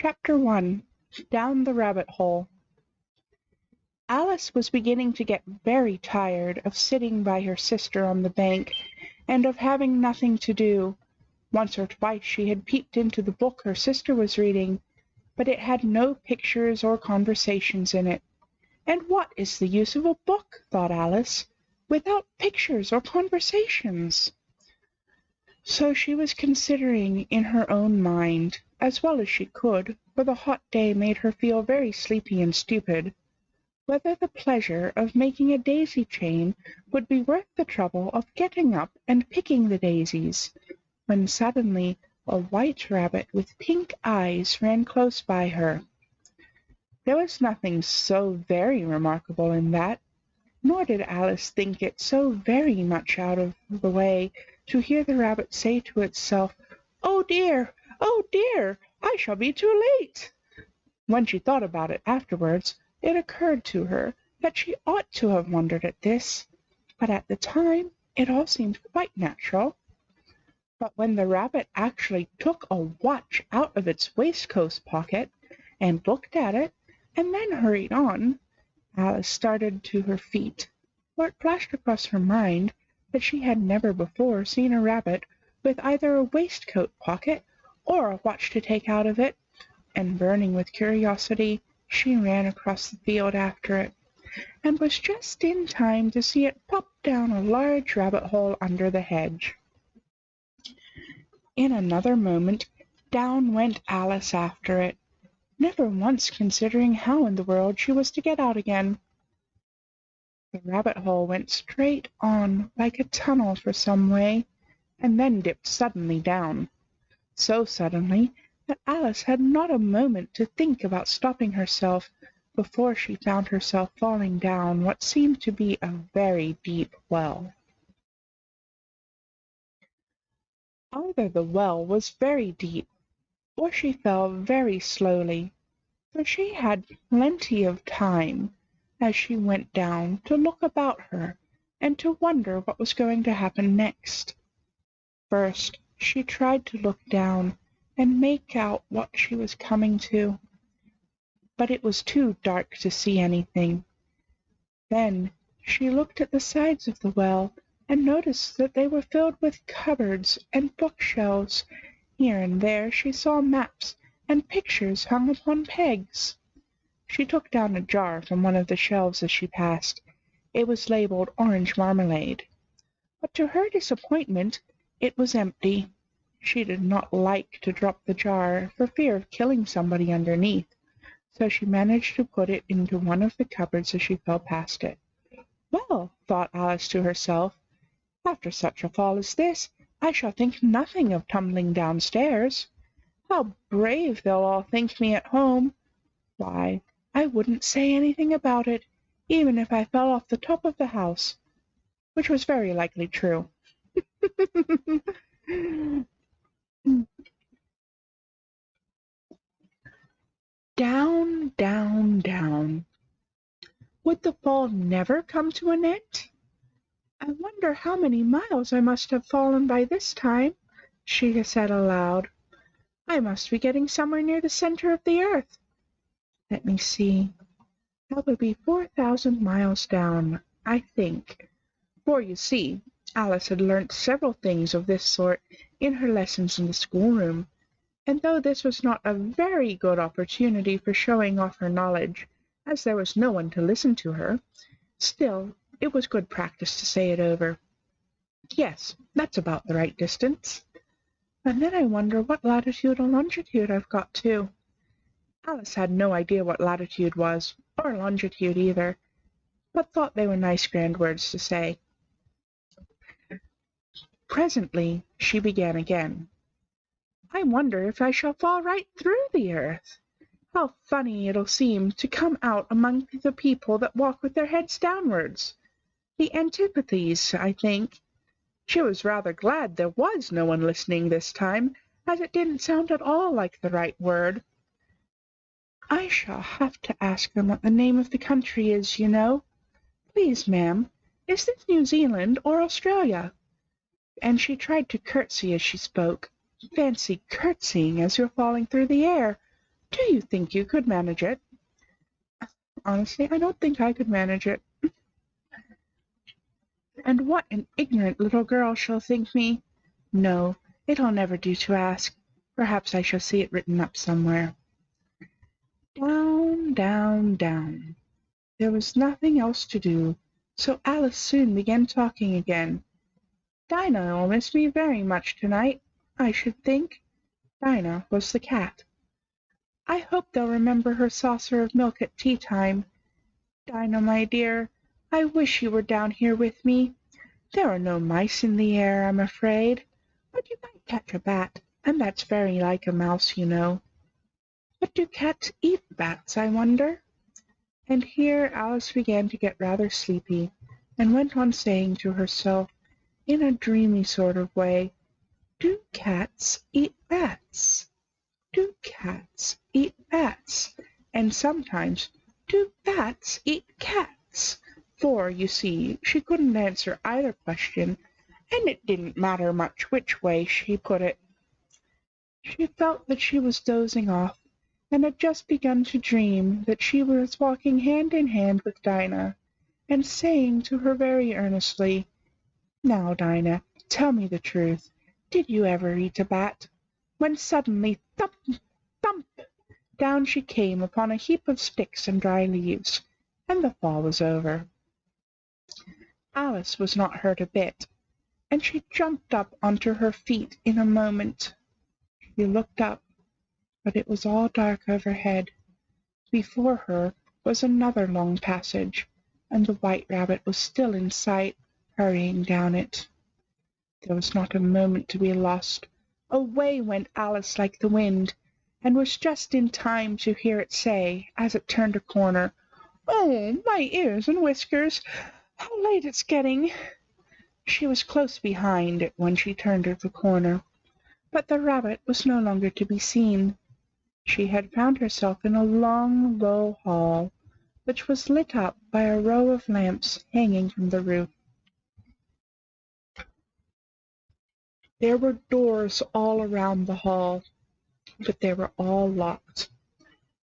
Chapter 1. Down the Rabbit Hole. Alice was beginning to get very tired of sitting by her sister on the bank, and of having nothing to do. Once or twice she had peeped into the book her sister was reading, but it had no pictures or conversations in it. And what is the use of a book, thought Alice, without pictures or conversations? So she was considering in her own mind, as well as she could, for the hot day made her feel very sleepy and stupid, whether the pleasure of making a daisy chain would be worth the trouble of getting up and picking the daisies, when suddenly a white rabbit with pink eyes ran close by her. There was nothing so very remarkable in that, nor did Alice think it so very much out of the way to hear the rabbit say to itself, "Oh dear! Oh dear! I shall be too late!" When she thought about it afterwards, it occurred to her that she ought to have wondered at this, but at the time it all seemed quite natural. But when the rabbit actually took a watch out of its waistcoat pocket and looked at it, and then hurried on, Alice started to her feet, for it flashed across her mind that she had never before seen a rabbit with either a waistcoat pocket or a watch to take out of it, and burning with curiosity, she ran across the field after it, and was just in time to see it pop down a large rabbit hole under the hedge. In another moment down went Alice after it, never once considering how in the world she was to get out again. The rabbit hole went straight on like a tunnel for some way, and then dipped suddenly down, so suddenly that Alice had not a moment to think about stopping herself before she found herself falling down what seemed to be a very deep well. Either the well was very deep, or she fell very slowly, for she had plenty of time as she went down to look about her and to wonder what was going to happen next. First, she tried to look down and make out what she was coming to, but it was too dark to see anything. Then she looked at the sides of the well and noticed that they were filled with cupboards and bookshelves. Here and there she saw maps and pictures hung upon pegs. She took down a jar from one of the shelves as she passed. It was labeled orange marmalade. But to her disappointment, it was empty. She did not like to drop the jar for fear of killing somebody underneath, so she managed to put it into one of the cupboards as she fell past it. Well, thought Alice to herself, after such a fall as this, I shall think nothing of tumbling downstairs. How brave they'll all think me at home! Why, I wouldn't say anything about it, even if I fell off the top of the house, which was very likely true. Down, down, down. Would the fall never come to an end? I wonder how many miles I must have fallen by this time, she said aloud. I must be getting somewhere near the center of the earth. Let me see. That would be 4,000 miles down, I think. For, you see, Alice had learnt several things of this sort in her lessons in the schoolroom, and though this was not a very good opportunity for showing off her knowledge, as there was no one to listen to her, still it was good practice to say it over. Yes, that's about the right distance. And then I wonder what latitude and longitude I've got to. Alice had no idea what latitude was, or longitude either, but thought they were nice grand words to say. Presently she began again. I wonder if I shall fall right through the earth. How funny it'll seem to come out among the people that walk with their heads downwards. The antipathies, I think. She was rather glad there was no one listening this time, as it didn't sound at all like the right word. I shall have to ask them what the name of the country is, you know. Please, ma'am, is this New Zealand or Australia? And she tried to curtsy as she spoke. Fancy curtsying as you're falling through the air. Do you think you could manage it? Honestly, I don't think I could manage it. And what an ignorant little girl she'll think me! No, it'll never do to ask. Perhaps I shall see it written up somewhere. Down, down, down. There was nothing else to do, so Alice soon began talking again. Dinah'll miss me very much tonight, I should think. Dinah was the cat. I hope they'll remember her saucer of milk at tea time. Dinah, my dear, I wish you were down here with me. There are no mice in the air, I'm afraid, but you might catch a bat, and that's very like a mouse, you know. But do cats eat bats, I wonder? And here Alice began to get rather sleepy, and went on saying to herself, in a dreamy sort of way, "Do cats eat bats? Do cats eat bats? And sometimes, do bats eat cats?" For, you see, she couldn't answer either question, and it didn't matter much which way she put it. She felt that she was dozing off, and had just begun to dream that she was walking hand in hand with Dinah, and saying to her very earnestly, "Now, Dinah, tell me the truth. Did you ever eat a bat?" When suddenly, thump, thump, down she came upon a heap of sticks and dry leaves, and the fall was over. Alice was not hurt a bit, and she jumped up onto her feet in a moment. She looked up, but it was all dark overhead. Before her was another long passage, and the White Rabbit was still in sight, hurrying down it. There was not a moment to be lost. Away went Alice like the wind, and was just in time to hear it say, as it turned a corner, "Oh, my ears and whiskers! How late it's getting!" She was close behind it when she turned the corner, but the rabbit was no longer to be seen. She had found herself in a long, low hall, which was lit up by a row of lamps hanging from the roof. There were doors all around the hall, but they were all locked.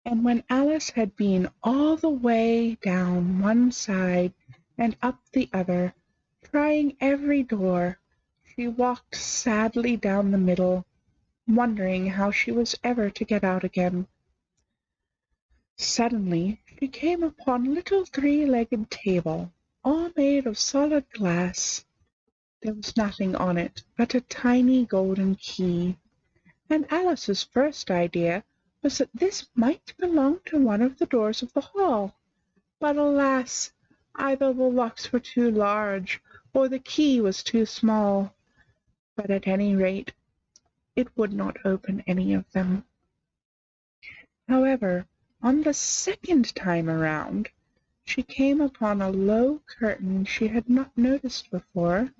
And when Alice had been all the way down one side and up the other, trying every door, she walked sadly down the middle, wondering how she was ever to get out again. Suddenly she came upon a little three-legged table, all made of solid glass. There was nothing on it but a tiny golden key, and Alice's first idea was that this might belong to one of the doors of the hall. But alas! Either the locks were too large, or the key was too small. But at any rate, it would not open any of them. However, on the second time around, she came upon a low curtain she had not noticed before,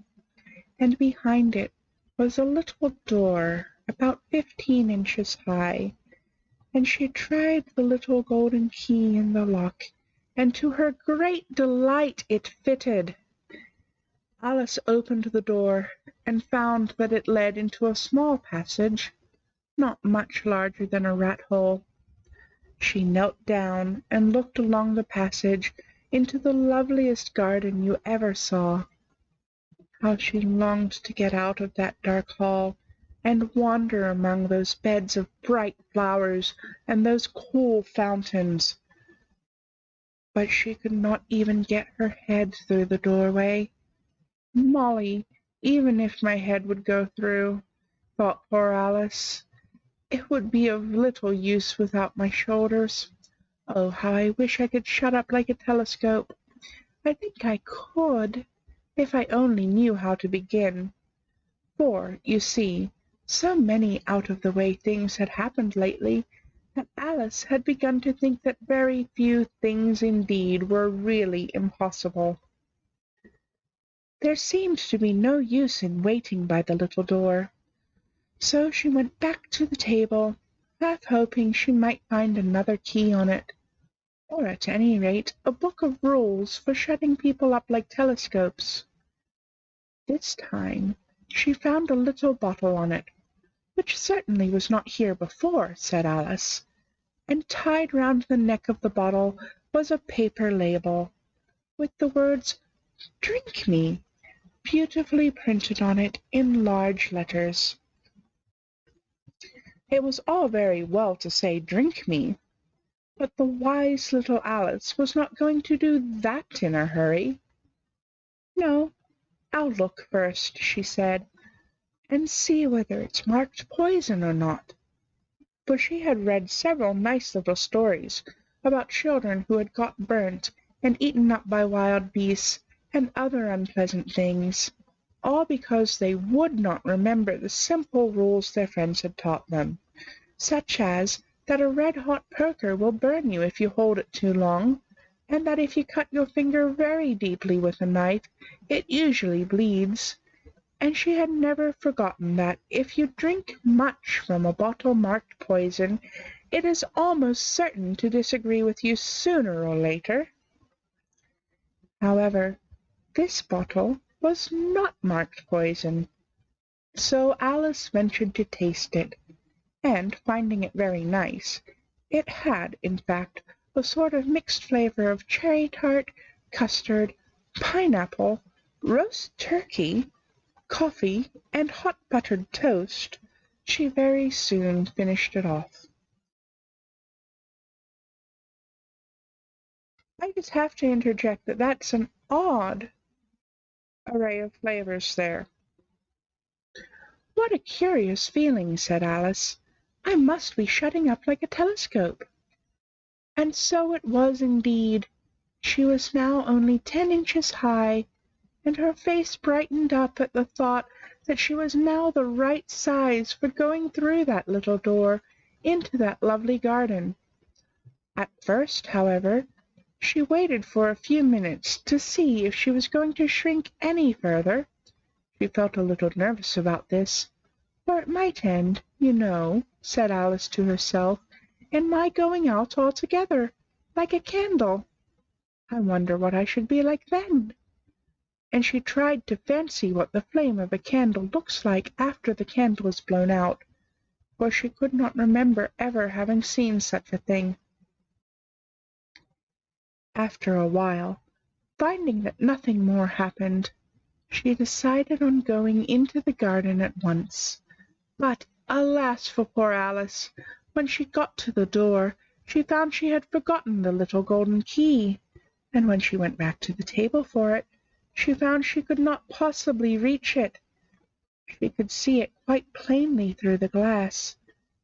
and behind it was a little door about 15 inches high, and she tried the little golden key in the lock, and to her great delight it fitted. Alice opened the door, and found that it led into a small passage, not much larger than a rat-hole. She knelt down and looked along the passage into the loveliest garden you ever saw. How she longed to get out of that dark hall, and wander among those beds of bright flowers and those cool fountains! But she could not even get her head through the doorway. "Molly, even if my head would go through," thought poor Alice, "it would be of little use without my shoulders. Oh, how I wish I could shut up like a telescope! I think I could, if I only knew how to begin." For, you see, so many out-of-the-way things had happened lately, that Alice had begun to think that very few things indeed were really impossible. There seemed to be no use in waiting by the little door, so she went back to the table, half hoping she might find another key on it, or at any rate a book of rules for shutting people up like telescopes. This time she found a little bottle on it, "which certainly was not here before," said Alice, and tied round the neck of the bottle was a paper label, with the words "Drink me" beautifully printed on it in large letters. It was all very well to say "Drink me," but the wise little Alice was not going to do that in a hurry. "No, I'll look first," she said, "and see whether it's marked poison or not." For she had read several nice little stories about children who had got burnt and eaten up by wild beasts and other unpleasant things, all because they would not remember the simple rules their friends had taught them, such as that a red-hot poker will burn you if you hold it too long, and that if you cut your finger very deeply with a knife, it usually bleeds. And she had never forgotten that if you drink much from a bottle marked poison, it is almost certain to disagree with you sooner or later. However, this bottle was not marked poison, so Alice ventured to taste it, and finding it very nice, it had, in fact, a sort of mixed flavour of cherry tart, custard, pineapple, roast turkey, coffee, and hot buttered toast. She very soon finished it off. I just have to interject that that's an odd array of flavours there. "What a curious feeling," said Alice. "I must be shutting up like a telescope." And so it was indeed. She was now only 10 inches high, and her face brightened up at the thought that she was now the right size for going through that little door into that lovely garden. At first, however, she waited for a few minutes to see if she was going to shrink any further. She felt a little nervous about this, for it might end, you know, said Alice to herself, in my going out altogether, like a candle. I wonder what I should be like then. And she tried to fancy what the flame of a candle looks like after the candle is blown out, for she could not remember ever having seen such a thing. After a while, finding that nothing more happened, she decided on going into the garden at once. But, alas for poor Alice! When she got to the door, she found she had forgotten the little golden key, and when she went back to the table for it, she found she could not possibly reach it. She could see it quite plainly through the glass,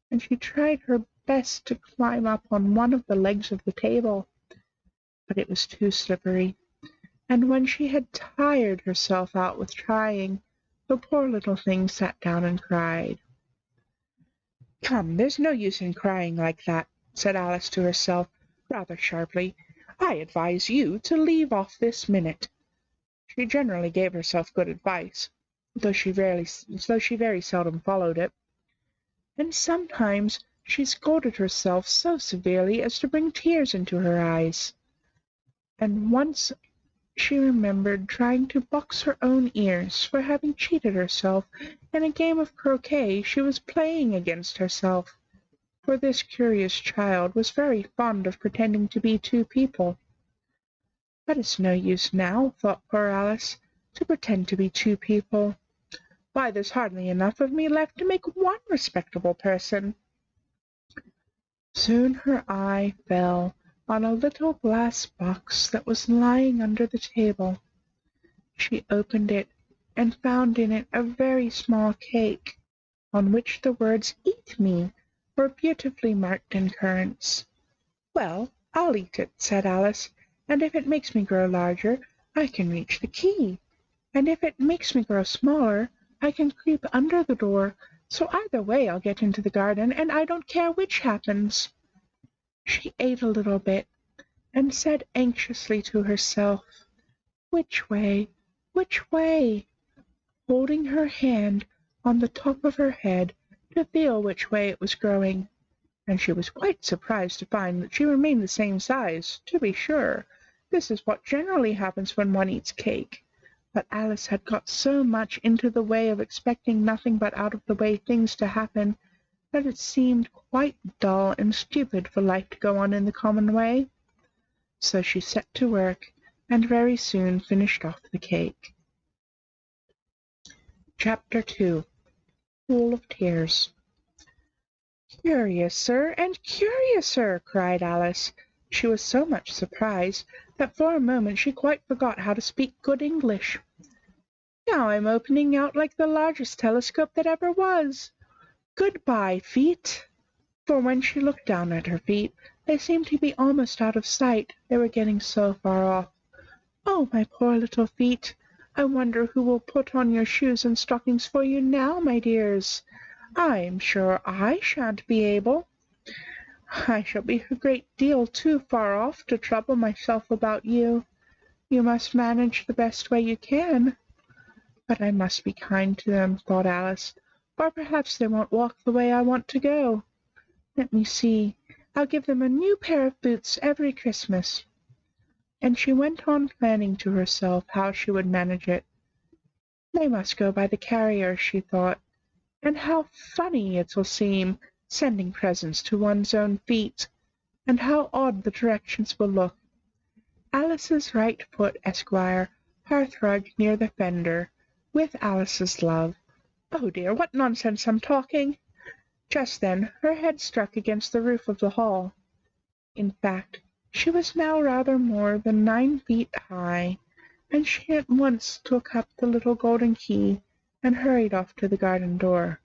and she tried her best to climb up on one of the legs of the table, but it was too slippery, and when she had tired herself out with trying, the poor little thing sat down and cried. "Come, there's no use in crying like that," said Alice to herself, rather sharply. "I advise you to leave off this minute." She generally gave herself good advice, though she very seldom followed it, and sometimes she scolded herself so severely as to bring tears into her eyes. And once she remembered trying to box her own ears for having cheated herself in a game of croquet she was playing against herself, for this curious child was very fond of pretending to be two people. "But it's no use now," thought poor Alice, "to pretend to be two people. Why, there's hardly enough of me left to make one respectable person." Soon her eye fell on a little glass box that was lying under the table. She opened it, and found in it a very small cake, on which the words "Eat me" were beautifully marked in currants. "Well, I'll eat it," said Alice, "and if it makes me grow larger, I can reach the key, and if it makes me grow smaller, I can creep under the door, so either way I'll get into the garden, and I don't care which happens." She ate a little bit, and said anxiously to herself, "Which way? Which way?" holding her hand on the top of her head to feel which way it was growing. And she was quite surprised to find that she remained the same size, to be sure. This is what generally happens when one eats cake. But Alice had got so much into the way of expecting nothing but out-of-the-way things to happen that it seemed quite dull and stupid for life to go on in the common way. So she set to work, and very soon finished off the cake. Chapter 2. Pool of Tears. "Curiouser and curiouser!" cried Alice. She was so much surprised that for a moment she quite forgot how to speak good English. "Now I'm opening out like the largest telescope that ever was. Good-bye, feet!" For when she looked down at her feet, they seemed to be almost out of sight, they were getting so far off. "Oh, my poor little feet! I wonder who will put on your shoes and stockings for you now, my dears? I'm sure I shan't be able. I shall be a great deal too far off to trouble myself about you. You must manage the best way you can." "But I must be kind to them," thought Alice, "or perhaps they won't walk the way I want to go. Let me see, I'll give them a new pair of boots every Christmas." And she went on planning to herself how she would manage it. "They must go by the carrier," she thought, "and how funny it will seem, sending presents to one's own feet, and how odd the directions will look. Alice's right foot, Esquire, hearthrug near the fender, with Alice's love. Oh dear, what nonsense I'm talking!" Just then her head struck against the roof of the hall. In fact, she was now rather more than 9 feet high, and she at once took up the little golden key and hurried off to the garden door.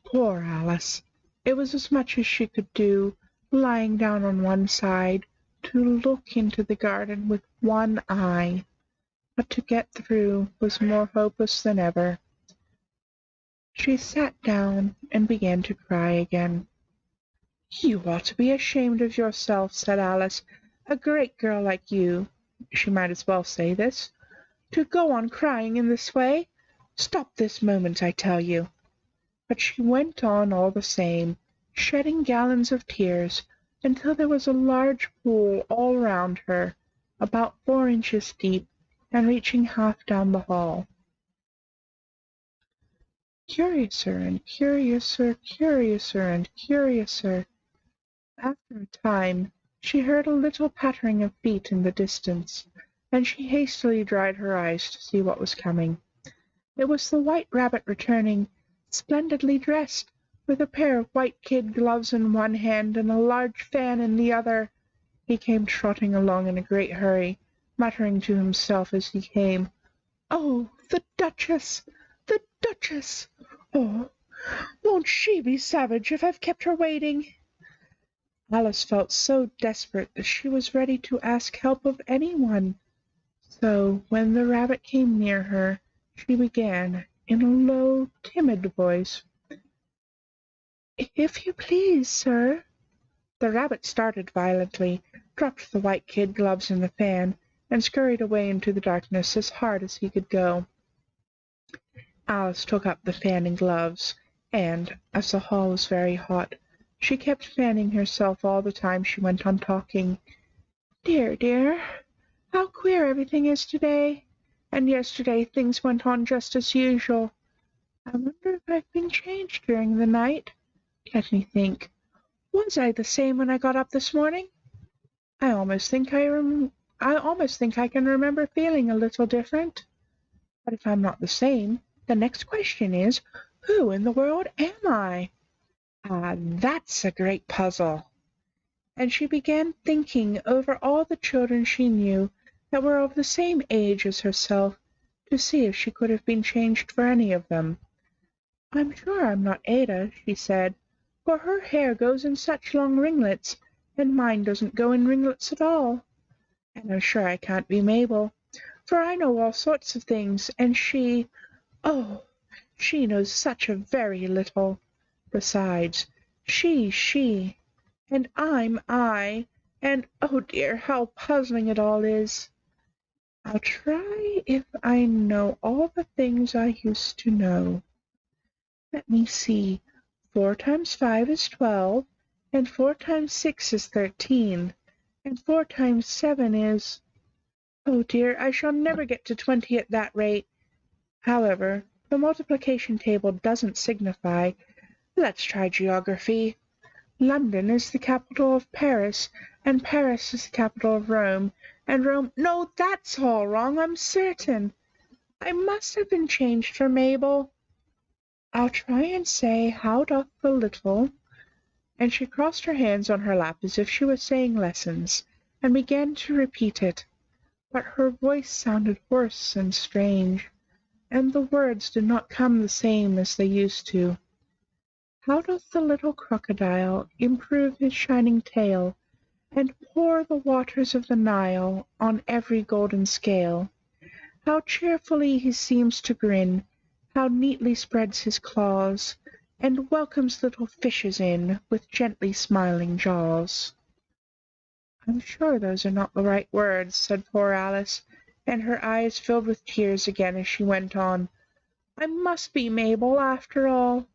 Poor Alice! It was as much as she could do, lying down on one side, to look into the garden with one eye, but to get through was more hopeless than ever. She sat down and began to cry again. "You ought to be ashamed of yourself," said Alice. "A great girl like you," she might as well say this, "to go on crying in this way. Stop this moment, I tell you." But she went on all the same, shedding gallons of tears, until there was a large pool all round her, about 4 inches deep, and reaching half down the hall. Curiouser and curiouser, curiouser and curiouser. After a time she heard a little pattering of feet in the distance, and she hastily dried her eyes to see what was coming. It was the White Rabbit returning, splendidly dressed, with a pair of white kid gloves in one hand and a large fan in the other. He came trotting along in a great hurry, muttering to himself as he came, "Oh, the Duchess! The Duchess! Oh, won't she be savage if I've kept her waiting?" Alice felt so desperate that she was ready to ask help of any one. So when the rabbit came near her, she began, in a low, timid voice, "If you please, sir." The rabbit started violently, dropped the white kid gloves and the fan, and scurried away into the darkness as hard as he could go. Alice took up the fan and gloves, and, as the hall was very hot, she kept fanning herself all the time she went on talking. "Dear, dear, how queer everything is today! And yesterday things went on just as usual. I wonder if I've been changed during the night. Let me think. Was I the same when I got up this morning? I almost think I can remember feeling a little different. But if I'm not the same, the next question is, who in the world am I? Ah, that's a great puzzle." And she began thinking over all the children she knew that were of the same age as herself, to see if she could have been changed for any of them. "I'm sure I'm not Ada," she said, "for her hair goes in such long ringlets, and mine doesn't go in ringlets at all. And I'm sure I can't be Mabel, for I know all sorts of things, and oh, she knows such a very little. Besides, she's she, and I'm I, and oh dear, how puzzling it all is. I'll try if I know all the things I used to know. Let me see. 4 times 5 is 12, and 4 times 6 is 13, and 4 times 7 is... Oh dear, I shall never get to 20 at that rate. However, the multiplication table doesn't signify, Let's try geography. London is the capital of Paris, and Paris is the capital of Rome, and Rome— No, that's all wrong, I'm certain. I must have been changed for Mabel. I'll try and say, how doth the little— And she crossed her hands on her lap as if she were saying lessons, and began to repeat it. But her voice sounded hoarse and strange, and the words did not come the same as they used to. How doth the little crocodile improve his shining tail, and pour the waters of the Nile on every golden scale? How cheerfully he seems to grin, how neatly spreads his claws, and welcomes little fishes in with gently smiling jaws. I'm sure those are not the right words, said poor Alice, and her eyes filled with tears again as she went on. I must be Mabel, after all,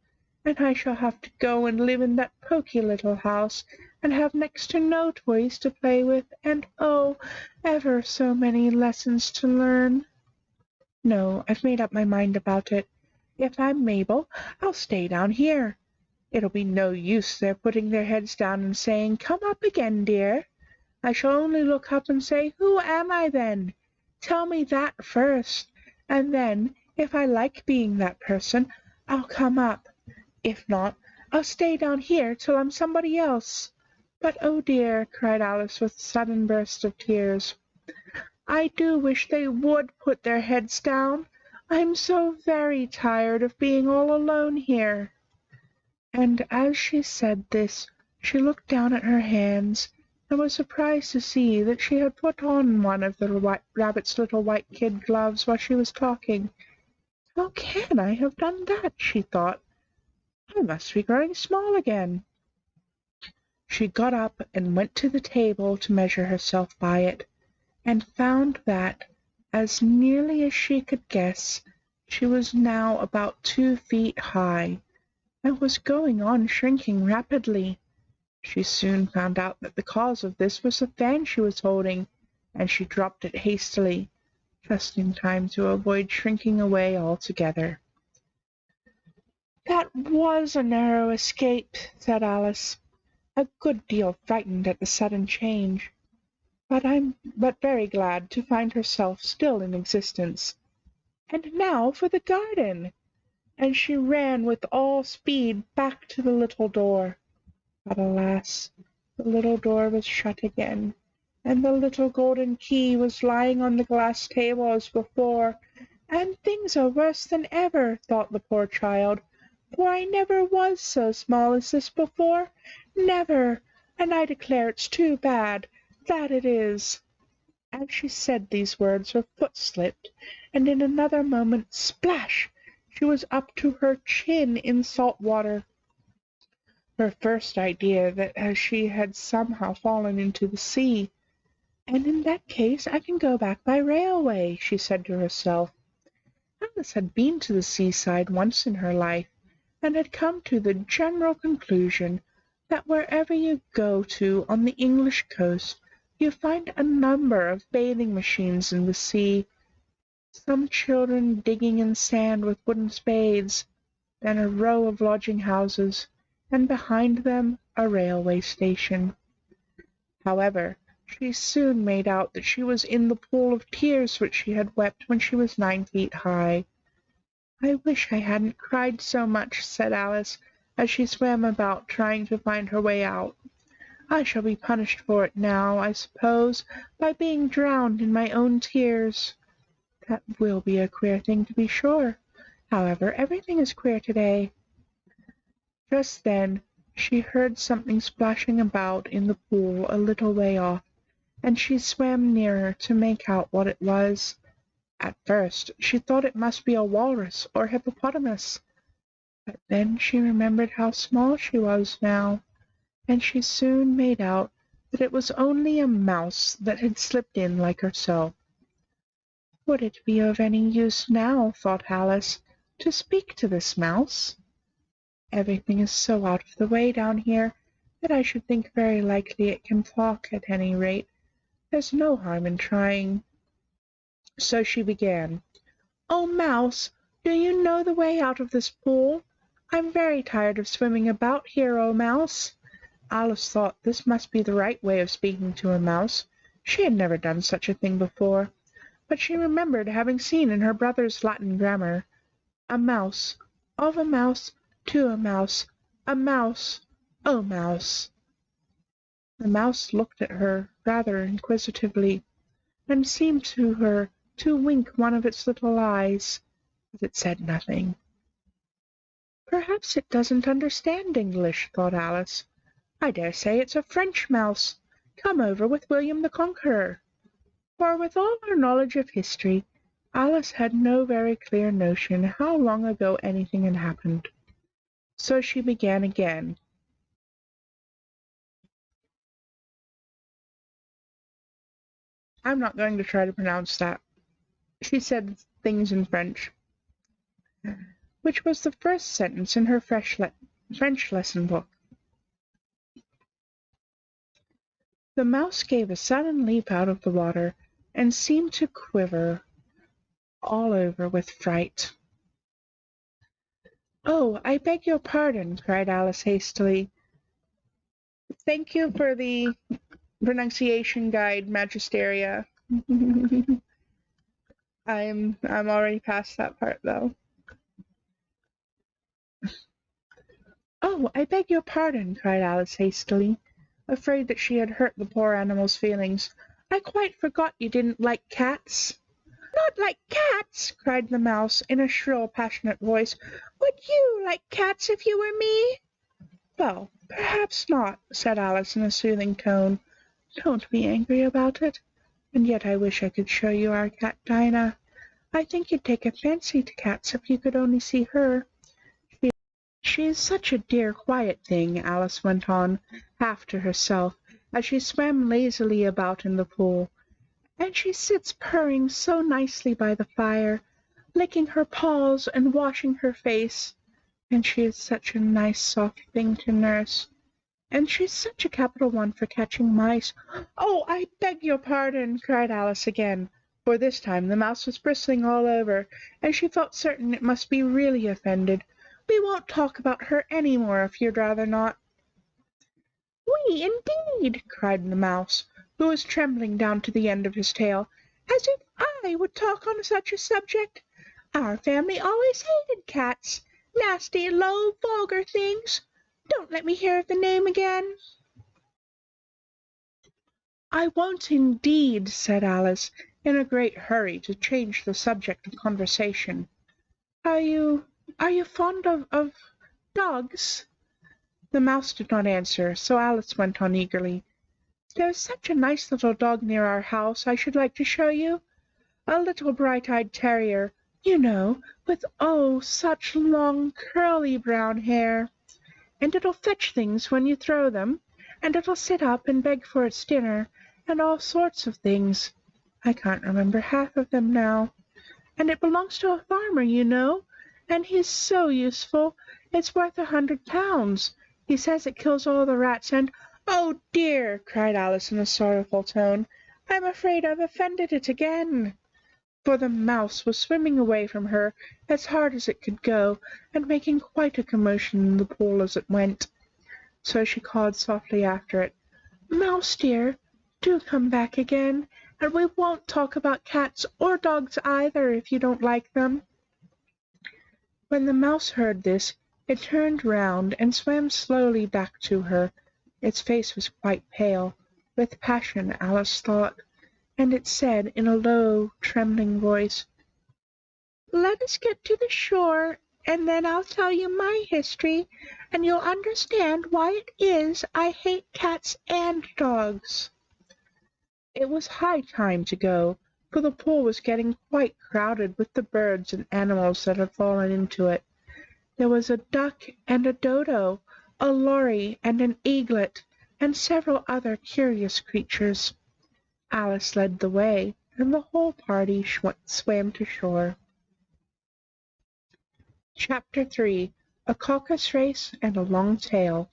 and I shall have to go and live in that poky little house, and have next to no toys to play with, and oh, ever so many lessons to learn. No, I've made up my mind about it. If I'm Mabel, I'll stay down here. It'll be no use their putting their heads down and saying, Come up again, dear. I shall only look up and say, Who am I, then? Tell me that first, and then, if I like being that person, I'll come up. If not, I'll stay down here till I'm somebody else. But, oh dear, cried Alice with a sudden burst of tears, I do wish they would put their heads down. I'm so very tired of being all alone here. And as she said this, she looked down at her hands, and was surprised to see that she had put on one of the rabbit's little white kid gloves while she was talking. How can I have done that? She thought. I must be growing small again. She got up and went to the table to measure herself by it, and found that, as nearly as she could guess, she was now about 2 feet high, and was going on shrinking rapidly. She soon found out that the cause of this was the fan she was holding, and she dropped it hastily, just in time to avoid shrinking away altogether. That was a narrow escape, said Alice, a good deal frightened at the sudden change. But very glad to find herself still in existence. And now for the garden! And she ran with all speed back to the little door. But alas, the little door was shut again, and the little golden key was lying on the glass table as before. And things are worse than ever, thought the poor child, for I never was so small as this before, never, and I declare it's too bad, that it is. As she said these words her foot slipped, and in another moment, splash! She was up to her chin in salt water. Her first idea that she had somehow fallen into the sea. And in that case I can go back by railway, she said to herself. Alice had been to the seaside once in her life, and had come to the general conclusion that wherever you go to on the English coast you find a number of bathing machines in the sea, some children digging in sand with wooden spades, then a row of lodging-houses, and behind them a railway station. However, she soon made out that she was in the pool of tears which she had wept when she was 9 feet high. I wish I hadn't cried so much, said Alice, as she swam about trying to find her way out. I shall be punished for it now, I suppose, by being drowned in my own tears. That will be a queer thing, to be sure. However, everything is queer today. Just then she heard something splashing about in the pool a little way off, and she swam nearer to make out what it was. At first she thought it must be a walrus or hippopotamus, but then she remembered how small she was now, and she soon made out that it was only a mouse that had slipped in like herself. Would it be of any use now, thought Alice, to speak to this mouse? Everything is so out of the way down here that I should think very likely it can talk, at any rate. There's no harm in trying. So she began, "Oh, Mouse, do you know the way out of this pool? I'm very tired of swimming about here, O Mouse." Alice thought this must be the right way of speaking to a mouse. She had never done such a thing before, but she remembered having seen in her brother's Latin grammar, "A mouse, of a mouse, to a mouse, O Mouse." The mouse looked at her rather inquisitively, and seemed to her to wink one of its little eyes, but it said nothing. "Perhaps it doesn't understand English," thought Alice. "I dare say it's a French mouse, come over with William the Conqueror." For with all her knowledge of history, Alice had no very clear notion how long ago anything had happened. So she began again. I'm not going to try to pronounce that. She said things in French, which was the first sentence in her French lesson book. The mouse gave a sudden leap out of the water, and seemed to quiver all over with fright. "Oh, I beg your pardon," cried Alice hastily. "Thank you for the pronunciation guide, Magisteria." I'm already past that part, though. "Oh, I beg your pardon," cried Alice hastily, afraid that she had hurt the poor animal's feelings. "I quite forgot you didn't like cats." "Not like cats!" cried the mouse, in a shrill, passionate voice. "Would you like cats if you were me?" "Well, perhaps not," said Alice in a soothing tone. "Don't be angry about it. And yet I wish I could show you our cat Dinah. I think you'd take a fancy to cats if you could only see her. She is such a dear, quiet thing," Alice went on, half to herself, as she swam lazily about in the pool. "And she sits purring so nicely by the fire, licking her paws and washing her face. And she is such a nice, soft thing to nurse. And she's such a capital one for catching mice." "Oh, I beg your pardon," cried Alice again, for this time the mouse was bristling all over, and she felt certain it must be really offended. "We won't talk about her any more if you'd rather not." "We, indeed!" cried the mouse, who was trembling down to the end of his tail. "As if I would talk on such a subject! Our family always hated cats. Nasty, low, vulgar things. Don't let me hear of the name again." "I won't indeed," said Alice, in a great hurry to change the subject of conversation. Are you fond of dogs?" The mouse did not answer, so Alice went on eagerly. "There's such a nice little dog near our house I should like to show you. A little bright-eyed terrier, you know, with oh, such long, curly brown hair. And it'll fetch things when you throw them, and it'll sit up and beg for its dinner, and all sorts of things. I can't remember half of them now. And it belongs to a farmer, you know, and he's so useful. It's worth £100. He says it kills all the rats, and—" "Oh, dear!" cried Alice in a sorrowful tone. "I'm afraid I've offended it again." For the mouse was swimming away from her as hard as it could go, and making quite a commotion in the pool as it went. So she called softly after it, "Mouse dear, do come back again, and we won't talk about cats or dogs either, if you don't like them." When the mouse heard this, it turned round and swam slowly back to her. Its face was quite pale, with passion, Alice thought, and it said in a low, trembling voice, "Let us get to the shore, and then I'll tell you my history, and you'll understand why it is I hate cats and dogs." It was high time to go, for the pool was getting quite crowded with the birds and animals that had fallen into it. There was a duck and a dodo, a lory and an eaglet, and several other curious creatures. Alice led the way, and the whole party swam to shore. Chapter 3. A Caucus Race and a Long Tail.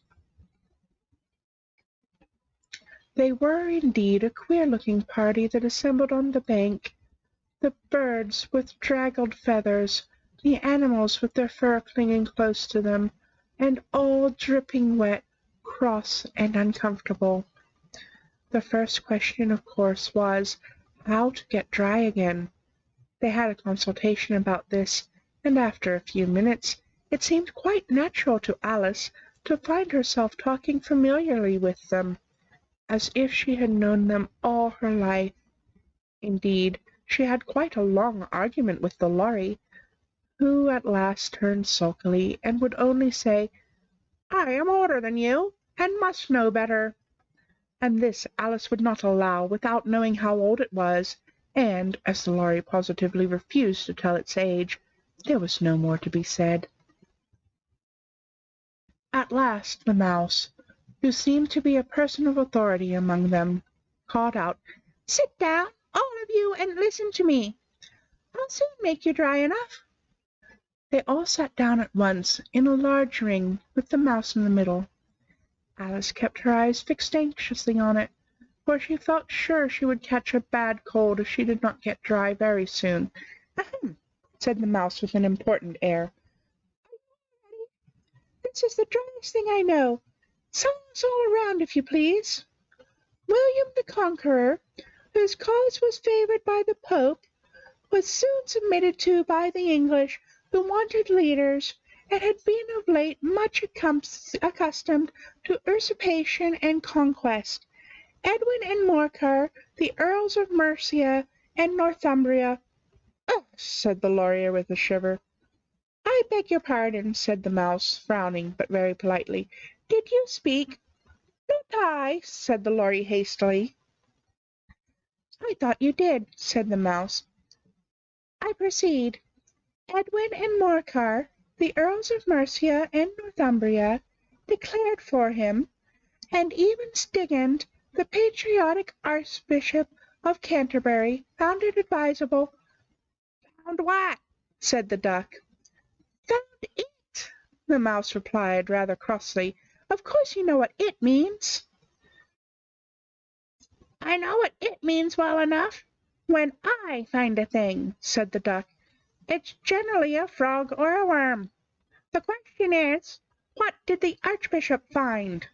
They were indeed a queer-looking party that assembled on the bank. The birds with draggled feathers, the animals with their fur clinging close to them, and all dripping wet, cross and uncomfortable. The first question, of course, was how to get dry again. They had a consultation about this, and after a few minutes it seemed quite natural to Alice to find herself talking familiarly with them, as if she had known them all her life. Indeed, she had quite a long argument with the lorry, who at last turned sulkily and would only say, "I am older than you, and must know better." And this Alice would not allow without knowing how old it was, and, as the lorry positively refused to tell its age, there was no more to be said. At last the mouse, who seemed to be a person of authority among them, called out, "Sit down, all of you, and listen to me. I'll soon make you dry enough." They all sat down at once, in a large ring, with the mouse in the middle. Alice kept her eyes fixed anxiously on it, for she felt sure she would catch a bad cold if she did not get dry very soon. "Ahem!" said the mouse with an important air. "This is the driest thing I know. Silence all around, if you please. William the Conqueror, whose cause was favoured by the Pope, was soon submitted to by the English, who wanted leaders, and had been of late much accustomed to usurpation and conquest. Edwin and Morcar, the Earls of Mercia and Northumbria—" "Oh!" said the lawyer with a shiver. "I beg your pardon," said the mouse, frowning, but very politely. "Did you speak?" "Not I," said the lorry hastily. "I thought you did," said the mouse. "I proceed. Edwin and Morcar, the Earls of Mercia and Northumbria, declared for him, and even Stigand, the patriotic Archbishop of Canterbury, found it advisable—" "Found what?" said the duck. "Found it," the mouse replied rather crossly. "Of course you know what it means." "I know what it means well enough. When I find a thing," said the duck, "it's generally a frog or a worm. The question is, what did the Archbishop find?"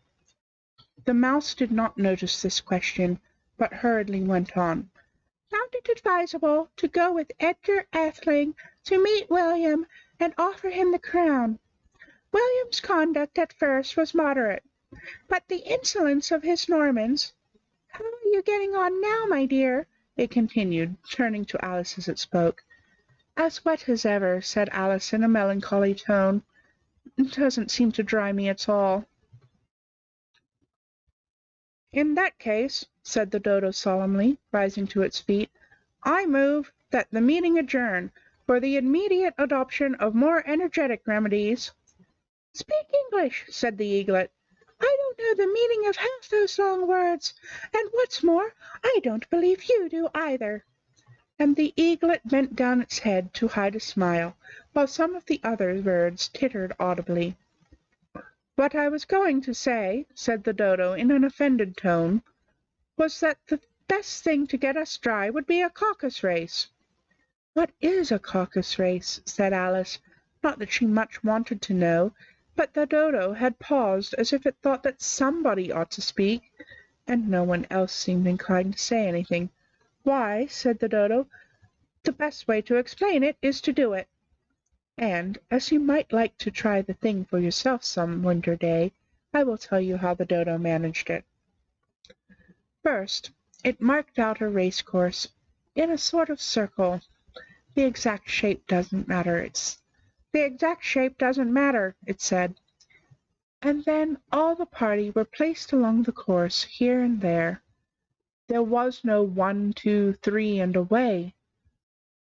The mouse did not notice this question, but hurriedly went on. "Found it advisable to go with Edgar Atheling to meet William and offer him the crown. William's conduct at first was moderate, but the insolence of his Normans— How are you getting on now, my dear?" it continued, turning to Alice as it spoke. "As wet as ever," said Alice in a melancholy tone. "It doesn't seem to dry me at all." "In that case," said the dodo solemnly, rising to its feet, "I move that the meeting adjourn, for the immediate adoption of more energetic remedies." "Speak English," said the eaglet. "I don't know the meaning of half those long words, and what's more, I don't believe you do either." And the eaglet bent down its head to hide a smile, while some of the other birds tittered audibly. "What I was going to say," said the dodo in an offended tone, "was that the best thing to get us dry would be a caucus race." "What is a caucus race?" said Alice, not that she much wanted to know, but the dodo had paused as if it thought that somebody ought to speak, and no one else seemed inclined to say anything. "Why," said the dodo, "the best way to explain it is to do it. And, as you might like to try the thing for yourself some winter day, I will tell you how the dodo managed it. First, it marked out a race course, in a sort of circle. The exact shape doesn't matter, it said. And then all the party were placed along the course, here and there. There was no 1, 2, 3, and away.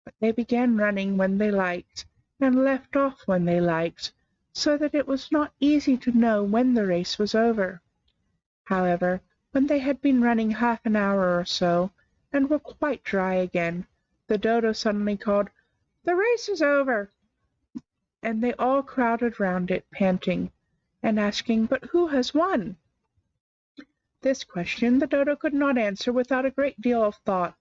But they began running when they liked, and left off when they liked, so that it was not easy to know when the race was over. However, when they had been running half an hour or so, and were quite dry again, the dodo suddenly called, "The race is over!" And they all crowded round it, panting, and asking, "But who has won?" This question the dodo could not answer without a great deal of thought,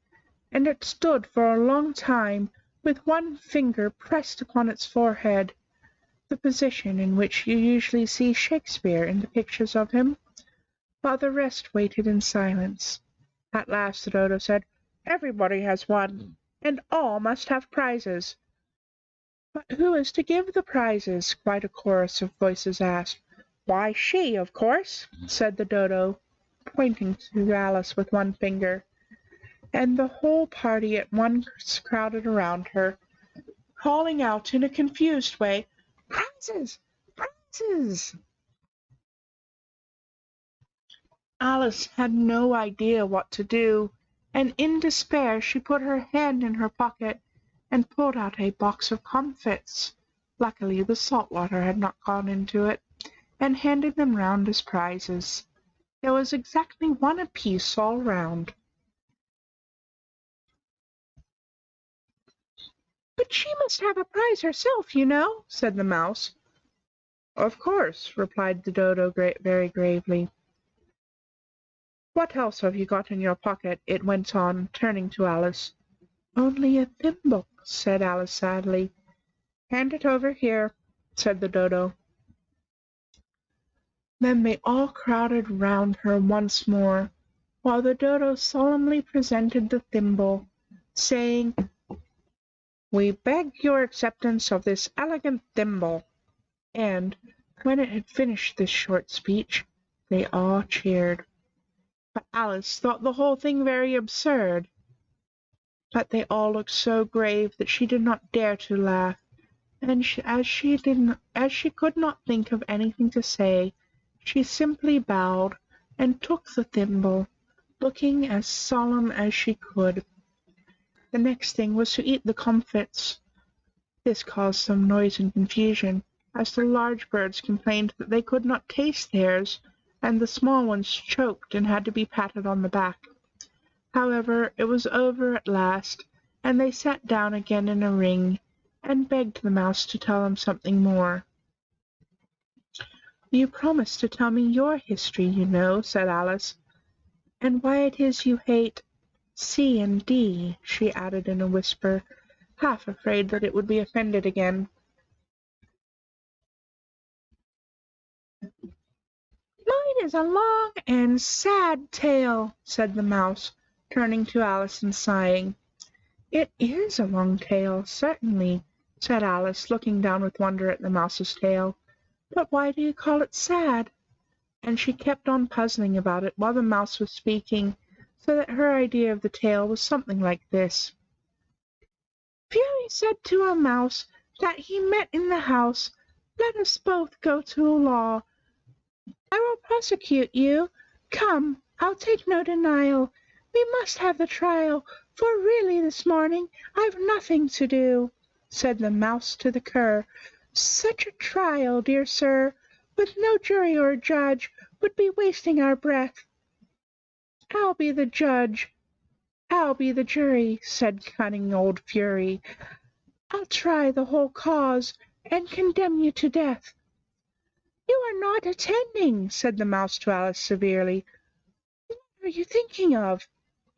and it stood for a long time with one finger pressed upon its forehead, the position in which you usually see Shakespeare in the pictures of him, while the rest waited in silence. At last the Dodo said, "Everybody has one, and all must have prizes." "But who is to give the prizes?" quite a chorus of voices asked. "Why, she, of course," said the Dodo, pointing to Alice with one finger, and the whole party at once crowded around her, calling out in a confused way, "Prizes! Prizes!" Alice had no idea what to do, and in despair she put her hand in her pocket and pulled out a box of comfits. Luckily the salt water had not gone into it, and handed them round as prizes. There was exactly one apiece all round. "But she must have a prize herself, you know," said the Mouse. "Of course," replied the Dodo very gravely. "What else have you got in your pocket?" it went on, turning to Alice. "Only a thimble," said Alice sadly. "Hand it over here," said the Dodo. Then they all crowded round her once more, while the Dodo solemnly presented the thimble, saying, "We beg your acceptance of this elegant thimble." And, when it had finished this short speech, they all cheered. But Alice thought the whole thing very absurd. But they all looked so grave that she did not dare to laugh, and as she could not think of anything to say, she simply bowed and took the thimble, looking as solemn as she could. The next thing was to eat the comfits. This caused some noise and confusion, as the large birds complained that they could not taste theirs, and the small ones choked and had to be patted on the back. However, it was over at last, and they sat down again in a ring, and begged the Mouse to tell them something more. "You promised to tell me your history, you know," said Alice, "and why it is you hate C and D," she added in a whisper, half afraid that it would be offended again. "Mine is a long and sad tale," said the Mouse, turning to Alice and sighing. "It is a long tale, certainly," said Alice, looking down with wonder at the Mouse's tail. "But why do you call it sad?" And she kept on puzzling about it while the Mouse was speaking, so that her idea of the tale was something like this. "Fury said to a mouse that he met in the house, 'Let us both go to law. I will prosecute you. Come, I'll take no denial. We must have the trial, for really this morning I've nothing to do.' Said the Mouse to the Cur, 'Such a trial, dear sir, with no jury or judge, would be wasting our breath.' 'I'll be the judge, I'll be the jury,' said cunning old Fury. 'I'll try the whole cause, and condemn you to death.' 'You are not attending,' said the Mouse to Alice severely. 'What are you thinking of?'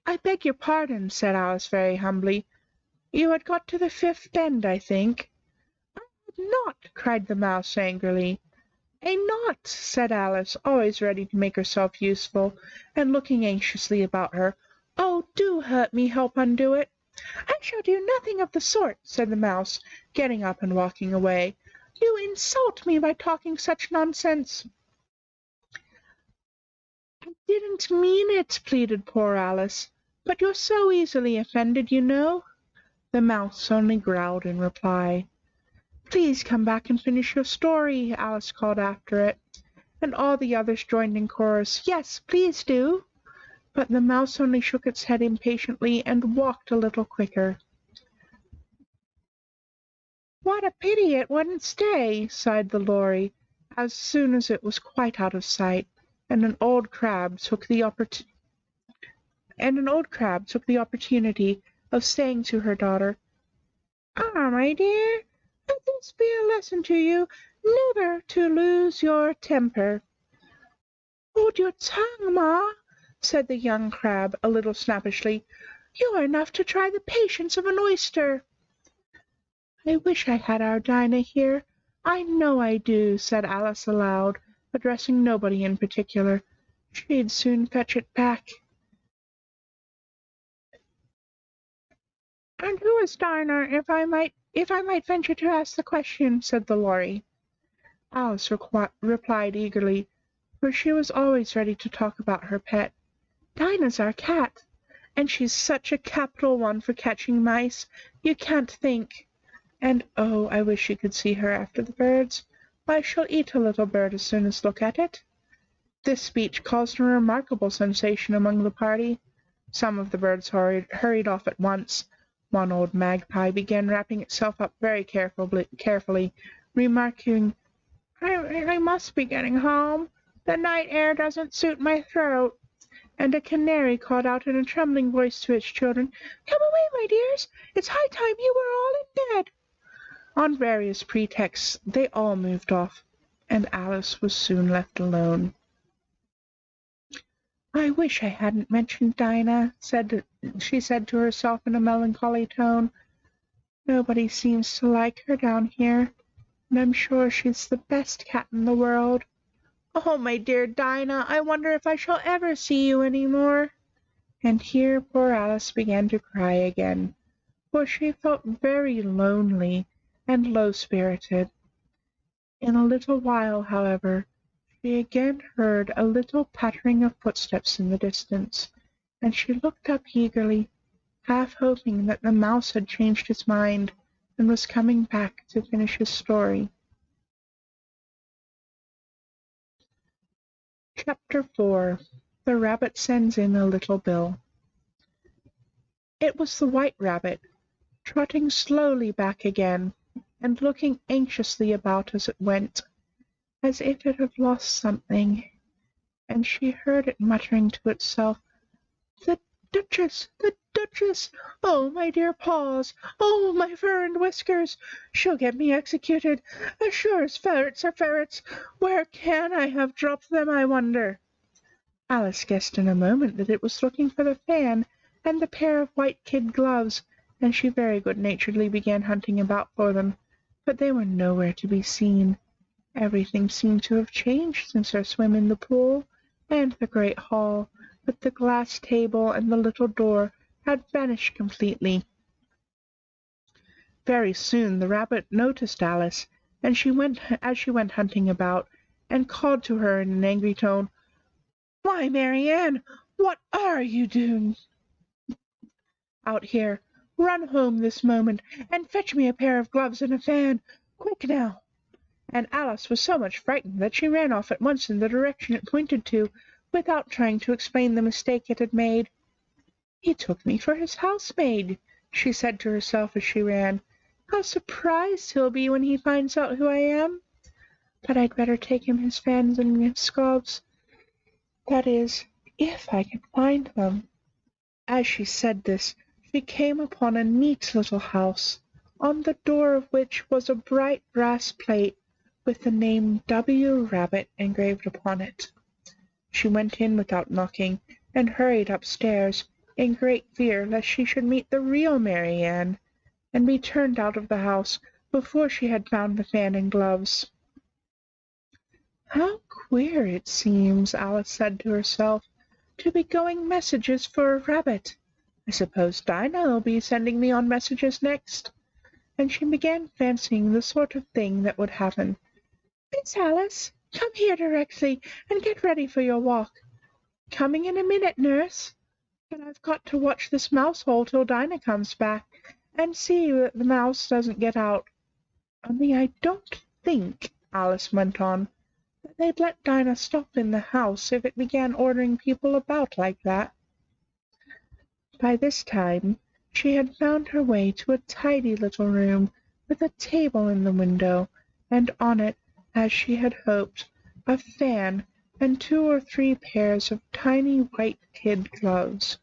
'I beg your pardon,' said Alice very humbly. 'You had got to the fifth bend, I think.' 'I had not,' cried the Mouse angrily. 'A knot,' said Alice, always ready to make herself useful, and looking anxiously about her. 'Oh, do let me help undo it.' 'I shall do nothing of the sort,' said the Mouse, getting up and walking away. 'You insult me by talking such nonsense.' 'I didn't mean it,' pleaded poor Alice. 'But you're so easily offended, you know.' The Mouse only growled in reply. 'Please come back and finish your story,' Alice called after it, and all the others joined in chorus, 'Yes, please do.' But the Mouse only shook its head impatiently and walked a little quicker. 'What a pity it wouldn't stay,' sighed the Lory, as soon as it was quite out of sight, and an old crab took the opportunity of saying to her daughter, 'Ah, my dear, let this be a lesson to you, never to lose your temper.' 'Hold your tongue, Ma,' said the young crab a little snappishly. 'You are enough to try the patience of an oyster.' I wish I had our Dinah here. I know I do, said Alice aloud, addressing nobody in particular. She'd soon fetch it back. And who is Dinah, if I might venture to ask the question, said the Lorry. Alice replied eagerly, for she was always ready to talk about her pet. Dinah's our cat, and she's such a capital one for catching mice, you can't think. And oh, I wish you could see her after the birds. Why, she'll eat a little bird as soon as look at it. This speech caused a remarkable sensation among the party. Some of the birds hurried off at once. One old magpie began wrapping itself up very carefully, remarking, I must be getting home. The night air doesn't suit my throat. And a canary called out in a trembling voice to its children, Come away, my dears. It's high time you were all in bed. On various pretexts they all moved off, and Alice was soon left alone. I wish I hadn't mentioned Dinah, she said to herself in a melancholy tone. Nobody seems to like her down here, and I'm sure she's the best cat in the world. Oh, my dear Dinah, I wonder if I shall ever see you any more. And here poor Alice began to cry again, for she felt very lonely and low-spirited. In a little while, however, she again heard a little pattering of footsteps in the distance, and she looked up eagerly, half hoping that the mouse had changed his mind and was coming back to finish his story. Chapter 4. The Rabbit Sends in a Little Bill. It was the White Rabbit, trotting slowly back again, and looking anxiously about as it went, as if it had lost something, and she heard it muttering to itself, The Duchess! The Duchess! Oh, my dear paws! Oh, my fur and whiskers! She'll get me executed, as sure as ferrets are ferrets! Where can I have dropped them, I wonder? Alice guessed in a moment that it was looking for the fan and the pair of white kid gloves, and she very good-naturedly began hunting about for them, but they were nowhere to be seen. Everything seemed to have changed since her swim in the pool, and the great hall, with the glass table and the little door, had vanished completely. Very soon the rabbit noticed Alice, and as she went hunting about, and called to her in an angry tone, Why, Marianne, what are you doing out here? Run home this moment, and fetch me a pair of gloves and a fan. Quick now. And Alice was so much frightened that she ran off at once in the direction it pointed to, without trying to explain the mistake it had made. He took me for his housemaid, she said to herself as she ran. How surprised he'll be when he finds out who I am. But I'd better take him his fans and his gloves. That is, if I can find them. As she said this, she came upon a neat little house, on the door of which was a bright brass plate with the name W. Rabbit engraved upon it. She went in without knocking, and hurried upstairs, in great fear lest she should meet the real Marianne, and be turned out of the house before she had found the fan and gloves. How queer it seems, Alice said to herself, to be going messages for a rabbit. I suppose Dinah will be sending me on messages next. And she began fancying the sort of thing that would happen. Miss Alice, come here directly, and get ready for your walk. Coming in a minute, nurse. But I've got to watch this mouse hole till Dinah comes back, and see that the mouse doesn't get out. Only I don't think, Alice went on, that they'd let Dinah stop in the house if it began ordering people about like that. By this time she had found her way to a tidy little room with a table in the window, and on it, as she had hoped, a fan and 2 or 3 pairs of tiny white kid gloves.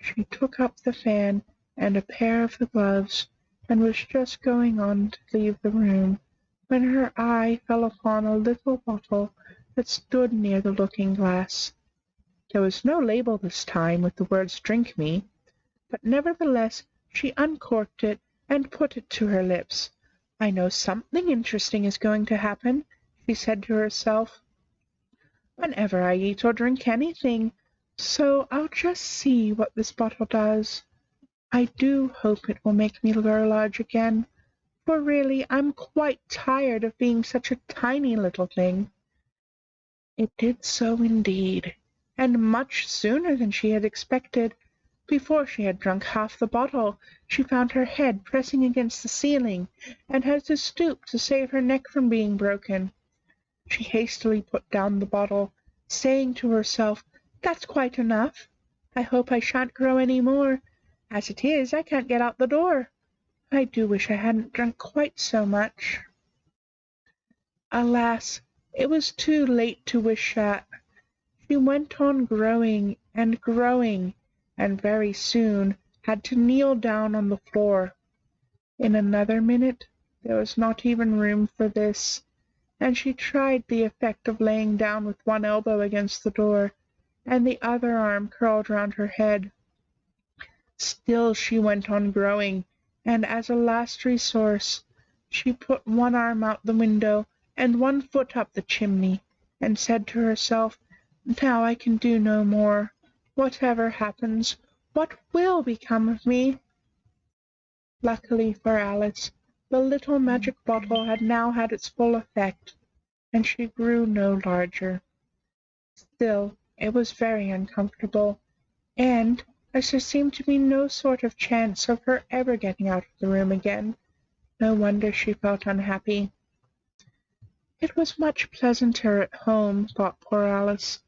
She took up the fan and a pair of the gloves, and was just going on to leave the room, when her eye fell upon a little bottle that stood near the looking-glass. There was no label this time with the words "Drink me," but nevertheless she uncorked it and put it to her lips. "I know something interesting is going to happen," she said to herself, "whenever I eat or drink anything, so I'll just see what this bottle does. I do hope it will make me grow large again, for really I'm quite tired of being such a tiny little thing." It did so indeed, and much sooner than she had expected. Before she had drunk half the bottle, she found her head pressing against the ceiling, and had to stoop to save her neck from being broken. She hastily put down the bottle, saying to herself, "That's quite enough. I hope I shan't grow any more. As it is, I can't get out the door. I do wish I hadn't drunk quite so much." Alas, it was too late to wish that. She went on growing and growing, and very soon had to kneel down on the floor. In another minute there was not even room for this, and she tried the effect of laying down with one elbow against the door, and the other arm curled round her head. Still she went on growing, and as a last resource she put one arm out the window and one foot up the chimney, and said to herself, "Now I can do no more. Whatever happens, what will become of me?" Luckily for Alice, the little magic bottle had now had its full effect, and she grew no larger. Still, it was very uncomfortable, and, as there seemed to be no sort of chance of her ever getting out of the room again, no wonder she felt unhappy. It was much pleasanter at home, thought poor Alice,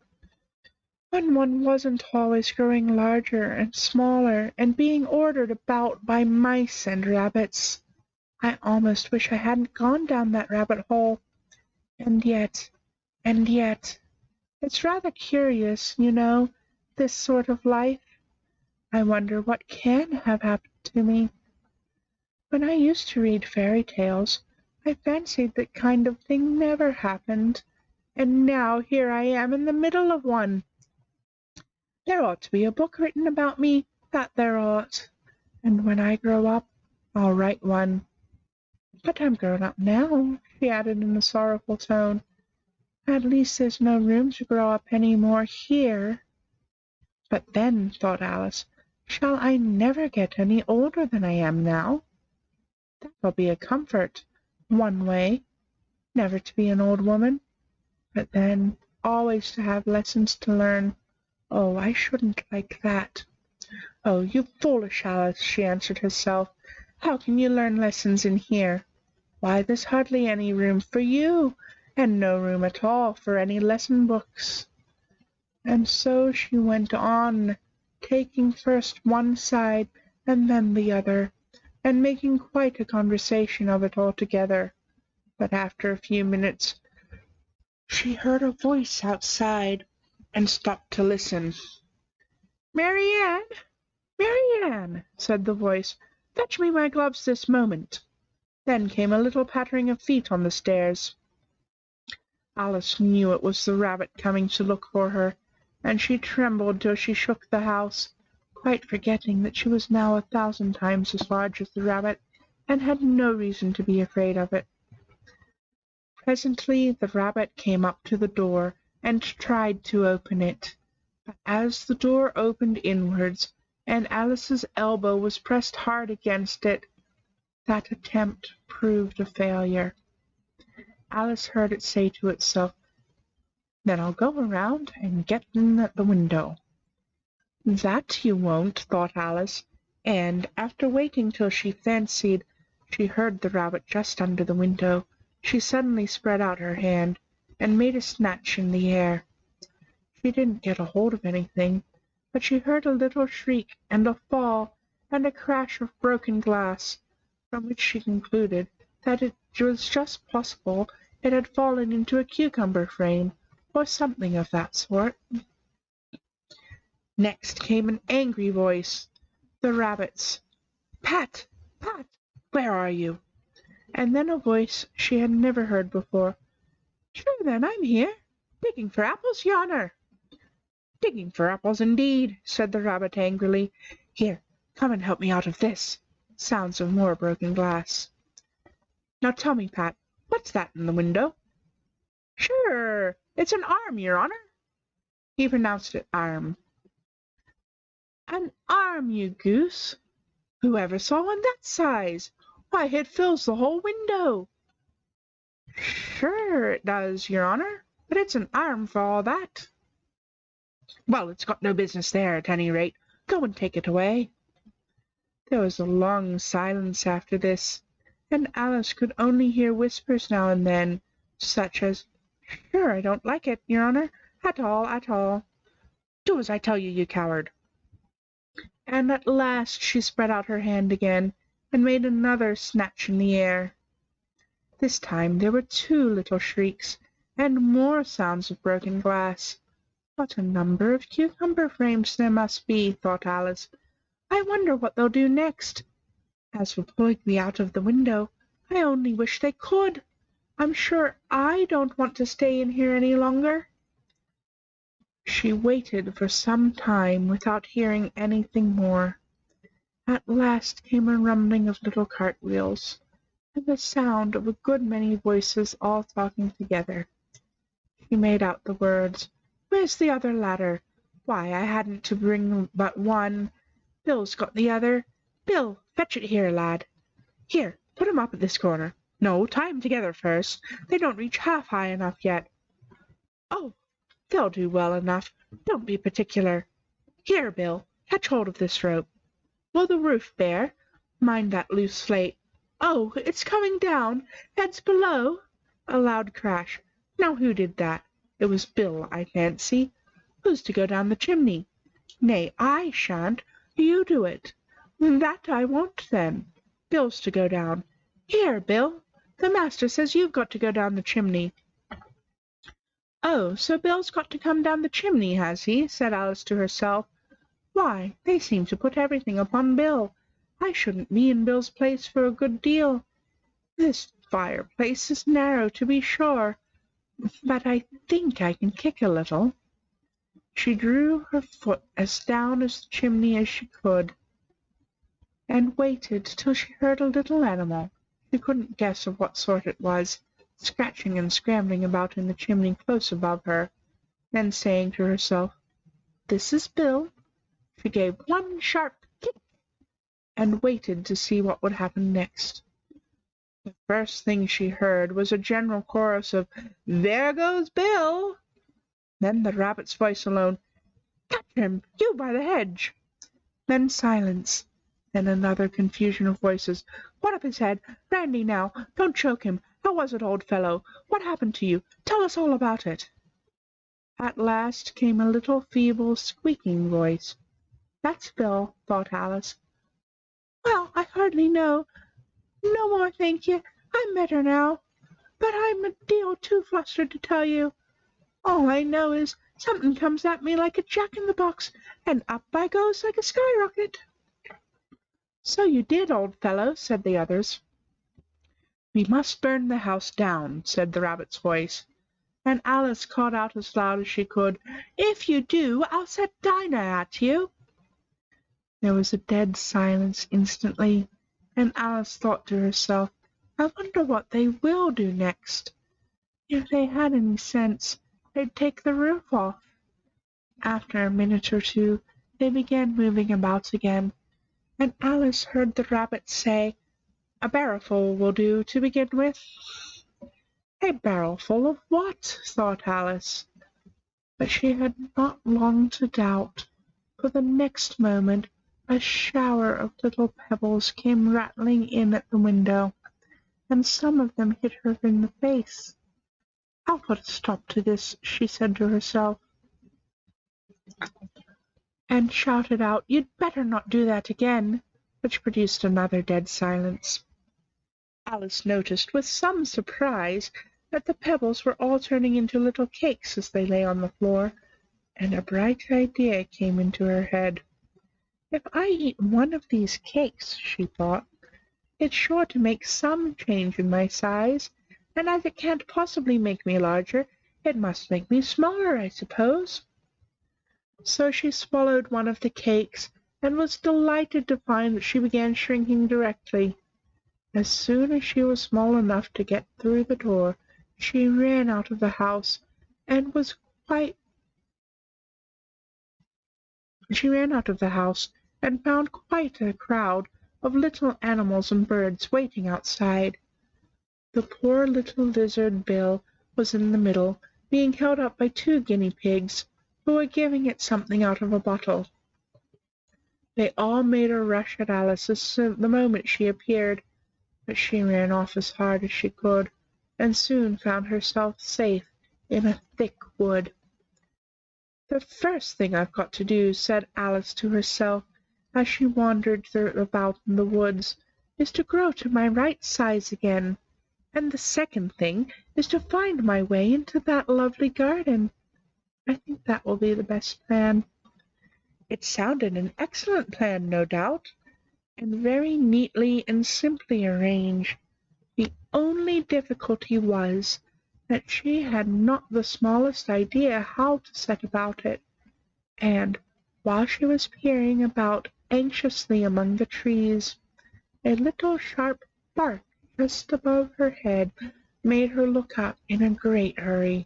when one wasn't always growing larger and smaller and being ordered about by mice and rabbits. I almost wish I hadn't gone down that rabbit hole. And yet, it's rather curious, you know, this sort of life. I wonder what can have happened to me. When I used to read fairy tales, I fancied that kind of thing never happened, and now here I am in the middle of one. There ought to be a book written about me, that there ought, and when I grow up I'll write one. But I'm grown up now," she added in a sorrowful tone. "At least there's no room to grow up any more here." "But then," thought Alice, "shall I never get any older than I am now? That will be a comfort, one way, never to be an old woman, but then always to have lessons to learn. Oh, I shouldn't like that." "Oh, you foolish Alice," she answered herself. "How can you learn lessons in here? Why, there's hardly any room for you, and no room at all for any lesson books." And so she went on, taking first one side and then the other, and making quite a conversation of it altogether. But after a few minutes she heard a voice outside, and stopped to listen. "Marianne, Marianne," said the voice, "fetch me my gloves this moment." Then came a little pattering of feet on the stairs. Alice knew it was the rabbit coming to look for her, and she trembled till she shook the house, quite forgetting that she was now 1,000 times as large as the rabbit, and had no reason to be afraid of it. Presently the rabbit came up to the door, and tried to open it, but as the door opened inwards, and Alice's elbow was pressed hard against it, that attempt proved a failure. Alice heard it say to itself, "Then I'll go around and get in at the window." "That you won't," thought Alice, and, after waiting till she fancied she heard the rabbit just under the window, she suddenly spread out her hand, and made a snatch in the air. She didn't get a hold of anything, but she heard a little shriek and a fall and a crash of broken glass, from which she concluded that it was just possible it had fallen into a cucumber frame, or something of that sort. Next came an angry voice, the rabbit's. "Pat! Pat! Where are you?" And then a voice she had never heard before. "Sure then, I'm here, digging for apples yonner." "Digging for apples indeed," said the rabbit angrily. "Here, come and help me out of this." Sounds of more broken glass. "Now tell me, Pat, what's that in the window?" "Sure, it's an arm, your honour." He pronounced it arm. "An arm, you goose! Who ever saw one that size? Why, it fills the whole window." "Sure it does, your honour, but it's an arm for all that." "Well, it's got no business there, at any rate. Go and take it away." There was a long silence after this, and Alice could only hear whispers now and then, such as, "Sure, I don't like it, your honour, at all, at all." "Do as I tell you, you coward." And at last she spread out her hand again, and made another snatch in the air. This time there were 2 little shrieks, and more sounds of broken glass. What a number of cucumber frames there must be, thought Alice. I wonder what they'll do next. As for pulling me out of the window, I only wish they could. I'm sure I don't want to stay in here any longer. She waited for some time without hearing anything more. At last came a rumbling of little cartwheels, and the sound of a good many voices all talking together. She made out the words, "Where's the other ladder? Why, I hadn't to bring but one. Bill's got the other. Bill, fetch it here, lad. Here, put 'em up at this corner. No, tie 'em together first. They don't reach half high enough yet. Oh, they'll do well enough. Don't be particular. Here, Bill, catch hold of this rope. Will the roof bear? Mind that loose slate. Oh, it's coming down. Heads below." A loud crash. Now who did that? It was Bill, I fancy. Who's to go down the chimney? Nay, I shan't. You do it. That I won't, then. Bill's to go down. Here, Bill. The master says you've got to go down the chimney. "Oh, so Bill's got to come down the chimney, has he?" said Alice to herself. "Why, they seem to put everything upon Bill. I shouldn't be in Bill's place for a good deal. This fireplace is narrow, to be sure, but I think I can kick a little." She drew her foot as down the chimney as she could, and waited till she heard a little animal, she couldn't guess of what sort it was, scratching and scrambling about in the chimney close above her. Then saying to herself, "This is Bill," she gave one sharp kick, and waited to see what would happen next. The first thing she heard was a general chorus of, "There goes Bill!" Then the rabbit's voice alone, "Catch him, you by the hedge!" Then silence. Then another confusion of voices. "What up his head? Brandy now! Don't choke him! How was it, old fellow? What happened to you? Tell us all about it." At last came a little feeble, squeaking voice. "That's Bill," thought Alice. "Well, I hardly know. No more, thank you. I'm better now. But I'm a deal too flustered to tell you. All I know is something comes at me like a jack-in-the-box, and up I goes like a skyrocket." "So you did, old fellow," said the others. "We must burn the house down," said the rabbit's voice, and Alice called out as loud as she could, "If you do, I'll set Dinah at you." There was a dead silence instantly, and Alice thought to herself, "I wonder what they will do next. If they had any sense, they'd take the roof off." After a minute or two, they began moving about again, and Alice heard the rabbit say, "A barrowful will do to begin with." A barrelful of what? thought Alice. But she had not long to doubt, for the next moment a shower of little pebbles came rattling in at the window, and some of them hit her in the face. "I'll put a stop to this," she said to herself, and shouted out, "You'd better not do that again," which produced another dead silence. Alice noticed with some surprise that the pebbles were all turning into little cakes as they lay on the floor, and a bright idea came into her head. "If I eat one of these cakes," she thought, "it's sure to make some change in my size, and as it can't possibly make me larger, it must make me smaller, I suppose." So she swallowed one of the cakes, and was delighted to find that she began shrinking directly. As soon as she was small enough to get through the door, she ran out of the house and was quite She ran out of the house and found quite a crowd of little animals and birds waiting outside. The poor little lizard Bill was in the middle, being held up by 2 guinea pigs, who were giving it something out of a bottle. They all made a rush at Alice the moment she appeared, but she ran off as hard as she could, and soon found herself safe in a thick wood. "The first thing I've got to do," said Alice to herself, as she wandered about in the woods, "is to grow to my right size again, and the second thing is to find my way into that lovely garden. I think that will be the best plan." It sounded an excellent plan, no doubt, and very neatly and simply arranged. The only difficulty was that she had not the smallest idea how to set about it, and, while she was peering about anxiously among the trees, a little sharp bark just above her head made her look up in a great hurry.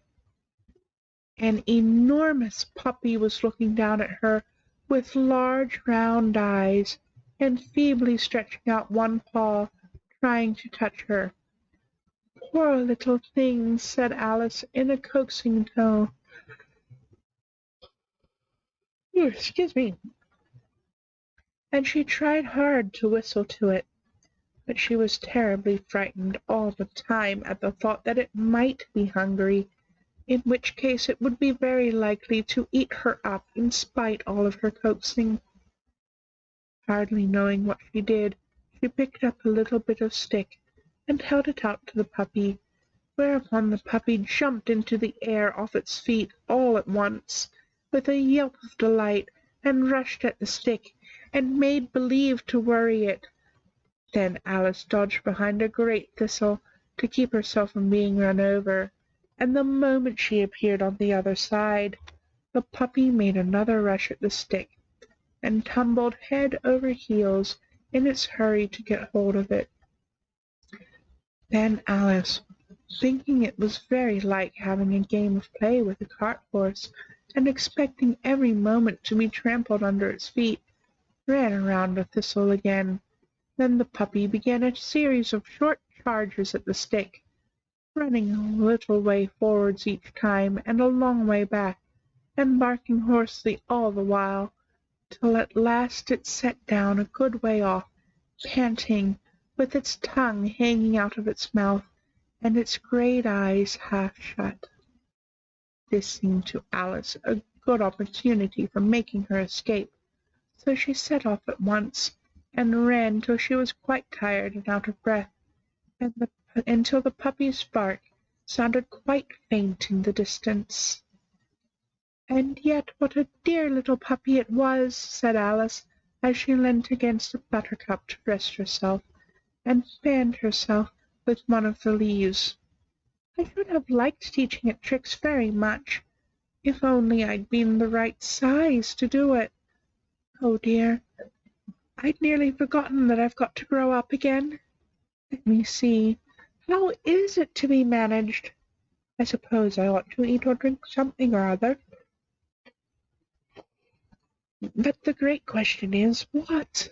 An enormous puppy was looking down at her with large round eyes, and feebly stretching out one paw, trying to touch her. "Poor little thing," said Alice in a coaxing tone. Excuse me. And she tried hard to whistle to it, but she was terribly frightened all the time at the thought that it might be hungry, in which case it would be very likely to eat her up in spite all of her coaxing. Hardly knowing what she did, she picked up a little bit of stick and held it out to the puppy, whereupon the puppy jumped into the air off its feet all at once, with a yelp of delight, and rushed at the stick, and made believe to worry it. Then Alice dodged behind a great thistle to keep herself from being run over, and the moment she appeared on the other side, the puppy made another rush at the stick, and tumbled head over heels in its hurry to get hold of it. Then Alice, thinking it was very like having a game of play with a cart horse, and expecting every moment to be trampled under its feet, ran around the thistle again. Then the puppy began a series of short charges at the stick, running a little way forwards each time and a long way back, and barking hoarsely all the while, till at last it sat down a good way off, panting, with its tongue hanging out of its mouth, and its great eyes half shut. This seemed to Alice a good opportunity for making her escape, so she set off at once, and ran till she was quite tired and out of breath, until the puppy's bark sounded quite faint in the distance. "And yet what a dear little puppy it was," said Alice, as she leant against a buttercup to rest herself, and fanned herself with one of the leaves. "I should have liked teaching it tricks very much, if only I'd been the right size to do it. Oh dear, I'd nearly forgotten that I've got to grow up again. Let me see, how is it to be managed? I suppose I ought to eat or drink something or other. But the great question is, what?"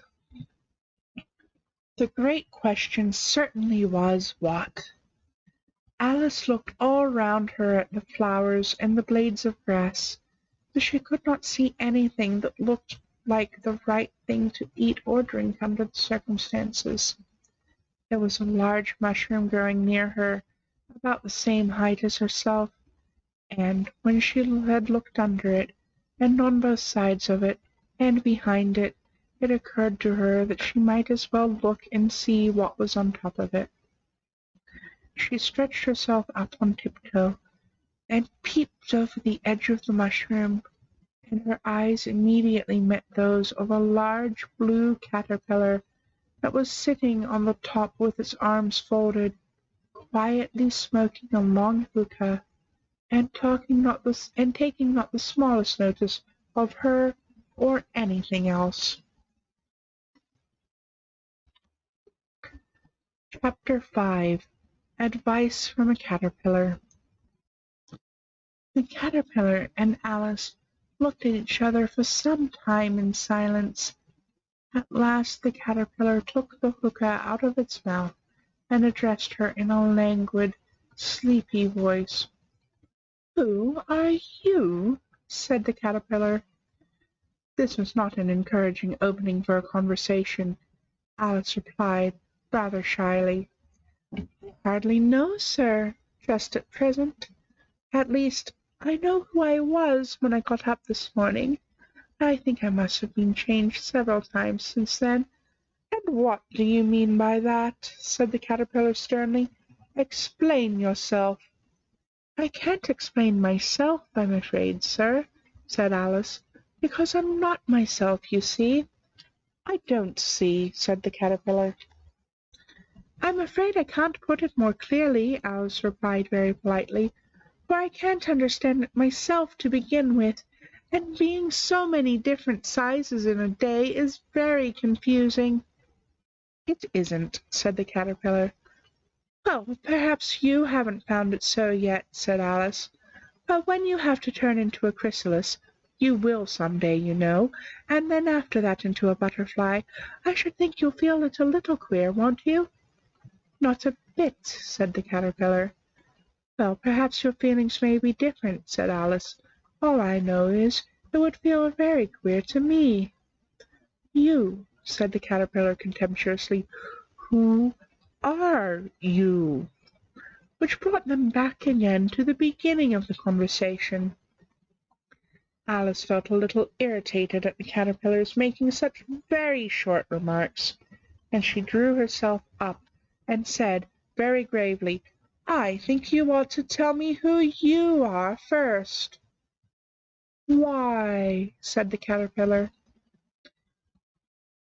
The great question certainly was, what? Alice looked all round her at the flowers and the blades of grass, but she could not see anything that looked like the right thing to eat or drink under the circumstances. There was a large mushroom growing near her, about the same height as herself, and when she had looked under it, and on both sides of it, and behind it, it occurred to her that she might as well look and see what was on top of it. She stretched herself up on tiptoe, and peeped over the edge of the mushroom, and her eyes immediately met those of a large blue caterpillar that was sitting on the top with its arms folded, quietly smoking a long hookah, and taking not the smallest notice of her or anything else. Chapter 5. Advice from a Caterpillar. The Caterpillar and Alice looked at each other for some time in silence. At last the Caterpillar took the hookah out of its mouth and addressed her in a languid, sleepy voice. "Who are you?" said the Caterpillar. This was not an encouraging opening for a conversation. Alice replied, rather shyly, "I hardly know, sir, just at present. At least, I know who I was when I got up this morning. I think I must have been changed several times since then." "And what do you mean by that?" said the Caterpillar sternly. "Explain yourself." "I can't explain myself, I'm afraid, sir," said Alice, "because I'm not myself, you see." "I don't see," said the Caterpillar. "I'm afraid I can't put it more clearly," Alice replied very politely, "for I can't understand it myself to begin with, and being so many different sizes in a day is very confusing." "It isn't," said the Caterpillar. "Well, perhaps you haven't found it so yet," said Alice. "But when you have to turn into a chrysalis, you will some day, you know, and then after that into a butterfly, I should think you'll feel it a little queer, won't you?" "Not a bit," said the Caterpillar. "Well, perhaps your feelings may be different," said Alice. "All I know is, it would feel very queer to me." "You," said the Caterpillar contemptuously. "Who are you?" Which brought them back again to the beginning of the conversation. Alice felt a little irritated at the Caterpillar's making such very short remarks, and she drew herself up and said very gravely, "I think you ought to tell me who you are first." "Why?" said the Caterpillar.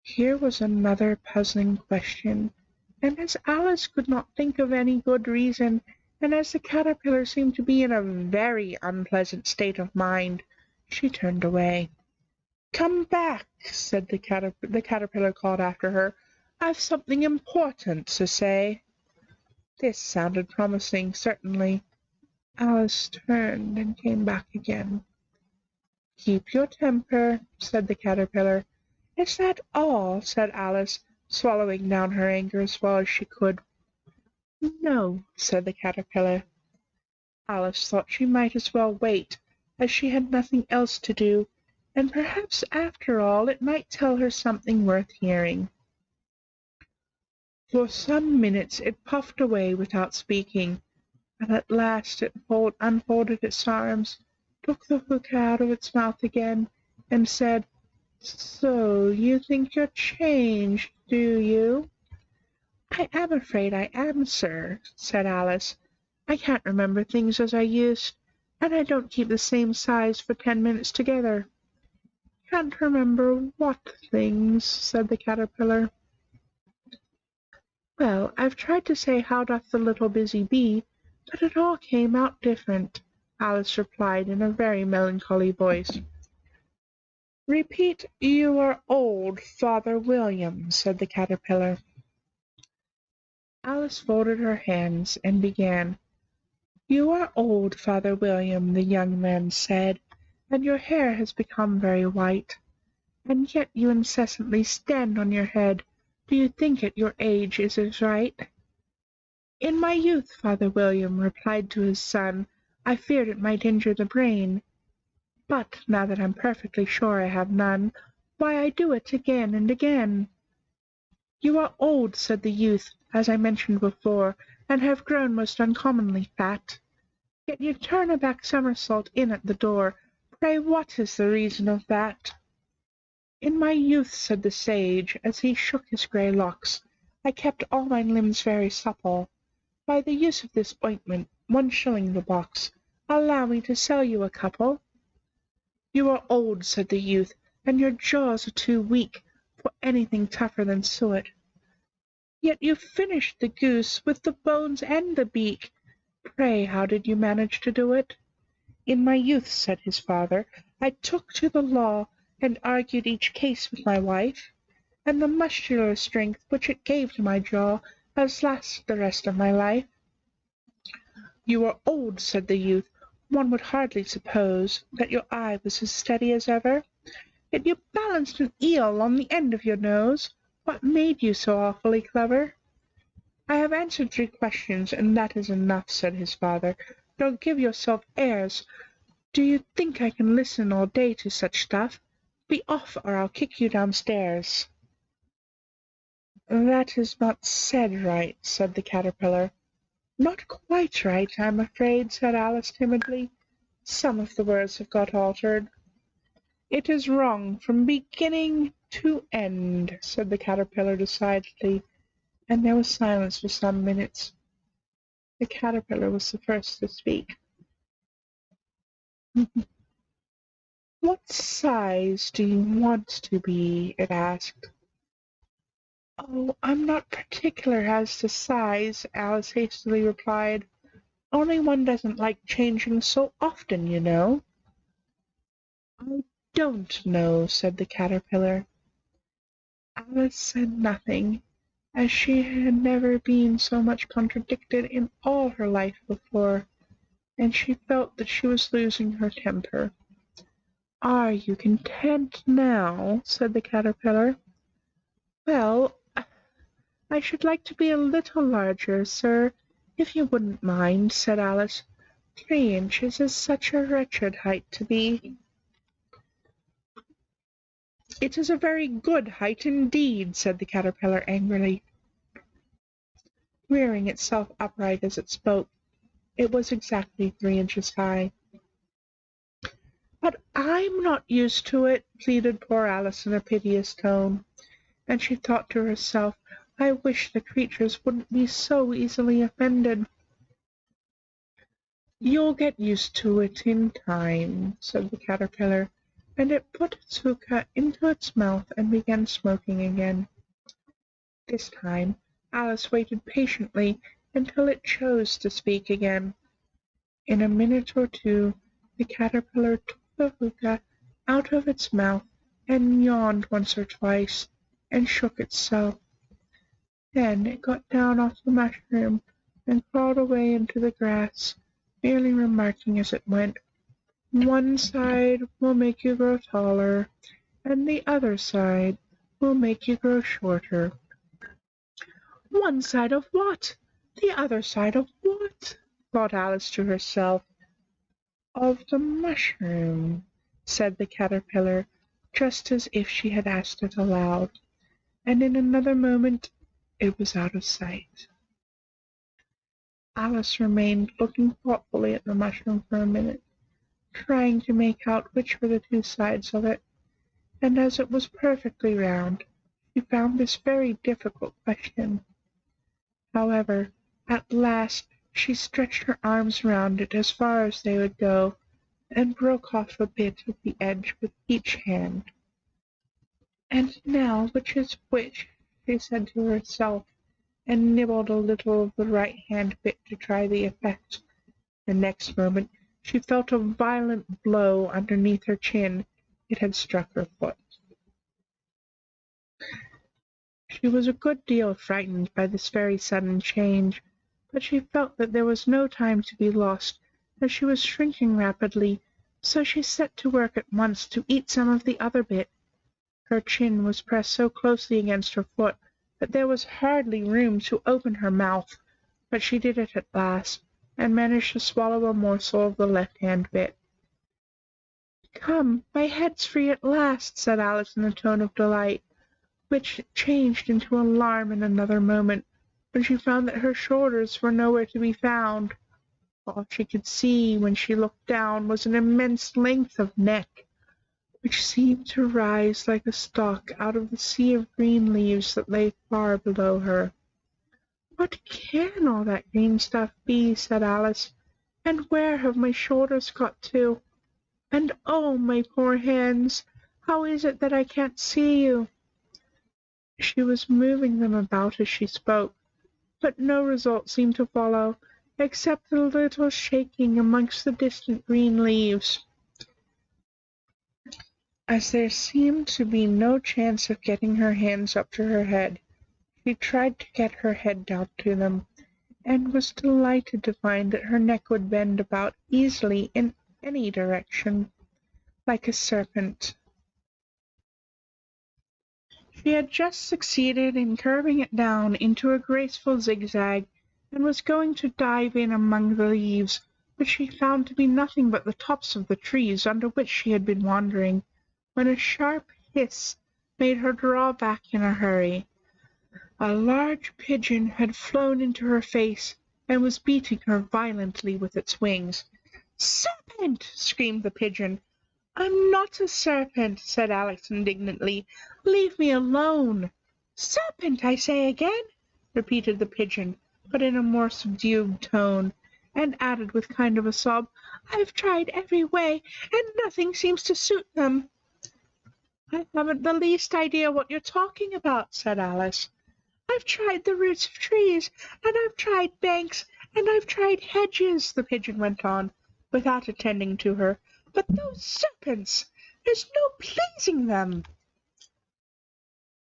Here was another puzzling question, and as Alice could not think of any good reason, and as the Caterpillar seemed to be in a very unpleasant state of mind, she turned away. "Come back," said the Caterpillar called after her. "I've something important to say." This sounded promising, certainly. Alice turned and came back again. "Keep your temper," said the Caterpillar. "Is that all?" said Alice, swallowing down her anger as well as she could. "No," said the Caterpillar. Alice thought she might as well wait, as she had nothing else to do, and perhaps after all it might tell her something worth hearing. For some minutes it puffed away without speaking, and at last it unfolded its arms, took the hook out of its mouth again, and said, "So you think you're changed, do you?" "I am afraid I am, sir," said Alice. "I can't remember things as I used, and I don't keep the same size for 10 minutes together." "Can't remember what things?" said the Caterpillar. "Well, I've tried to say 'How doth the little busy bee,' but it all came out different," Alice replied in a very melancholy voice. "Repeat 'You are old, Father William,'" said the Caterpillar. Alice folded her hands and began. "You are old, Father William," the young man said, "and your hair has become very white. And yet you incessantly stand on your head. Do you think at your age it is right?" "In my youth," Father William replied to his son, "I feared it might injure the brain. But now that I'm perfectly sure I have none, why I do it again and again." "You are old," said the youth, "as I mentioned before, and have grown most uncommonly fat. Yet you turn a back somersault in at the door. Pray what is the reason of that?" "In my youth," said the sage, as he shook his grey locks, "I kept all my limbs very supple. By the use of this ointment, 1 shilling the box. Allow me to sell you a couple." "You are old," said the youth, "and your jaws are too weak for anything tougher than suet." "Yet you finished the goose with the bones and the beak. Pray how did you manage to do it?" "In my youth," said his father, "I took to the law, and argued each case with my wife, and the muscular strength which it gave to my jaw as last the rest of my life." "You are old," said the youth. "One would hardly suppose that your eye was as steady as ever. Yet you balanced an eel on the end of your nose. What made you so awfully clever?" "I have answered 3 questions, and that is enough," said his father. "Don't give yourself airs. Do you think I can listen all day to such stuff? Be off, or I'll kick you downstairs." "That is not said right," said the Caterpillar. "Not quite right, I'm afraid," said Alice timidly. "Some of the words have got altered." "It is wrong from beginning to end," said the Caterpillar decidedly, and there was silence for some minutes. The Caterpillar was the first to speak. "What size do you want to be?" it asked. "Oh, I'm not particular as to size," Alice hastily replied. "Only one doesn't like changing so often, you know." "I don't know," said the Caterpillar. Alice said nothing, as she had never been so much contradicted in all her life before, and she felt that she was losing her temper. "Are you content now?" said the Caterpillar. "Well, I should like to be a little larger, sir, if you wouldn't mind," said Alice. 3 inches is such a wretched height to be." "It is a very good height indeed," said the Caterpillar angrily, rearing itself upright as it spoke. It was exactly 3 inches high. "But I'm not used to it," pleaded poor Alice in a piteous tone, and she thought to herself, "I wish the creatures wouldn't be so easily offended." "You'll get used to it in time," said the Caterpillar, and it put its hookah into its mouth and began smoking again. This time Alice waited patiently until it chose to speak again. In a minute or two the Caterpillar took the hookah out of its mouth and yawned once or twice, and shook itself. Then it got down off the mushroom and crawled away into the grass, merely remarking as it went, "One side will make you grow taller, and the other side will make you grow shorter." "One side of what? The other side of what?" thought Alice to herself. "Of the mushroom," said the Caterpillar, just as if she had asked it aloud, and in another moment it was out of sight. Alice remained looking thoughtfully at the mushroom for a minute, trying to make out which were the 2 sides of it, and as it was perfectly round, she found this very difficult question. However, at last she stretched her arms round it as far as they would go, and broke off a bit of the edge with each hand. "And now which is which?" she said to herself, and nibbled a little of the right-hand bit to try the effect. The next moment she felt a violent blow underneath her chin. It had struck her foot. She was a good deal frightened by this very sudden change, but she felt that there was no time to be lost, as she was shrinking rapidly, so she set to work at once to eat some of the other bit. Her chin was pressed so closely against her foot that there was hardly room to open her mouth, but she did it at last, and managed to swallow a morsel of the left-hand bit. "Come, my head's free at last," said Alice in a tone of delight, which changed into alarm in another moment, when she found that her shoulders were nowhere to be found. All she could see when she looked down was an immense length of neck, which seemed to rise like a stalk out of the sea of green leaves that lay far below her. "What can all that green stuff be?" said Alice, "and where have my shoulders got to? And oh, my poor hands, how is it that I can't see you?" She was moving them about as she spoke, but no result seemed to follow, except a little shaking amongst the distant green leaves. As there seemed to be no chance of getting her hands up to her head, She tried to get her head down to them, and was delighted to find that her neck would bend about easily in any direction, like a serpent. She had just succeeded in curving it down into a graceful zigzag, and was going to dive in among the leaves, which she found to be nothing but the tops of the trees under which she had been wandering, when a sharp hiss made her draw back in a hurry. A large pigeon had flown into her face, and was beating her violently with its wings. "Serpent!" screamed the pigeon. "I'm not a serpent," said Alice indignantly. "Leave me alone." "Serpent, I say again," repeated the pigeon, but in a more subdued tone, and added with kind of a sob, "I've tried every way, and nothing seems to suit them." "I haven't the least idea what you're talking about," said Alice. "I've tried the roots of trees, and I've tried banks, and I've tried hedges," the pigeon went on, without attending to her. "But those serpents! There's no pleasing them."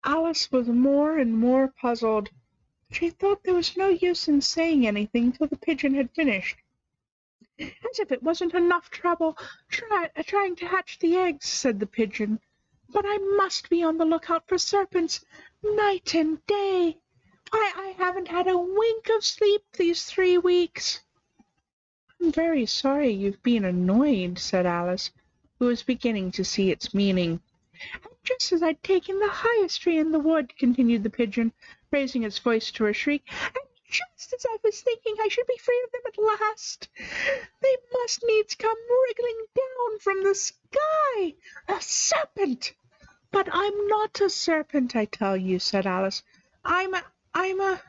Alice was more and more puzzled. She thought there was no use in saying anything till the pigeon had finished. "As if it wasn't enough trouble trying to hatch the eggs," said the pigeon. "But I must be on the lookout for serpents, night and day. Why, I haven't had a wink of sleep these 3 weeks." "I'm very sorry you've been annoyed," said Alice, who was beginning to see its meaning. "And just as I'd taken the highest tree in the wood," continued the pigeon, raising its voice to a shriek, "and just as I was thinking I should be free of them at last, they must needs come wriggling down from the sky. A serpent!" "But I'm not a serpent, I tell you," said Alice. I'm a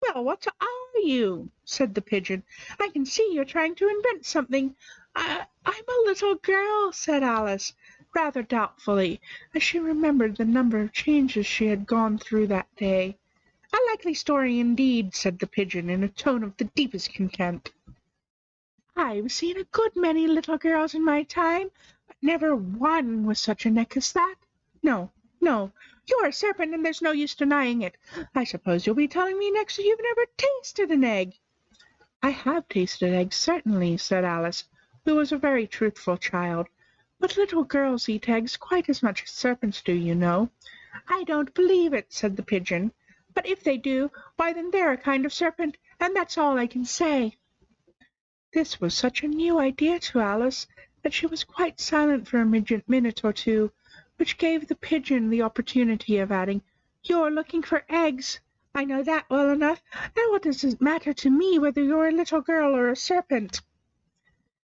"Well, what are you?" said the pigeon. "I can see you're trying to invent something." I'm a little girl," said Alice, rather doubtfully, as she remembered the number of changes she had gone through that day. "A likely story indeed," said the pigeon, in a tone of the deepest contempt. "I've seen a good many little girls in my time, but never one with such a neck as that. No, no, you're a serpent, and there's no use denying it. I suppose you'll be telling me next that you've never tasted an egg." "I have tasted eggs, certainly," said Alice, who was a very truthful child. "But little girls eat eggs quite as much as serpents do, you know." "I don't believe it," said the pigeon. "But if they do, why then they're a kind of serpent, and that's all I can say." This was such a new idea to Alice that she was quite silent for a minute or two, which gave the pigeon the opportunity of adding, "You're looking for eggs. I know that well enough, and what does it matter to me whether you're a little girl or a serpent?"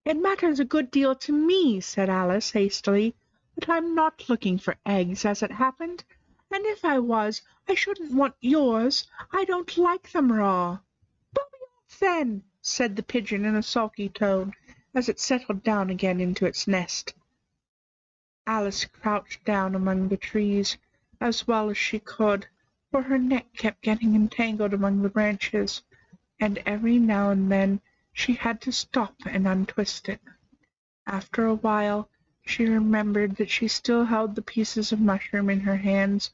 "It matters a good deal to me," said Alice hastily, "but I'm not looking for eggs, as it happened, and if I was, I shouldn't want yours. I don't like them raw." "Pull me off, then," said the pigeon in a sulky tone, as it settled down again into its nest. Alice crouched down among the trees as well as she could, for her neck kept getting entangled among the branches, and every now and then she had to stop and untwist it. After a while she remembered that she still held the pieces of mushroom in her hands,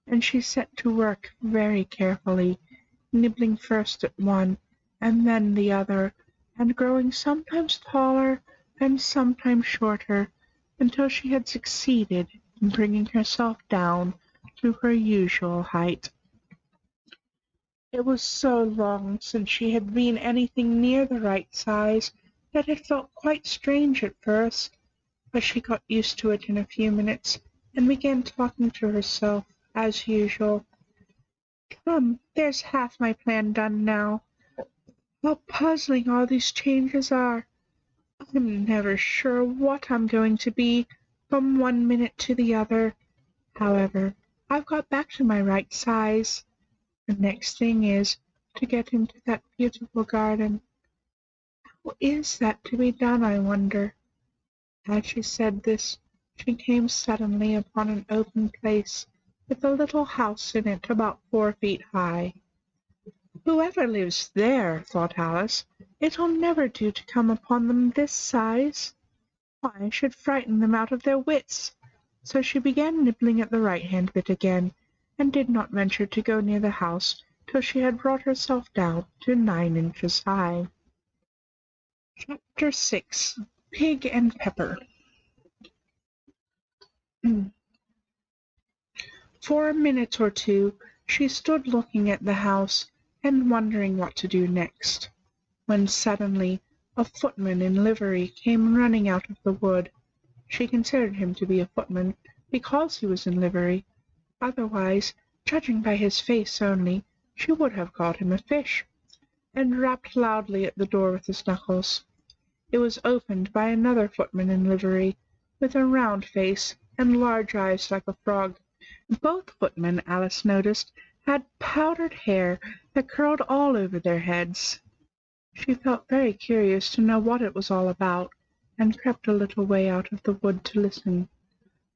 and she set to work very carefully, nibbling first at one and then the other, and growing sometimes taller and sometimes shorter, until she had succeeded in bringing herself down to her usual height. It was so long since she had been anything near the right size that it felt quite strange at first, but she got used to it in a few minutes, and began talking to herself as usual. "Come, there's half my plan done now. How puzzling all these changes are! I'm never sure what I'm going to be from one minute to the other. However, I've got back to my right size. The next thing is to get into that beautiful garden. How is that to be done, I wonder?" As she said this, she came suddenly upon an open place with a little house in it about 4 feet high. "Whoever lives there," thought Alice, "it'll never do to come upon them this size. Why, I should frighten them out of their wits." So she began nibbling at the right-hand bit again, and did not venture to go near the house till she had brought herself down to 9 inches high. Chapter 6. Pig and Pepper. For a minute or two she stood looking at the house and wondering what to do next, when suddenly a footman in livery came running out of the wood. She considered him to be a footman because he was in livery. Otherwise, judging by his face only, she would have called him a fish, and rapped loudly at the door with his knuckles. It was opened by another footman in livery, with a round face and large eyes like a frog. Both footmen, Alice noticed, had powdered hair that curled all over their heads. She felt very curious to know what it was all about, and crept a little way out of the wood to listen.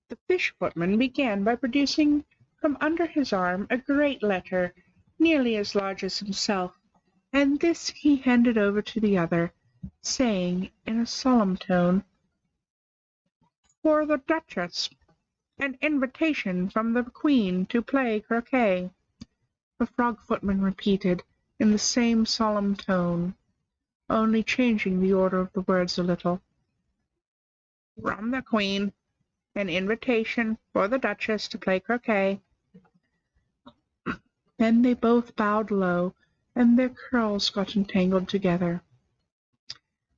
The fish footman began by producing from under his arm a great letter, nearly as large as himself, and this he handed over to the other, saying in a solemn tone, "For the Duchess, an invitation from the Queen to play croquet." The frog footman repeated, in the same solemn tone, only changing the order of the words a little, "From the Queen, an invitation for the Duchess to play croquet." Then they both bowed low, and their curls got entangled together.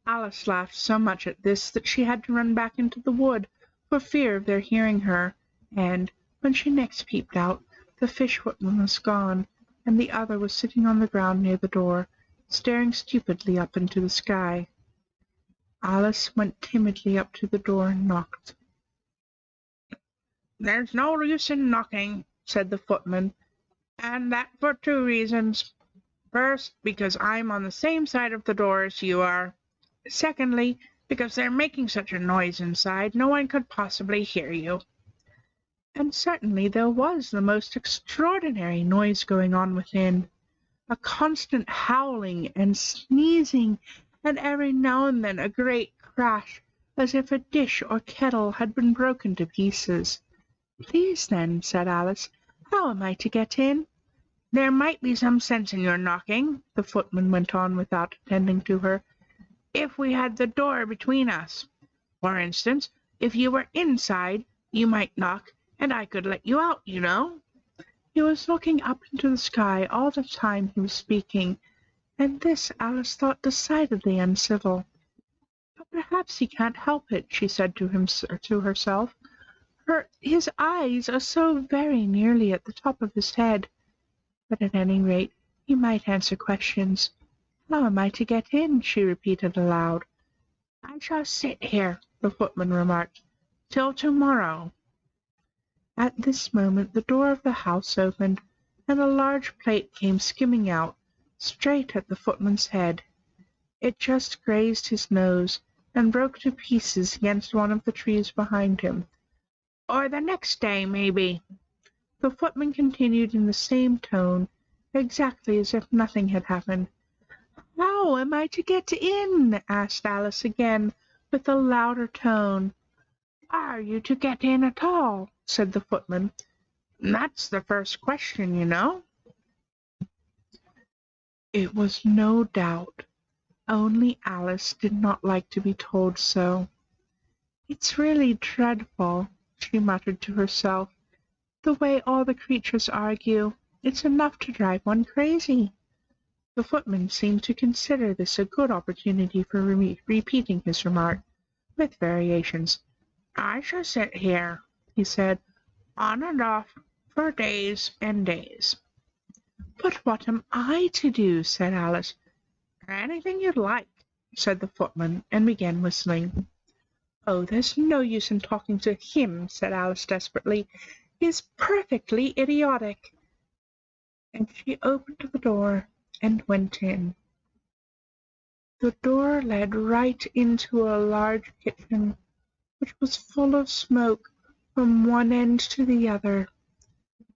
Alice laughed so much at this that she had to run back into the wood for fear of their hearing her, and, when she next peeped out, the fish footman was gone, and the other was sitting on the ground near the door, staring stupidly up into the sky. Alice went timidly up to the door and knocked. "There's no use in knocking," said the footman, "and that for 2 reasons. First, because I'm on the same side of the door as you are. Secondly, because they're making such a noise inside, no one could possibly hear you." And certainly there was the most extraordinary noise going on within, a constant howling and sneezing, and every now and then a great crash, as if a dish or kettle had been broken to pieces. "Please, then," said Alice, "how am I to get in?" "There might be some sense in your knocking," the footman went on without attending to her, "if we had the door between us. For instance, if you were inside, you might knock, and I could let you out, you know." He was looking up into the sky all the time he was speaking, and this Alice thought decidedly uncivil. "But perhaps he can't help it," she said to herself. "His eyes are so very nearly at the top of his head. But at any rate he might answer questions. How am I to get in?" she repeated aloud. "I shall sit here," the footman remarked, "till tomorrow." At this moment the door of the house opened, and a large plate came skimming out, straight at the footman's head. It just grazed his nose, and broke to pieces against one of the trees behind him. "Or the next day, maybe," the footman continued in the same tone, exactly as if nothing had happened. "How am I to get in?" asked Alice again, with a louder tone. "Are you to get in at all?" said the footman. "That's the first question, you know." It was no doubt, only Alice did not like to be told so. "It's really dreadful," she muttered to herself, "the way all the creatures argue. It's enough to drive one crazy." The footman seemed to consider this a good opportunity for repeating his remark, with variations. "I shall sit here," he said, "on and off, for days and days." "But what am I to do?" said Alice. "Anything you'd like," said the footman, and began whistling. "Oh, there's no use in talking to him," said Alice desperately. "He's perfectly idiotic." And she opened the door and went in. The door led right into a large kitchen, which was full of smoke from one end to the other.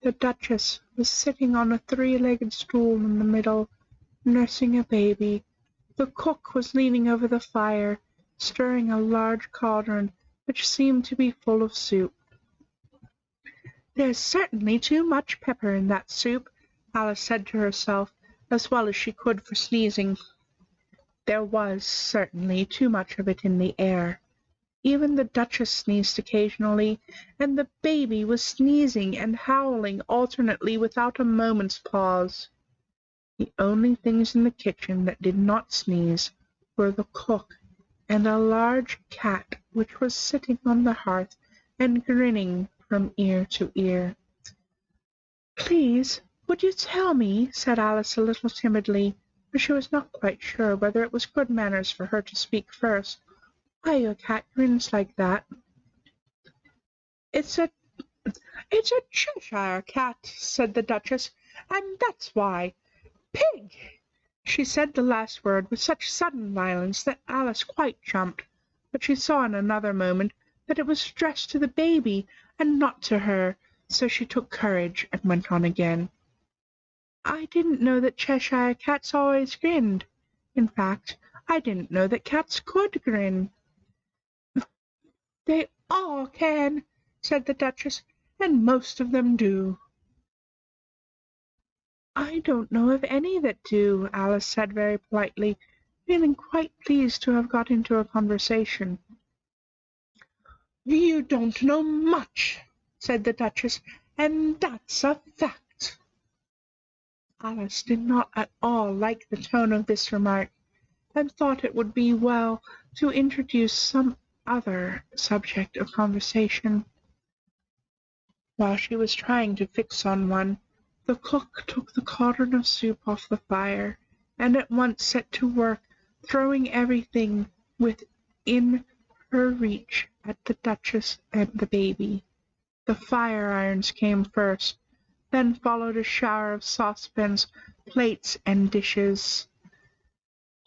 The Duchess was sitting on a 3-legged stool in the middle, nursing a baby. The cook was leaning over the fire, stirring a large cauldron which seemed to be full of soup. "There's certainly too much pepper in that soup," Alice said to herself, as well as she could for sneezing. There was certainly too much of it in the air. Even the Duchess sneezed occasionally, and the baby was sneezing and howling alternately without a moment's pause. The only things in the kitchen that did not sneeze were the cook and a large cat which was sitting on the hearth and grinning from ear to ear. "Please, would you tell me," said Alice a little timidly, for she was not quite sure whether it was good manners for her to speak first, "why your cat grins like that?" "It's a Cheshire cat," said the Duchess, "and that's why. Pig!" She said the last word with such sudden violence that Alice quite jumped, but she saw in another moment that it was addressed to the baby and not to her, so she took courage and went on again. "I didn't know that Cheshire cats always grinned. In fact, I didn't know that cats could grin." "They all can," said the Duchess, "and most of them do." "I don't know of any that do," Alice said very politely, feeling quite pleased to have got into a conversation. "You don't know much," said the Duchess, "and that's a fact." Alice did not at all like the tone of this remark, and thought it would be well to introduce some other subject of conversation. While she was trying to fix on one, the cook took the cauldron of soup off the fire, and at once set to work throwing everything within her reach at the Duchess and the baby. The fire irons came first, then followed a shower of saucepans, plates, and dishes.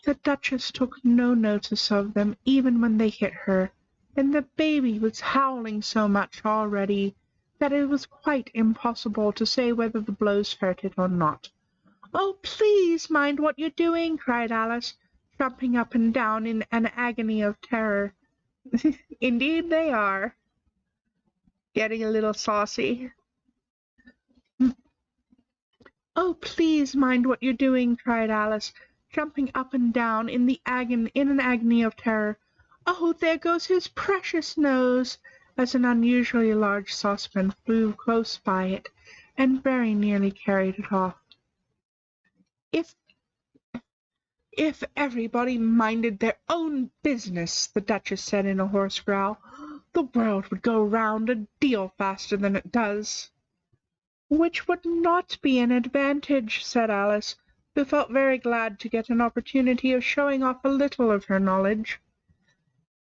The Duchess took no notice of them even when they hit her, and the baby was howling so much already that it was quite impossible to say whether the blows hurt it or not. "Oh, please mind what you're doing," cried Alice, jumping up and down in an agony of terror. "Indeed they are." Getting a little saucy. "Oh, please mind what you're doing," cried Alice, jumping up and down in an agony of terror. "Oh, there goes his precious nose," as an unusually large saucepan flew close by it, and very nearly carried it off. If everybody minded their own business," the Duchess said in a hoarse growl, "the world would go round a deal faster than it does." "Which would not be an advantage," said Alice, who felt very glad to get an opportunity of showing off a little of her knowledge.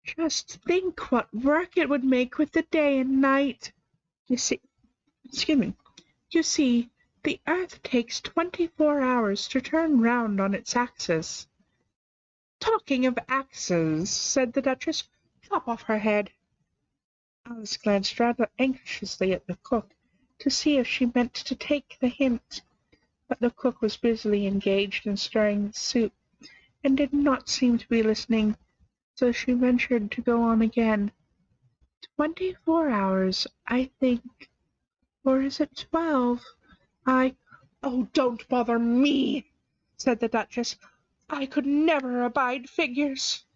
"Just think what work it would make with the day and night. You see, the earth takes 24 hours to turn round on its axis." "Talking of axes," said the Duchess, "chop off her head." Alice glanced rather anxiously at the cook to see if she meant to take the hint, but the cook was busily engaged in stirring the soup, and did not seem to be listening, so she ventured to go on again. 24 hours, I think. Or is it 12? "Oh, don't bother me," said the Duchess. "I could never abide figures."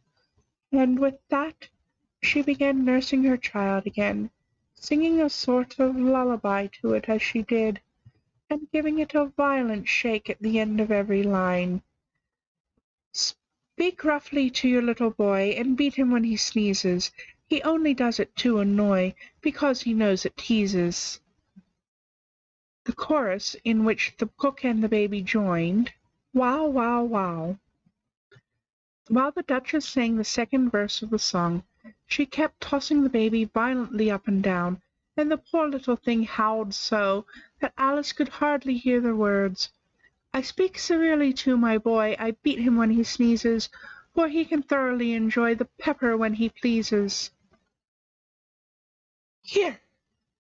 And with that she began nursing her child again, singing a sort of lullaby to it as she did, and giving it a violent shake at the end of every line. "Speak roughly to your little boy, and beat him when he sneezes. He only does it to annoy, because he knows it teases." The chorus, in which the cook and the baby joined, "Wow, wow, wow." While the Duchess sang the second verse of the song, she kept tossing the baby violently up and down, and the poor little thing howled so that Alice could hardly hear the words. "I speak severely to my boy, I beat him when he sneezes, for he can thoroughly enjoy the pepper when he pleases." "Here,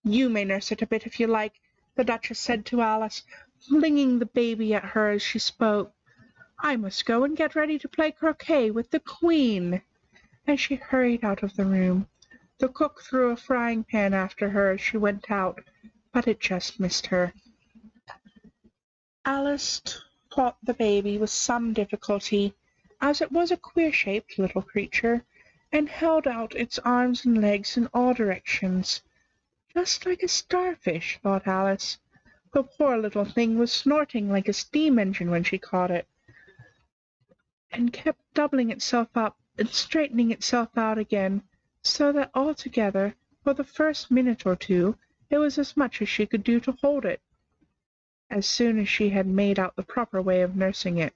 you may nurse it a bit if you like," the Duchess said to Alice, flinging the baby at her as she spoke. "I must go and get ready to play croquet with the Queen." And she hurried out of the room. The cook threw a frying pan after her as she went out, but it just missed her. Alice caught the baby with some difficulty, as it was a queer-shaped little creature, and held out its arms and legs in all directions. Just like a starfish, thought Alice. The poor little thing was snorting like a steam engine when she caught it, and kept doubling itself up and straightening itself out again, so that altogether, for the first minute or two, it was as much as she could do to hold it. As soon as she had made out the proper way of nursing it,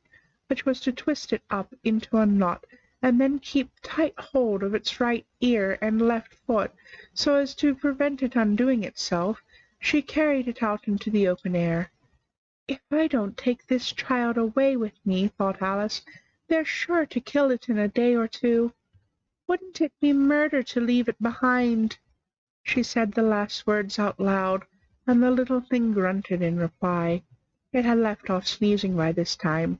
which was to twist it up into a knot, and then keep tight hold of its right ear and left foot, so as to prevent it undoing itself, she carried it out into the open air. "If I don't take this child away with me," thought Alice, "they're sure to kill it in a day or two. Wouldn't it be murder to leave it behind?" She said the last words out loud, and the little thing grunted in reply. It had left off sneezing by this time.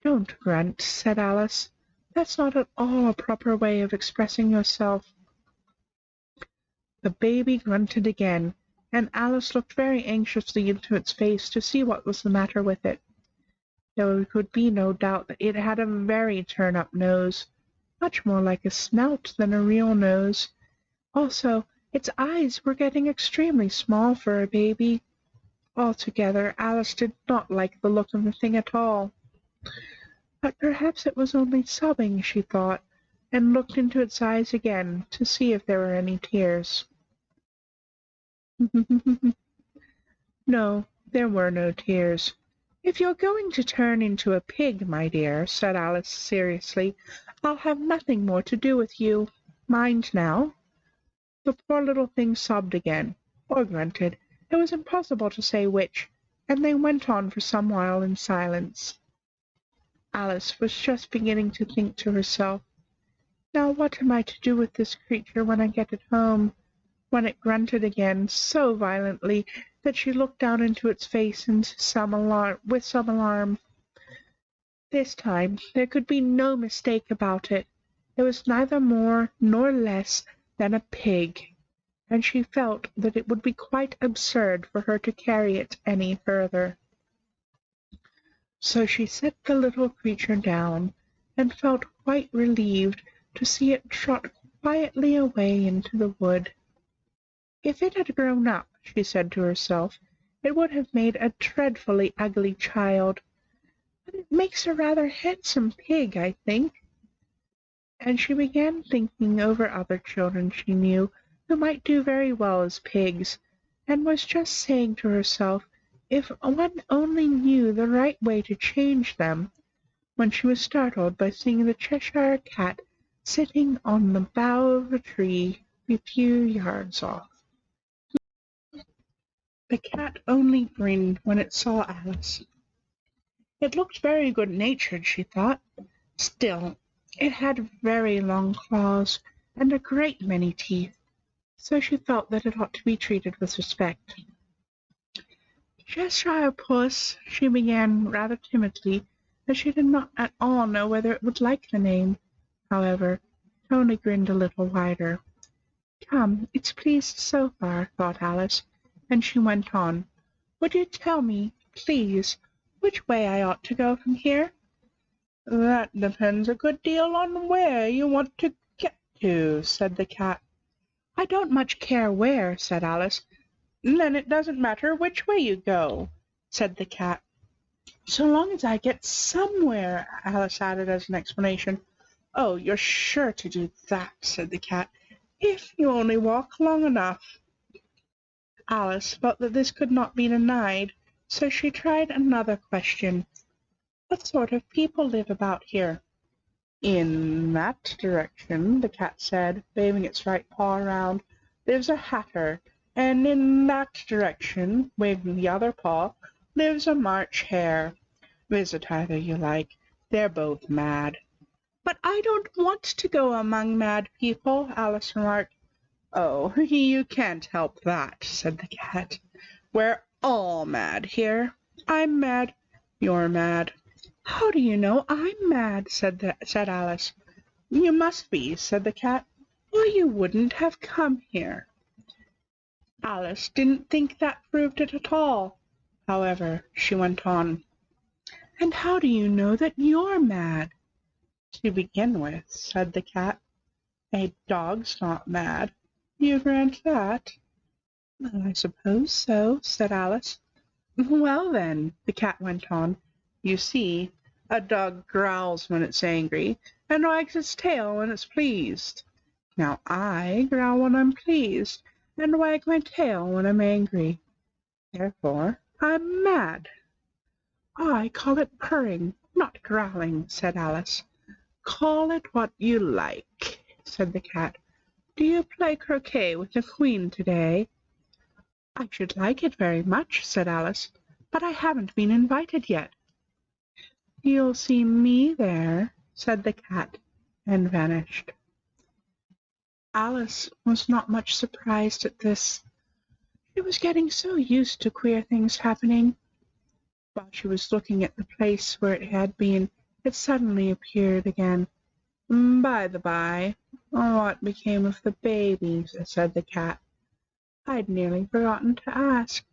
"Don't grunt," said Alice. "That's not at all a proper way of expressing yourself." The baby grunted again, and Alice looked very anxiously into its face to see what was the matter with it. There could be no doubt that it had a very turn-up nose, much more like a snout than a real nose. Also, its eyes were getting extremely small for a baby. Altogether, Alice did not like the look of the thing at all. But perhaps it was only sobbing, she thought, and looked into its eyes again to see if there were any tears. No, there were no tears. "If you're going to turn into a pig, my dear," said Alice seriously, "I'll have nothing more to do with you. Mind now." The poor little thing sobbed again, or grunted. It was impossible to say which, and they went on for some while in silence. Alice was just beginning to think to herself, "Now what am I to do with this creature when I get it home?" when it grunted again so violently that she looked down into its face with some alarm. This time there could be no mistake about it. It was neither more nor less than a pig, and she felt that it would be quite absurd for her to carry it any further. So she set the little creature down, and felt quite relieved to see it trot quietly away into the wood. If it had grown up, she said to herself, it would have made a dreadfully ugly child. But it makes a rather handsome pig, I think. And she began thinking over other children she knew who might do very well as pigs, and was just saying to herself, if one only knew the right way to change them, when she was startled by seeing the Cheshire Cat sitting on the bough of a tree a few yards off. The cat only grinned when it saw Alice. It looked very good-natured, she thought. Still, it had very long claws and a great many teeth, so she felt that it ought to be treated with respect. "Cheshire Puss," she began rather timidly, as she did not at all know whether it would like the name. However, it only grinned a little wider. "Come, it's pleased so far," thought Alice, and she went on. "Would you tell me, please, which way I ought to go from here?" "That depends a good deal on where you want to get to," said the cat. "I don't much care where," said Alice. "Then it doesn't matter which way you go," said the cat. "So long as I get somewhere," Alice added as an explanation. "Oh, you're sure to do that," said the cat, "if you only walk long enough." Alice felt that this could not be denied, so she tried another question. "What sort of people live about here?" "In that direction," the cat said, waving its right paw around, "lives a hatter, and in that direction," waving the other paw, "lives a March hare. Visit either you like. They're both mad." "But I don't want to go among mad people," Alice remarked. "Oh, you can't help that," said the cat. "We're all mad here. I'm mad. You're mad." "How do you know I'm mad?" said Alice. "You must be," said the cat, "or you wouldn't have come here." Alice didn't think that proved it at all. However, she went on. "And how do you know that you're mad?" "To begin with," said the cat, "a dog's not mad. You grant that?" "Well, I suppose so," said Alice. "Well, then," the cat went on, "you see, a dog growls when it's angry, and wags its tail when it's pleased. Now I growl when I'm pleased, and wag my tail when I'm angry. Therefore I'm mad." "I call it purring, not growling," said Alice. "Call it what you like," said the cat. "Do you play croquet with the Queen to-day?" "I should like it very much," said Alice, "but I haven't been invited yet." "You'll see me there," said the cat, and vanished. Alice was not much surprised at this. She was getting so used to queer things happening. While she was looking at the place where it had been, it suddenly appeared again. "By the by, what became of the babies?" said the cat. "I'd nearly forgotten to ask."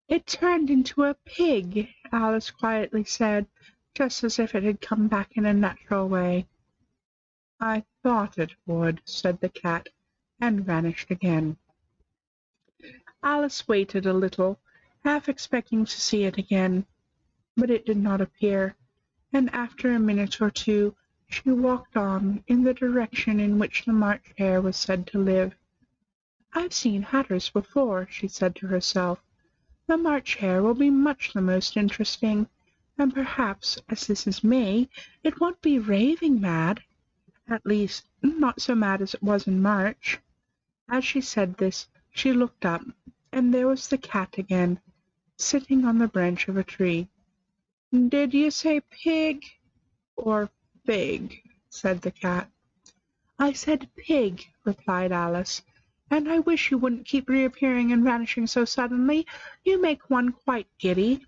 "It turned into a pig," Alice quietly said, just as if it had come back in a natural way. "I thought it would," said the cat, and vanished again. Alice waited a little, half expecting to see it again, but it did not appear, and after a minute or two she walked on in the direction in which the March Hare was said to live. "I've seen hatters before," she said to herself. "The March Hare will be much the most interesting, and perhaps, as this is May, it won't be raving mad. At least, not so mad as it was in March." As she said this, she looked up, and there was the cat again, sitting on the branch of a tree. "Did you say pig or fig?" said the cat. "I said pig," replied Alice, "and I wish you wouldn't keep reappearing and vanishing so suddenly. You make one quite giddy."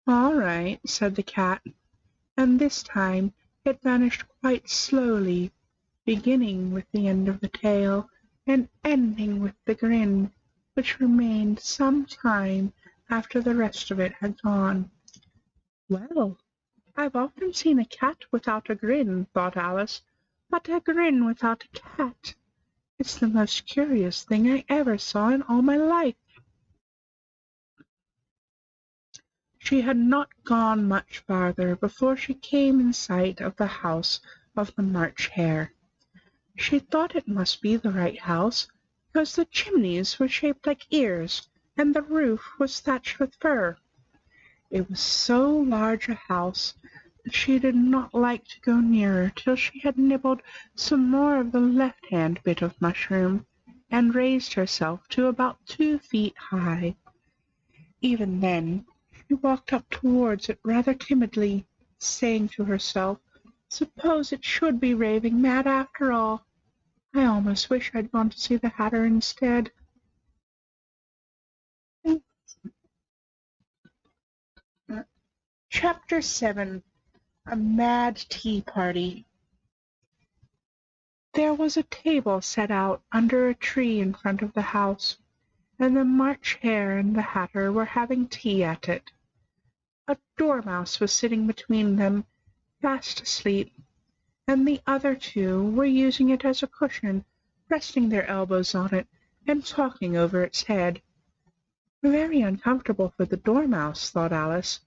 "All right," said the cat, and this time it vanished quite slowly, beginning with the end of the tail, and ending with the grin, which remained some time after the rest of it had gone. "Well, I've often seen a cat without a grin," thought Alice, "but a grin without a cat. It's the most curious thing I ever saw in all my life." She had not gone much farther before she came in sight of the house of the March Hare. She thought it must be the right house, because the chimneys were shaped like ears, and the roof was thatched with fur. It was so large a house that she did not like to go nearer till she had nibbled some more of the left-hand bit of mushroom, and raised herself to about 2 feet high. Even then she walked up towards it rather timidly, saying to herself, "Suppose it should be raving mad after all. I almost wish I'd gone to see the Hatter instead." Chapter 7. A Mad Tea Party. There was a table set out under a tree in front of the house, and the March Hare and the Hatter were having tea at it. A dormouse was sitting between them, fast asleep, and the other two were using it as a cushion, resting their elbows on it, and talking over its head. "Very uncomfortable for the dormouse," thought Alice.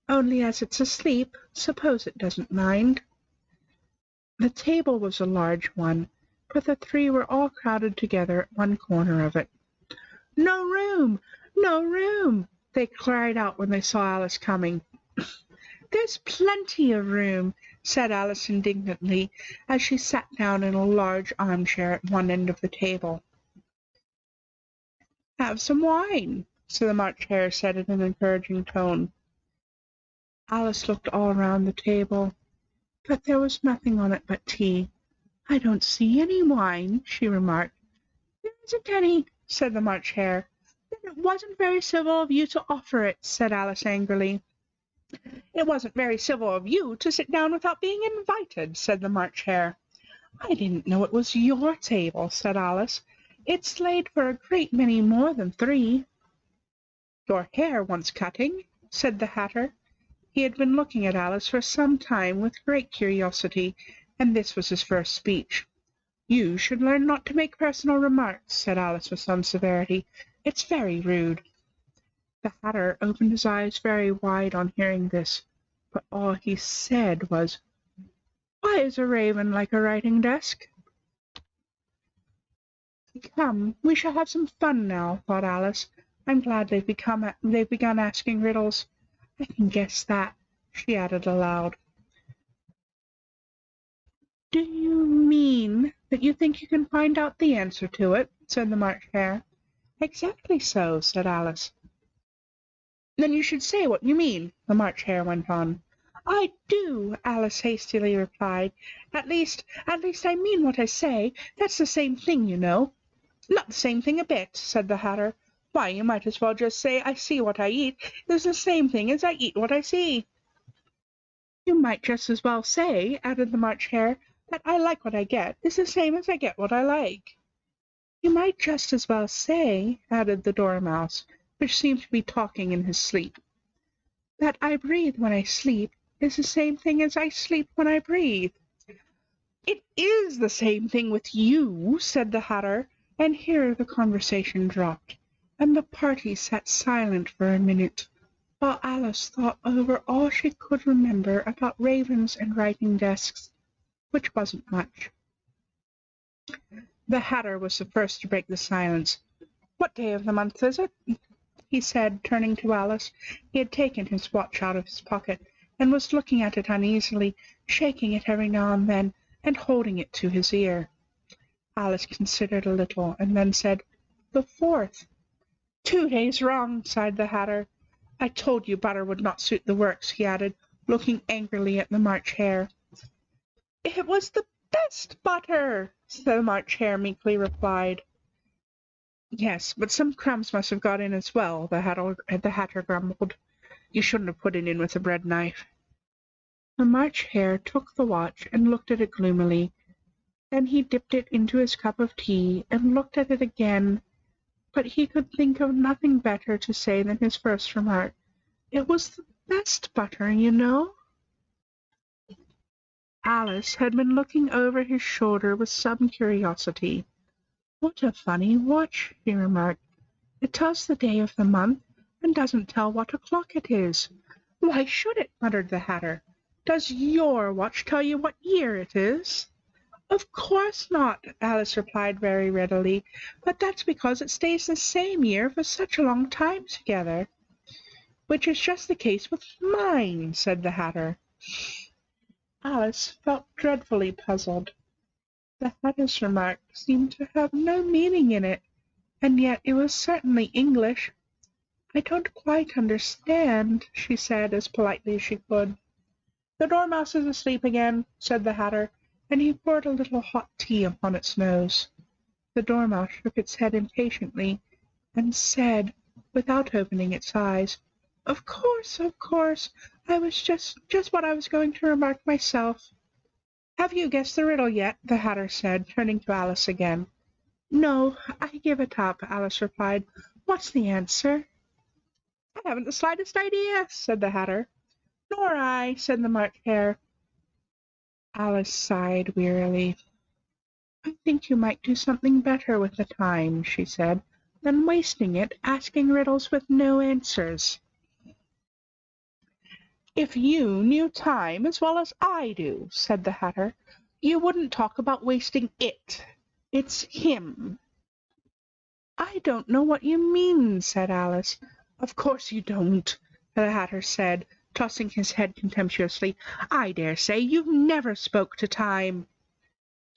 "Only as it's asleep, suppose it doesn't mind." The table was a large one, but the three were all crowded together at one corner of it. "No room! No room!" they cried out when they saw Alice coming. "There's plenty of room," said Alice indignantly, as she sat down in a large armchair at one end of the table. "Have some wine," so the March Hare said in an encouraging tone. Alice looked all round the table, but there was nothing on it but tea. "I don't see any wine," she remarked. "There isn't any," said the March Hare. "Then it wasn't very civil of you to offer it," said Alice angrily. "It wasn't very civil of you to sit down without being invited," said the March Hare. "I didn't know it was your table," said Alice, It's laid for a great many more than 3. Your hair wants cutting, said the Hatter. He had been looking at Alice for some time with great curiosity, and this was his first speech. You should learn not to make personal remarks, said Alice with some severity. It's very rude. The Hatter opened his eyes very wide on hearing this, but all he said was, Why is a raven like a writing desk? Come, we shall have some fun now, thought Alice. I'm glad they've begun asking riddles. I can guess that, she added aloud. Do you mean that you think you can find out the answer to it? Said the March Hare. Exactly so, said Alice. Then you should say what you mean, the March Hare went on. I do, Alice hastily replied. At least I mean what I say. That's the same thing, you know. Not the same thing a bit, said the Hatter. Why, you might as well just say I see what I eat is the same thing as I eat what I see. You might just as well say, added the March Hare, that I like what I get is the same as I get what I like. You might just as well say, added the Dormouse, which seemed to be talking in his sleep, that I breathe when I sleep is the same thing as I sleep when I breathe. It is the same thing with you, said the Hatter, and here the conversation dropped, and the party sat silent for a minute, while Alice thought over all she could remember about ravens and writing desks, which wasn't much. The Hatter was the first to break the silence. What day of the month is it? He said, turning to Alice. He had taken his watch out of his pocket, and was looking at it uneasily, shaking it every now and then, and holding it to his ear. Alice considered a little, and then said, The 4th. 2 days wrong, sighed the Hatter. I told you butter would not suit the works, he added, looking angrily at the March Hare. It was the best butter, the March Hare meekly replied. Yes, but some crumbs must have got in as well, the Hatter grumbled. You shouldn't have put it in with a bread knife. The March Hare took the watch and looked at it gloomily. Then he dipped it into his cup of tea and looked at it again, but he could think of nothing better to say than his first remark. It was the best butter, you know. Alice had been looking over his shoulder with some curiosity. What a funny watch, she remarked. It tells the day of the month, and doesn't tell what o'clock it is. Why should it? Muttered the Hatter. Does your watch tell you what year it is? Of course not, Alice replied very readily, but that's because it stays the same year for such a long time together. Which is just the case with mine, said the Hatter. Alice felt dreadfully puzzled. The Hatter's remark seemed to have no meaning in it, and yet it was certainly English. I don't quite understand, she said as politely as she could. The Dormouse is asleep again, said the Hatter, and he poured a little hot tea upon its nose. The Dormouse shook its head impatiently, and said, without opening its eyes, Of course, I was just what I was going to remark myself. Have you guessed the riddle yet? The Hatter said, turning to Alice again. No, I give it up, Alice replied. What's the answer? I haven't the slightest idea, said the Hatter. Nor I, said the March Hare. Alice sighed wearily. I think you might do something better with the time, she said, than wasting it asking riddles with no answers. If you knew time as well as I do, said the Hatter, you wouldn't talk about wasting it. It's him. I don't know what you mean, said Alice. Of course you don't, the Hatter said, tossing his head contemptuously. I dare say you never spoke to time.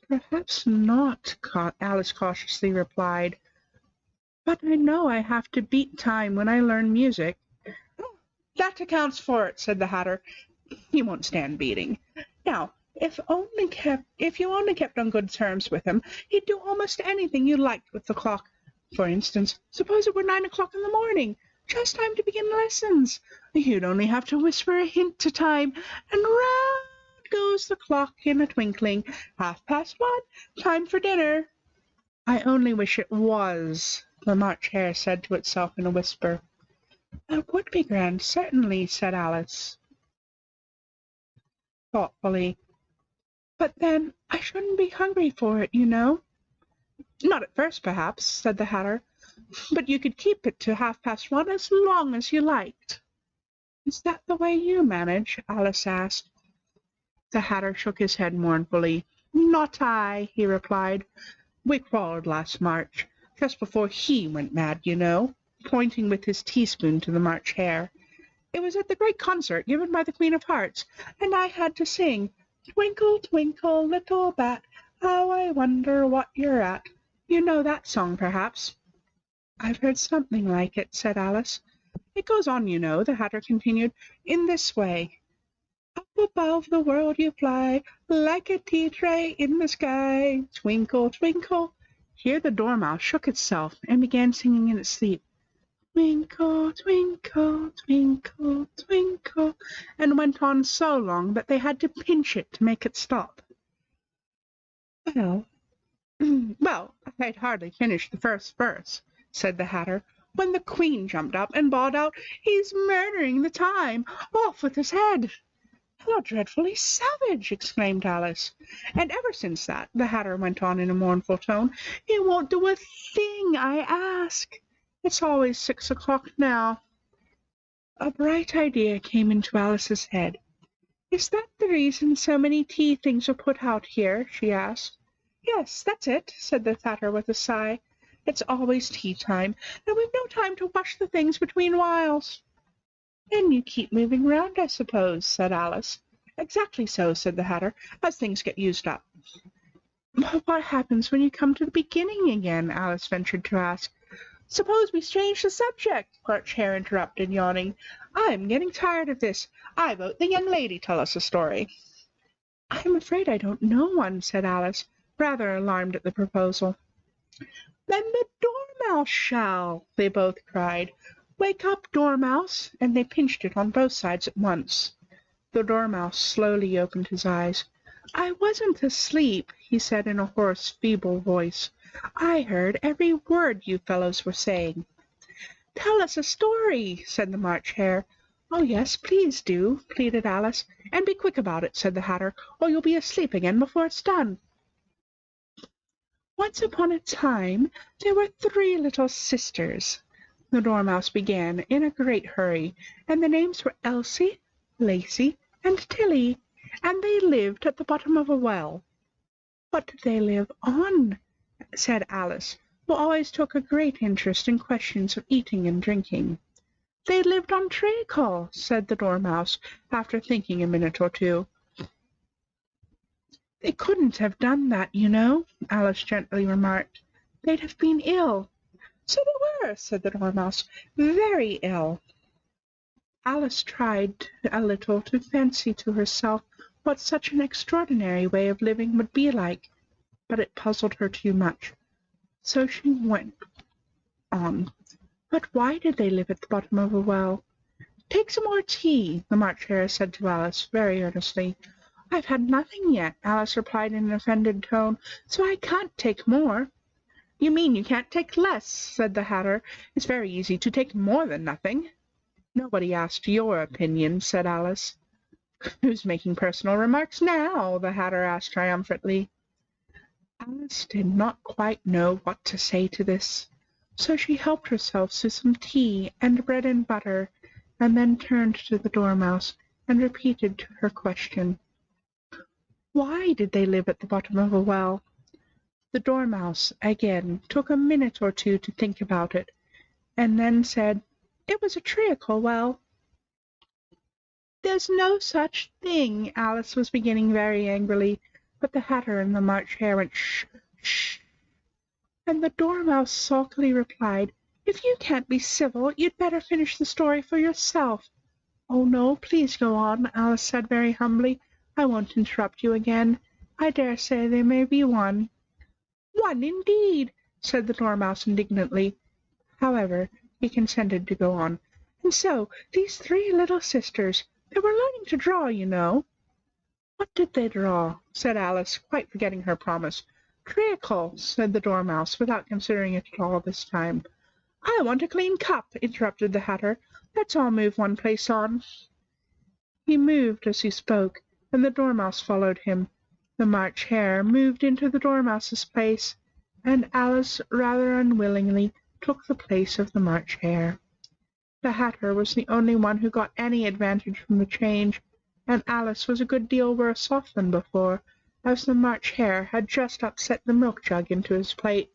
Perhaps not, Alice cautiously replied. But I know I have to beat time when I learn music. That accounts for it, said the Hatter. He won't stand beating. Now, if you only kept on good terms with him, he'd do almost anything you liked with the clock. For instance, suppose it were 9 o'clock in the morning, just time to begin lessons. You'd only have to whisper a hint to time, and round goes the clock in a twinkling. 1:30, time for dinner. "I only wish it was," the March Hare said to itself in a whisper. "That would be grand, certainly," said Alice, thoughtfully. "But then I shouldn't be hungry for it, you know." "Not at first, perhaps," said the Hatter, "but you could keep it to 1:30 as long as you liked." "Is that the way you manage?" Alice asked. The Hatter shook his head mournfully. "Not I," he replied. "We quarrelled last March, just before he went mad, you know," pointing with his teaspoon to the March Hare. "It was at the great concert given by the Queen of Hearts, and I had to sing, 'Twinkle, twinkle, little bat, how I wonder what you're at.' You know that song, perhaps?" "I've heard something like it," said Alice. "It goes on, you know," the Hatter continued, "in this way. Up above the world you fly, like a tea-tray in the sky. Twinkle, twinkle." Here the Dormouse shook itself and began singing in its sleep. "Twinkle, twinkle, twinkle, twinkle," and went on so long that they had to pinch it to make it stop. "Well, well, I'd hardly finished the first verse," said the Hatter, "when the Queen jumped up and bawled out, 'He's murdering the time! Off with his head!'" "How dreadfully savage!" exclaimed Alice. "And ever since that," the Hatter went on in a mournful tone, "he won't do a thing I ask. It's always 6 o'clock now." A bright idea came into Alice's head. "Is that the reason so many tea things are put out here?" she asked. "Yes, that's it," said the Hatter with a sigh. "It's always tea time, and we've no time to wash the things between whiles." "And you keep moving round, I suppose," said Alice. "Exactly so," said the Hatter, "as things get used up." "But what happens when you come to the beginning again?" Alice ventured to ask. "Suppose we change the subject," March Hare interrupted, yawning. "I'm getting tired of this. I vote the young lady tell us a story." "I'm afraid I don't know one," said Alice, rather alarmed at the proposal. "Then the Dormouse shall!" they both cried. "Wake up, Dormouse!" and they pinched it on both sides at once. The Dormouse slowly opened his eyes. "I wasn't asleep," he said in a hoarse, feeble voice. "I heard every word you fellows were saying." "Tell us a story," said the March Hare. "Oh, yes, please do," pleaded Alice. "And be quick about it," said the Hatter, "or you'll be asleep again before it's done." "Once upon a time there were 3 little sisters," the Dormouse began in a great hurry, "and the names were Elsie, Lacie, and Tilly, and they lived at the bottom of a well." "What did they live on?" said Alice, who always took a great interest in questions of eating and drinking. "They lived on treacle," said the Dormouse, after thinking a minute or two. "They couldn't have done that, you know," Alice gently remarked. "They'd have been ill." "So they were," said the Dormouse, "very ill." Alice tried a little to fancy to herself what such an extraordinary way of living would be like, but it puzzled her too much. So she went on. "But why did they live at the bottom of a well?" "Take some more tea," the March Hare said to Alice, very earnestly. "I've had nothing yet," Alice replied in an offended tone, "so I can't take more." "You mean you can't take less," said the Hatter. "It's very easy to take more than nothing." "Nobody asked your opinion," said Alice. "Who's making personal remarks now?" the Hatter asked triumphantly. Alice did not quite know what to say to this, so she helped herself to some tea and bread and butter, and then turned to the Dormouse and repeated her question. "Why did they live at the bottom of a well?" The Dormouse again took a minute or two to think about it, and then said, "It was a treacle well." "There's no such thing," Alice was beginning very angrily, but the Hatter and the March Hare went "Shh, shh," and the Dormouse sulkily replied, "If you can't be civil, you'd better finish the story for yourself." "Oh, no, please go on," Alice said very humbly. "I won't interrupt you again. I dare say there may be one." "One, indeed," said the Dormouse indignantly. However, he consented to go on. "And so these 3 little sisters, they were learning to draw, you know." "What did they draw?" said Alice, quite forgetting her promise. Treacle, said the Dormouse, without considering it at all this time. I want a clean cup, interrupted the Hatter. Let's all move one place on. He moved as he spoke, and the Dormouse followed him. The March Hare moved into the Dormouse's place, and Alice rather unwillingly took the place of the March Hare. The Hatter was the only one who got any advantage from the change, and Alice was a good deal worse off than before, as the March Hare had just upset the milk jug into his plate.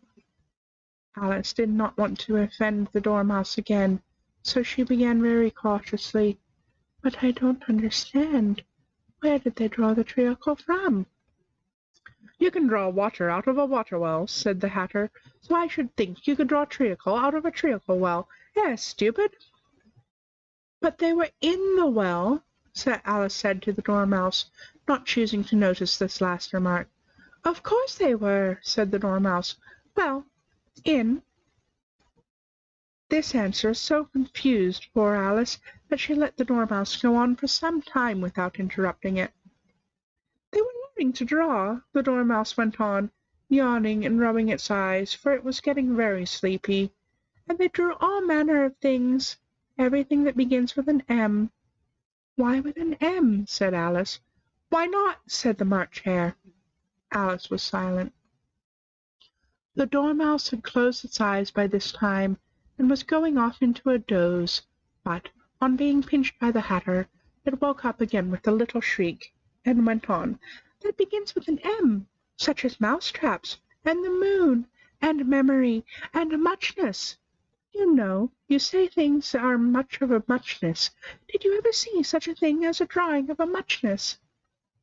Alice did not want to offend the Dormouse again, so she began very cautiously. But I don't understand. Where did they draw the treacle from? You can draw water out of a water well, said the Hatter, so I should think you could draw treacle out of a treacle well. Yes, stupid. But they were in the well, Alice said to the Dormouse, not choosing to notice this last remark. Of course they were, said the Dormouse. Well, in. This answer so confused poor Alice that she let the Dormouse go on for some time without interrupting it. They were learning to draw, the Dormouse went on, yawning and rubbing its eyes, for it was getting very sleepy, and they drew all manner of things, everything that begins with an M. Why with an M? Said Alice. Why not? Said the March Hare. Alice was silent. The Dormouse had closed its eyes by this time, and was going off into a doze, but, on being pinched by the Hatter, it woke up again with a little shriek, and went on. That begins with an M, such as mousetraps, and the moon, and memory, and muchness. You know, you say things are much of a muchness. Did you ever see such a thing as a drawing of a muchness?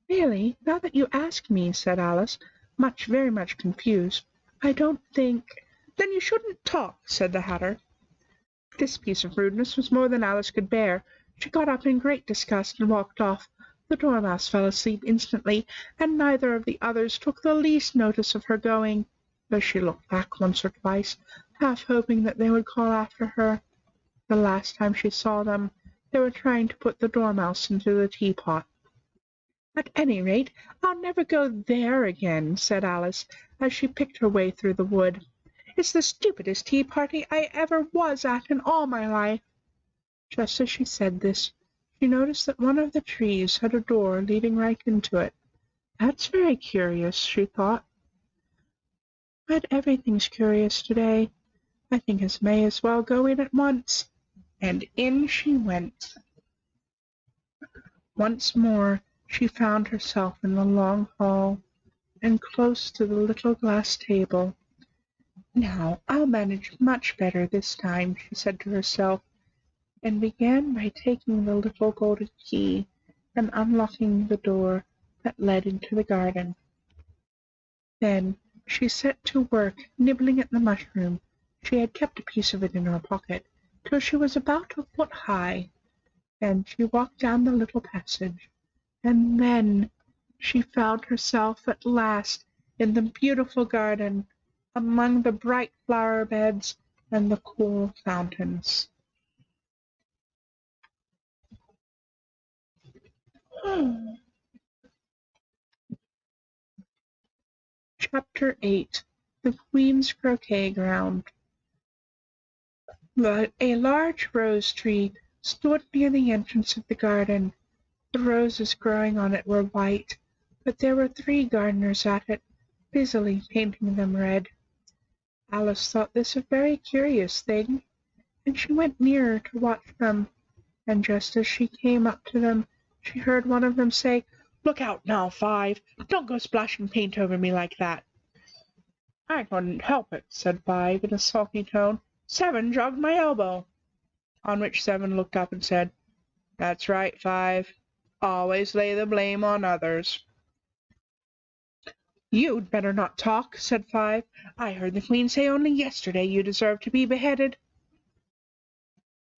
Really, now that you ask me, said Alice, very much confused, I don't think. Then you shouldn't talk, said the Hatter. This piece of rudeness was more than Alice could bear. She got up in great disgust and walked off. The Dormouse fell asleep instantly, and neither of the others took the least notice of her going, though she looked back once or twice, half hoping that they would call after her. The last time she saw them, they were trying to put the Dormouse into the teapot. At any rate, I'll never go there again, said Alice, as she picked her way through the wood. It's the stupidest tea-party I ever was at in all my life. Just as she said this, she noticed that one of the trees had a door leading right into it. That's very curious, she thought. But everything's curious today. I think I may as well go in at once. And in she went. Once more she found herself in the long hall, and close to the little glass table. Now I'll manage much better this time, she said to herself, and began by taking the little golden key and unlocking the door that led into the garden. Then she set to work nibbling at the mushroom. She had kept a piece of it in her pocket till she was about a foot high. Then she walked down the little passage, and then she found herself at last in the beautiful garden, among the bright flower beds and the cool fountains. Chapter 8. The Queen's Croquet Ground. A large rose tree stood near the entrance of the garden. The roses growing on it were white, but there were 3 gardeners at it, busily painting them red. Alice thought this a very curious thing, and she went nearer to watch them, and just as she came up to them, she heard one of them say, "Look out now, Five! Don't go splashing paint over me like that." "I couldn't help it," said Five in a sulky tone. "Seven jogged my elbow." On which Seven looked up and said, "That's right, Five. Always lay the blame on others." "You'd better not talk," said Five. "I heard the Queen say only yesterday you deserved to be beheaded."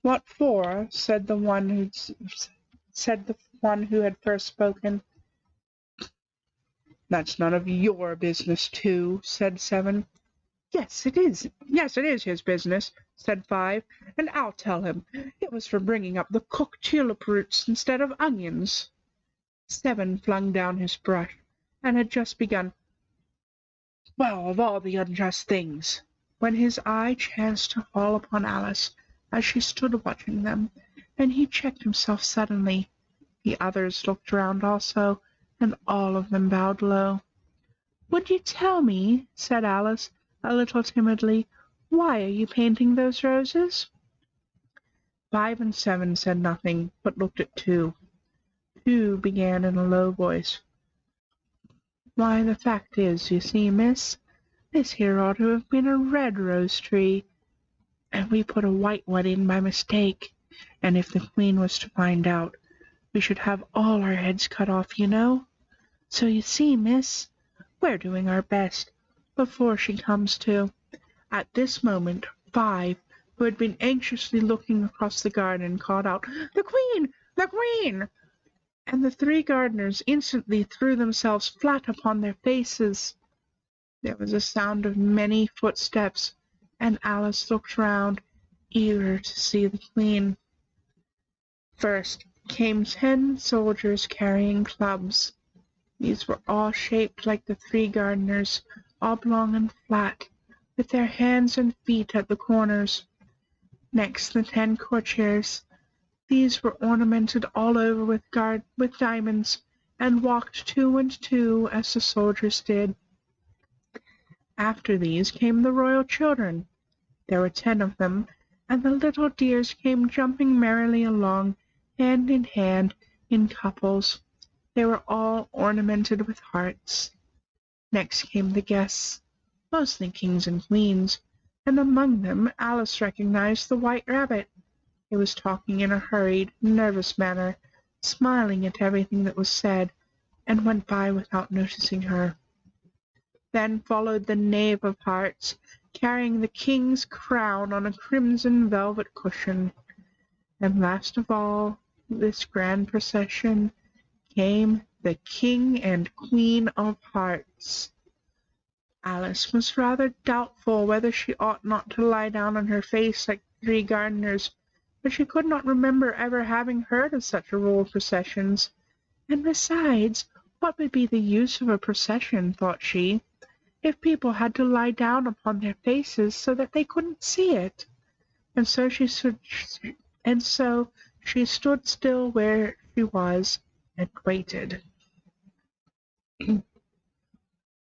"What for?" said the one who had first spoken. "That's none of your business, too," said Seven. Yes, it is his business," said Five, "and I'll tell him. It was for bringing up the cooked tulip roots instead of onions." Seven flung down his brush, and had just begun Well, of all the unjust things! When his eye chanced to fall upon Alice as she stood watching them, and he checked himself suddenly. The others looked round also, and all of them bowed low. "Would you tell me," said Alice, a little timidly, "why are you painting those roses?" 5 and 7 said nothing, but looked at 2. 2 began in a low voice. "Why, the fact is, you see, miss, this here ought to have been a red rose tree, and we put a white one in by mistake, and if the Queen was to find out, we should have all our heads cut off, you know. So you see, miss, we're doing our best, before she comes to." At this moment 5, who had been anxiously looking across the garden, called out, "The Queen! The Queen!" and the 3 gardeners instantly threw themselves flat upon their faces. There was a sound of many footsteps, and Alice looked round, eager to see the Queen. First came 10 soldiers carrying clubs. These were all shaped like the 3 gardeners, oblong and flat, with their hands and feet at the corners. Next the 10 courtiers. These were ornamented all over with diamonds, and walked 2 and 2 as the soldiers did. After these came the royal children. There were 10 of them, and the little dears came jumping merrily along, hand in hand, in couples. They were all ornamented with hearts. Next came the guests, mostly kings and queens, and among them Alice recognized the White Rabbit. He was talking in a hurried, nervous manner, smiling at everything that was said, and went by without noticing her. Then followed the Knave of Hearts, carrying the king's crown on a crimson velvet cushion. And last of all this grand procession came the King and Queen of Hearts. Alice was rather doubtful whether she ought not to lie down on her face like the 3 gardeners, but she could not remember ever having heard of such a rule of processions. And besides, what would be the use of a procession, thought she, if people had to lie down upon their faces so that they couldn't see it? And so she stood still where she was and waited.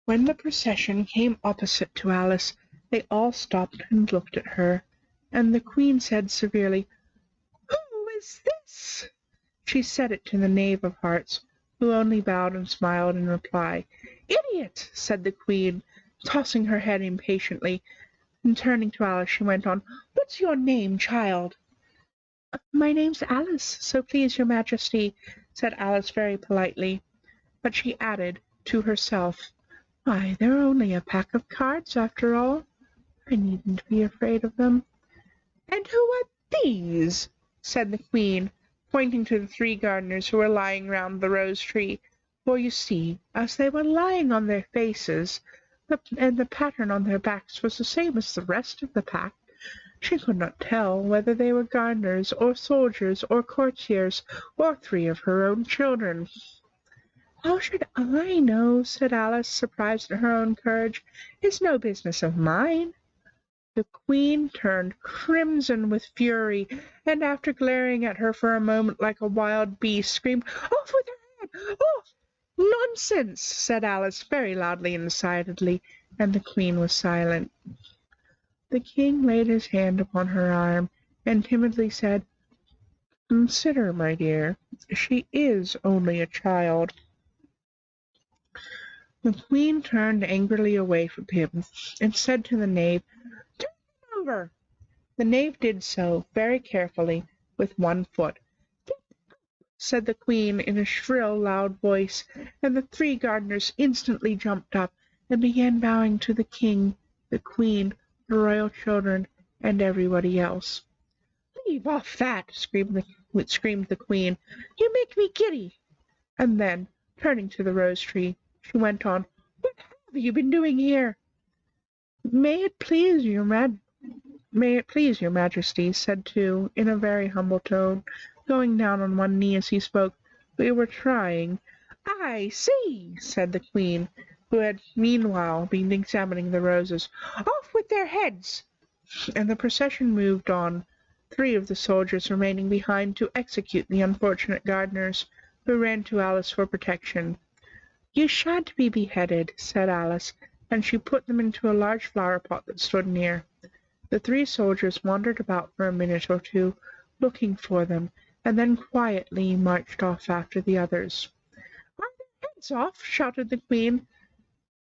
When the procession came opposite to Alice, they all stopped and looked at her, and the Queen said severely, "Who is this?" She said it to the Knave of Hearts, who only bowed and smiled in reply. "Idiot!" said the Queen, tossing her head impatiently, and turning to Alice she went on, "What's your name, child?" "My name's Alice, so please your Majesty," said Alice very politely. But she added to herself, "Why, they're only a pack of cards after all. I needn't be afraid of them." "And who are these?" said the Queen, pointing to the 3 gardeners who were lying round the rose tree, for you see, as they were lying on their faces, and the pattern on their backs was the same as the rest of the pack, she could not tell whether they were gardeners, or soldiers, or courtiers, or 3 of her own children. "How should I know?" said Alice, surprised at her own courage. "It's no business of mine." The Queen turned crimson with fury, and after glaring at her for a moment like a wild beast, screamed, "Off with her head! Off!" "Nonsense!" said Alice very loudly and decidedly, and the Queen was silent. The King laid his hand upon her arm, and timidly said, "Consider, my dear, she is only a child." The Queen turned angrily away from him, and said to the Knave, "Turn him over." The Knave did so, very carefully, with one foot. "Get up," said the Queen in a shrill, loud voice, and the 3 gardeners instantly jumped up, and began bowing to the King, the Queen, the royal children, and everybody else. "Leave off that!" screamed the Queen. "You make me giddy." And then, turning to the rose tree, she went on, "What have you been doing here?" "May it please your Majesty," said 2, in a very humble tone, going down on one knee as he spoke, "we were trying—" "I see," said the Queen. who had meanwhile been examining the roses. "Off with their heads!" And the procession moved on, 3 of the soldiers remaining behind to execute the unfortunate gardeners, who ran to Alice for protection. "You shan't be beheaded," said Alice, and she put them into a large flower pot that stood near. The 3 soldiers wandered about for a minute or two, looking for them, and then quietly marched off after the others. "Are their heads off?" shouted the Queen.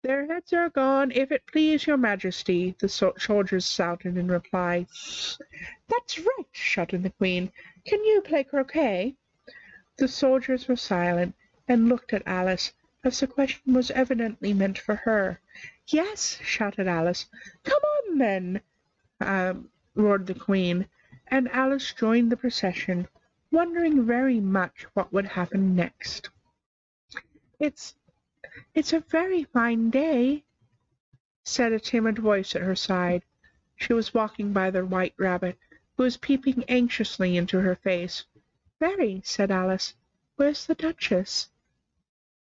"Their heads are gone, if it please your Majesty," the soldiers shouted in reply. "That's right," shouted the Queen. "Can you play croquet?" The soldiers were silent, and looked at Alice, as the question was evidently meant for her. "Yes," shouted Alice. "Come on, then," roared the Queen, and Alice joined the procession, wondering very much what would happen next. It's a very fine day," said a timid voice at her side. She was walking by the White Rabbit, who was peeping anxiously into her face. "Very," said Alice. "Where's the Duchess?"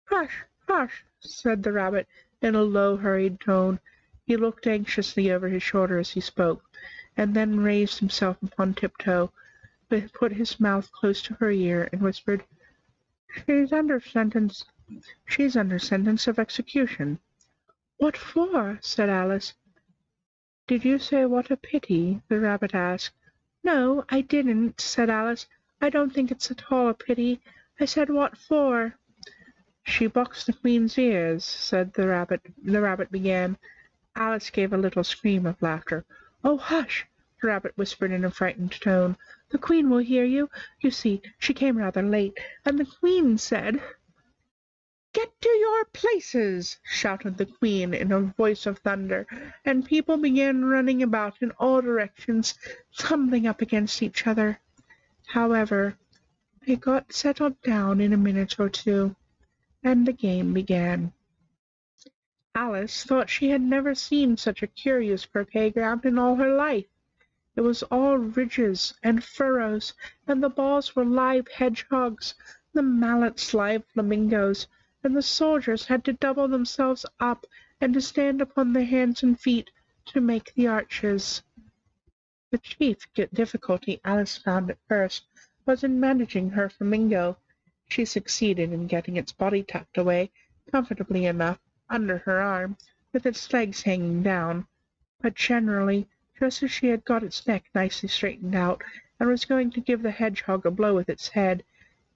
"Hush, hush," said the Rabbit in a low, hurried tone. He looked anxiously over his shoulder as he spoke, and then raised himself upon tiptoe, put his mouth close to her ear, and whispered, She's under sentence of execution." "What for?" said Alice. "Did you say what a pity?" the Rabbit asked. "No, I didn't," said Alice. "I don't think it's at all a pity. I said what for." "She boxed the Queen's ears," said the Rabbit. The Rabbit began. Alice gave a little scream of laughter. "Oh, hush!" the Rabbit whispered in a frightened tone. "The Queen will hear you. You see, she came rather late, and the Queen said—" "Get to your places!" shouted the Queen in a voice of thunder, and people began running about in all directions, tumbling up against each other. However, they got settled down in a minute or two, and the game began. Alice thought she had never seen such a curious croquet ground in all her life. It was all ridges and furrows, and the balls were live hedgehogs, the mallets live flamingos, and the soldiers had to double themselves up and to stand upon their hands and feet to make the arches. The chief difficulty Alice found at first was in managing her flamingo. She succeeded in getting its body tucked away, comfortably enough, under her arm, with its legs hanging down, but generally, just as she had got its neck nicely straightened out, and was going to give the hedgehog a blow with its head,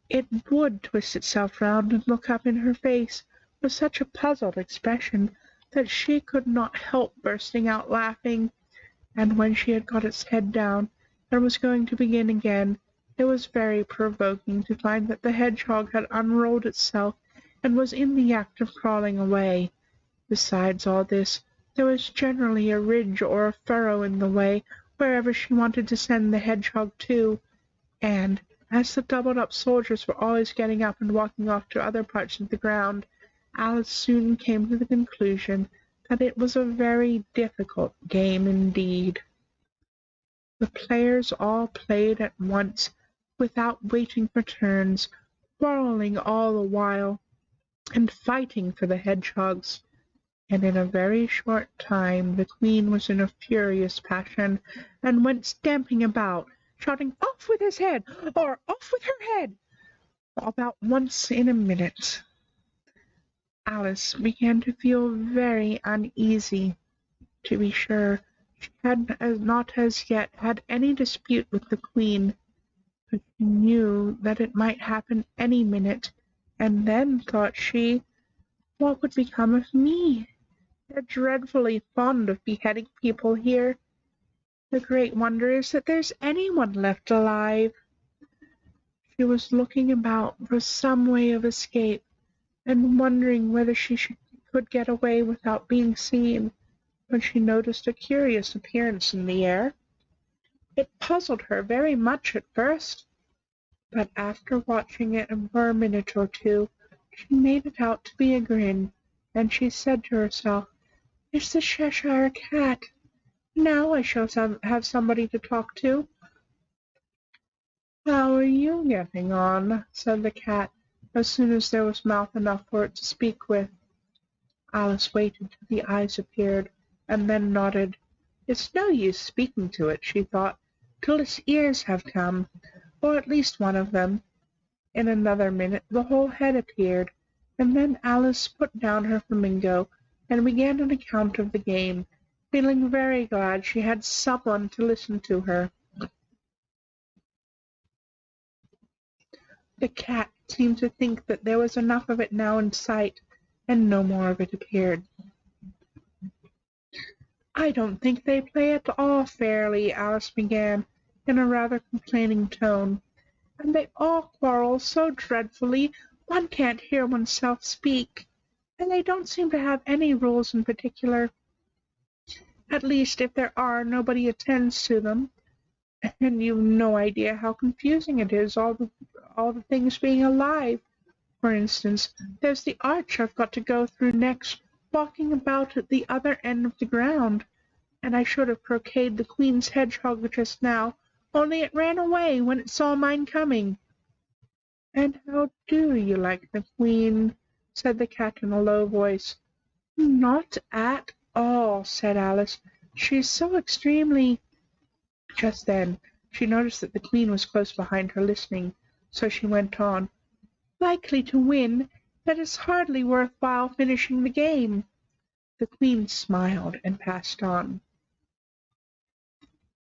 it would twist itself round and look up in her face with such a puzzled expression that she could not help bursting out laughing. And when she had got its head down, and was going to begin again, it was very provoking to find that the hedgehog had unrolled itself and was in the act of crawling away. Besides all this, there was generally a ridge or a furrow in the way wherever she wanted to send the hedgehog to, and, as the doubled-up soldiers were always getting up and walking off to other parts of the ground, Alice soon came to the conclusion that it was a very difficult game indeed. The players all played at once, without waiting for turns, quarrelling all the while, and fighting for the hedgehogs. And in a very short time the Queen was in a furious passion, and went stamping about, shouting, "Off with his head!" or "Off with her head!" about once in a minute. Alice began to feel very uneasy. To be sure, she had not as yet had any dispute with the Queen, but she knew that it might happen any minute, and then, thought she, what would become of me? They're dreadfully fond of beheading people here. The great wonder is that there's anyone left alive. She was looking about for some way of escape, and wondering whether could get away without being seen, when she noticed a curious appearance in the air. It puzzled her very much at first, but after watching it for a minute or two, she made it out to be a grin, and she said to herself, "It's the Cheshire Cat. Now I shall have somebody to talk to." "How are you getting on?" said the cat, as soon as there was mouth enough for it to speak with. Alice waited till the eyes appeared, and then nodded. It's no use speaking to it, she thought, till its ears have come, or at least one of them. In another minute the whole head appeared, and then Alice put down her flamingo and began an account of the game, feeling very glad she had someone to listen to her. The cat seemed to think that there was enough of it now in sight, and no more of it appeared. "I don't think they play at all fairly," Alice began, in a rather complaining tone, "and they all quarrel so dreadfully one can't hear oneself speak, and they don't seem to have any rules in particular. At least, if there are, nobody attends to them, and you've no idea how confusing it is, all the things being alive. For instance, there's the arch I've got to go through next, walking about at the other end of the ground, and I should have croqueted the Queen's hedgehog just now, only it ran away when it saw mine coming." "And how do you like the Queen?" said the cat in a low voice. "Not at all," said Alice. "She's so extremely—" Just then she noticed that the Queen was close behind her listening, so she went on, "Likely to win, that it's hardly worth while finishing the game." The Queen smiled and passed on.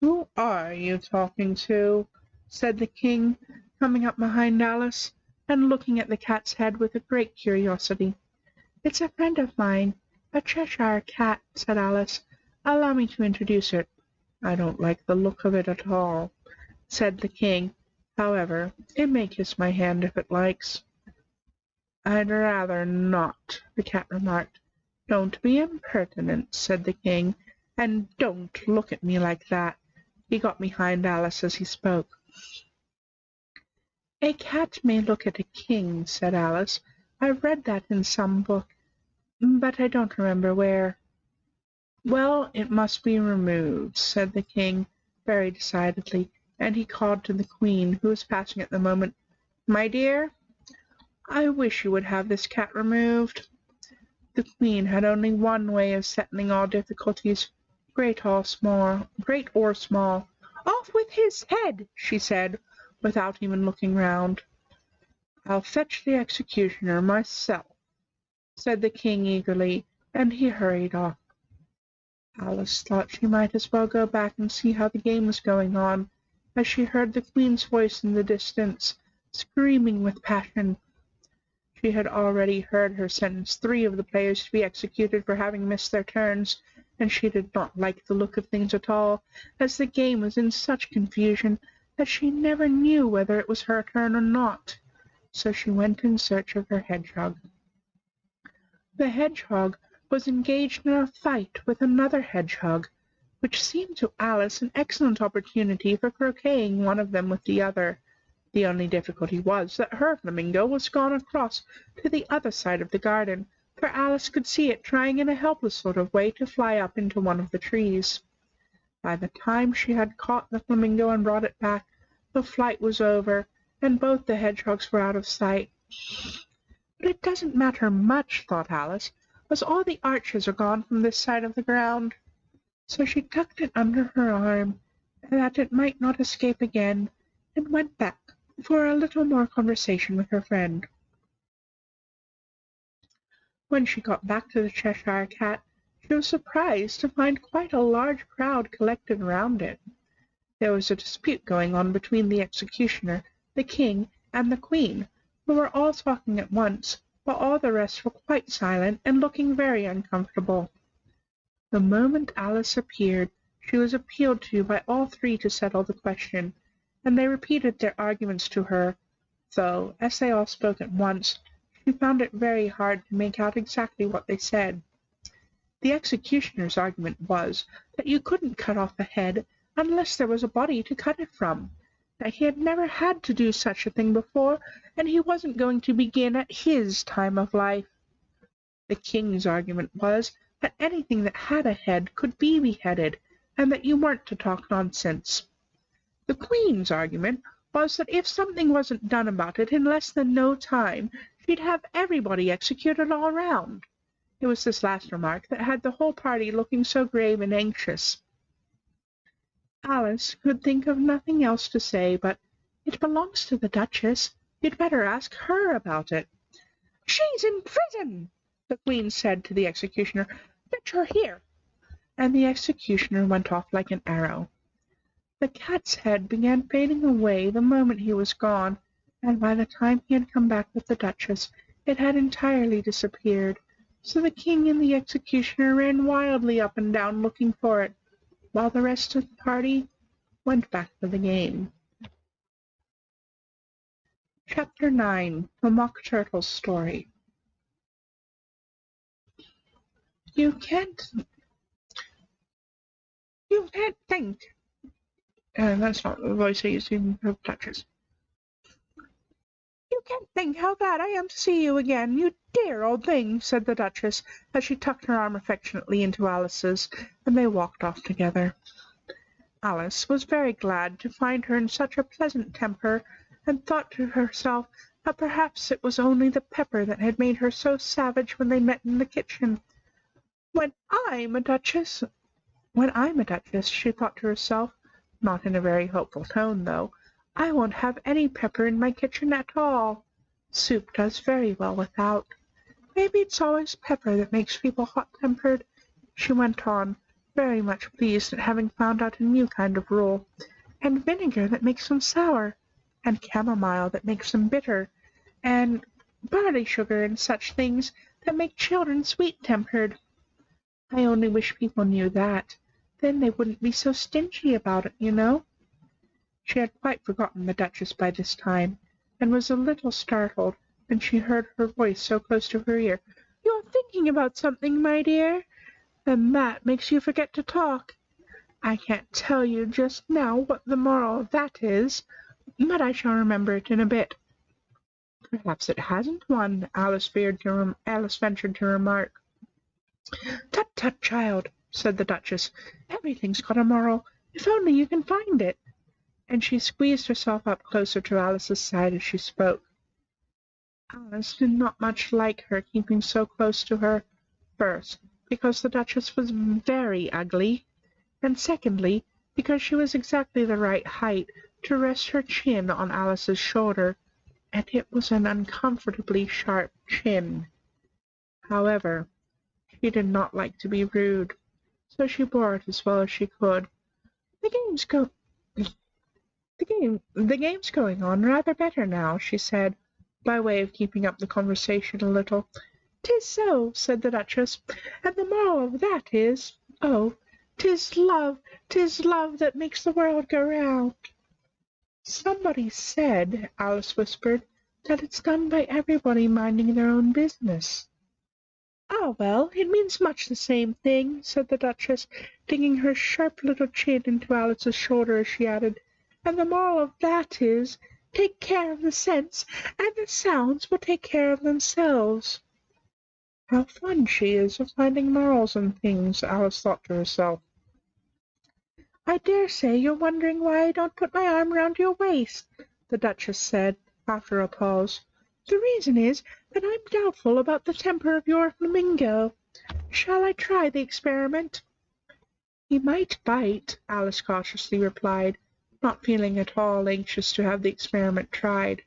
"Who are you talking to?" said the King, coming up behind Alice, and looking at the cat's head with a great curiosity. "It's a friend of mine, a Cheshire cat," said Alice. "Allow me to introduce it." "I don't like the look of it at all," said the King. "However, it may kiss my hand if it likes." "I'd rather not," the cat remarked. "Don't be impertinent," said the King, "and don't look at me like that." He got behind Alice as he spoke. "A cat may look at a king," said Alice. "I've read that in some book, but I don't remember where." "Well, it must be removed," said the King, very decidedly, and he called to the Queen, who was passing at the moment, "My dear, I wish you would have this cat removed." The Queen had only one way of settling all difficulties, great or small. "Off with his head," she said, without even looking round. "I'll fetch the executioner myself," said the King eagerly, and he hurried off. Alice thought she might as well go back and see how the game was going on, as she heard the Queen's voice in the distance, screaming with passion. She had already heard her sentence 3 of the players to be executed for having missed their turns, and she did not like the look of things at all, as the game was in such confusion that she never knew whether it was her turn or not. So she went in search of her hedgehog. The hedgehog was engaged in a fight with another hedgehog, which seemed to Alice an excellent opportunity for croqueting one of them with the other. The only difficulty was that her flamingo was gone across to the other side of the garden, for Alice could see it trying in a helpless sort of way to fly up into one of the trees. By the time she had caught the flamingo and brought it back, the flight was over, and both the hedgehogs were out of sight. "But it doesn't matter much," thought Alice, "as all the arches are gone from this side of the ground." So she tucked it under her arm, that it might not escape again, and went back for a little more conversation with her friend. When she got back to the Cheshire Cat, she was surprised to find quite a large crowd collected round it. There was a dispute going on between the executioner, the King, and the Queen, who were all talking at once, while all the rest were quite silent and looking very uncomfortable. The moment Alice appeared, she was appealed to by all 3 to settle the question, and they repeated their arguments to her, though, as they all spoke at once, she found it very hard to make out exactly what they said. The executioner's argument was that you couldn't cut off a head unless there was a body to cut it from, that he had never had to do such a thing before, and he wasn't going to begin at his time of life. The King's argument was that anything that had a head could be beheaded, and that you weren't to talk nonsense. The Queen's argument was that if something wasn't done about it in less than no time, she'd have everybody executed all round. It was this last remark that had the whole party looking so grave and anxious. Alice could think of nothing else to say but, "It belongs to the Duchess. You'd better ask her about it." "She's in prison," the Queen said to the executioner. "Fetch her here." And the executioner went off like an arrow. The cat's head began fading away the moment he was gone, and by the time he had come back with the Duchess it had entirely disappeared, so the King and the executioner ran wildly up and down looking for it, while the rest of the party went back to the game. Chapter 9. The Mock Turtle's Story. You can't think. That's not the voice I used in Duchess. "You can't think how glad I am to see you again, you dear old thing," said the Duchess, as she tucked her arm affectionately into Alice's, and they walked off together. Alice was very glad to find her in such a pleasant temper, and thought to herself that perhaps it was only the pepper that had made her so savage when they met in the kitchen. When I'm a Duchess, she thought to herself, not in a very hopeful tone, though, I won't have any pepper in my kitchen at all. Soup does very well without. Maybe it's always pepper that makes people hot-tempered," she went on, very much pleased at having found out a new kind of rule, "and vinegar that makes them sour, and chamomile that makes them bitter, and barley sugar and such things that make children sweet-tempered. I only wish people knew that. Then they wouldn't be so stingy about it, you know." She had quite forgotten the Duchess by this time, and was a little startled when she heard her voice so close to her ear. "You're thinking about something, my dear, and that makes you forget to talk. I can't tell you just now what the moral of that is, but I shall remember it in a bit." "Perhaps it hasn't one," Alice ventured to remark. "Tut, tut, child," said the Duchess. "Everything's got a moral, if only you can find it." And she squeezed herself up closer to Alice's side as she spoke. Alice did not much like her keeping so close to her, first, because the Duchess was very ugly, and secondly, because she was exactly the right height to rest her chin on Alice's shoulder, and it was an uncomfortably sharp chin. However, she did not like to be rude, so she bore it as well as she could. The game's going on rather better now," she said, by way of keeping up the conversation a little. "'Tis so," said the Duchess, "and the moral of that is, oh, 'tis love that makes the world go round." "Somebody said," Alice whispered, "that it's done by everybody minding their own business." "Ah, well, it means much the same thing," said the Duchess, digging her sharp little chin into Alice's shoulder as she added, "and the moral of that is, take care of the scents, and the sounds will take care of themselves." "How fond she is of finding morals in things," Alice thought to herself. "I dare say you're wondering why I don't put my arm round your waist," the Duchess said, after a pause. "The reason is that I'm doubtful about the temper of your flamingo. Shall I try the experiment?" "He might bite," Alice cautiously replied, not feeling at all anxious to have the experiment tried.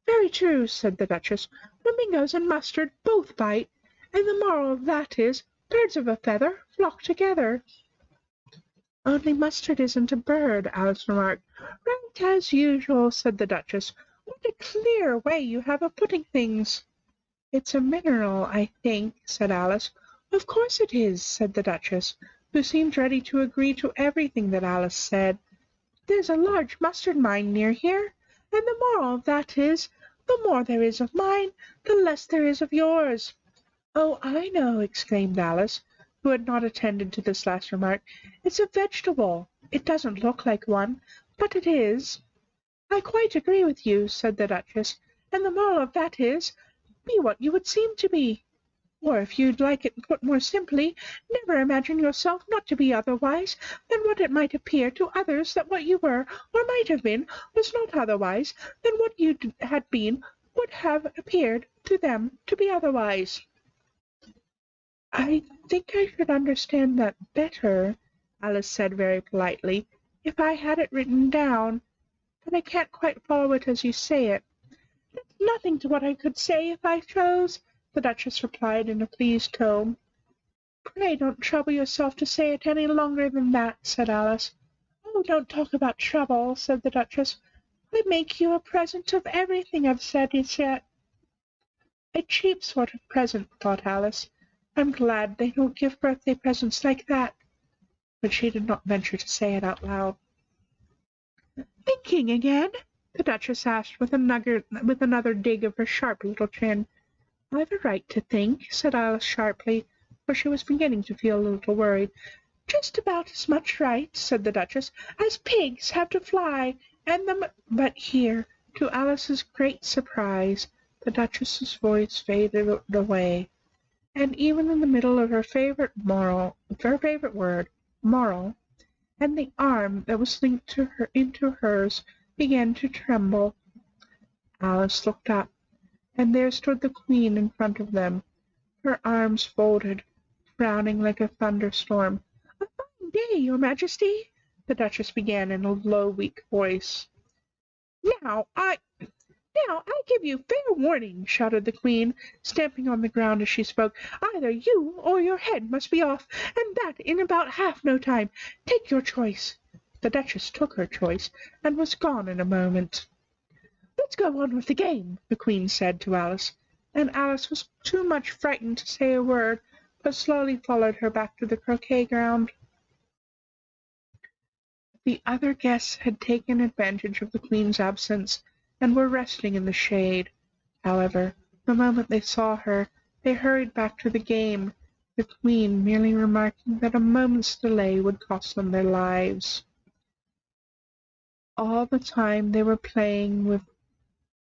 "Very true," said the Duchess. "Flamingos and mustard both bite, and the moral of that is, birds of a feather flock together." "Only mustard isn't a bird," Alice remarked. "Right as usual," said the Duchess. "What a clear way you have of putting things." "It's a mineral, I think," said Alice. "Of course it is," said the Duchess, who seemed ready to agree to everything that Alice said. "There's a large mustard mine near here, and the moral of that is, the more there is of mine, the less there is of yours." "Oh, I know," exclaimed Alice, who had not attended to this last remark. "It's a vegetable. It doesn't look like one, but it is." "I quite agree with you," said the Duchess, "and the moral of that is, be what you would seem to be. Or, if you'd like it put more simply, never imagine yourself not to be otherwise than what it might appear to others that what you were, or might have been, was not otherwise than what you had been would have appeared to them to be otherwise." I think I should understand that better, Alice said very politely, if I had it written down, but I can't quite follow it as you say it. That's nothing to what I could say if I chose, the Duchess replied in a pleased tone. Pray don't trouble yourself to say it any longer than that, said Alice. Oh, don't talk about trouble, said the Duchess. I make you a present of everything I've said as yet. A cheap sort of present, thought Alice. I'm glad they don't give birthday presents like that. But she did not venture to say it out loud. Thinking again? The Duchess asked with another dig of her sharp little chin. I've a right to think, said Alice sharply, for she was beginning to feel a little worried. Just about as much right, said the Duchess, as pigs have to fly, and But here, to Alice's great surprise, the Duchess's voice faded away, and even in the middle of her favourite word, moral, and the arm that was linked to her into hers began to tremble. Alice looked up, and there stood the Queen in front of them, her arms folded, frowning like a thunderstorm. "A fine day, your Majesty," the Duchess began in a low, weak voice. "Now I give you fair warning," shouted the Queen, stamping on the ground as she spoke. "Either you or your head must be off, and that in about half no time. Take your choice." The Duchess took her choice, and was gone in a moment. "Let's go on with the game," the Queen said to Alice, and Alice was too much frightened to say a word, but slowly followed her back to the croquet ground. The other guests had taken advantage of the Queen's absence, and were resting in the shade. However, the moment they saw her, they hurried back to the game, the Queen merely remarking that a moment's delay would cost them their lives. All the time they were playing,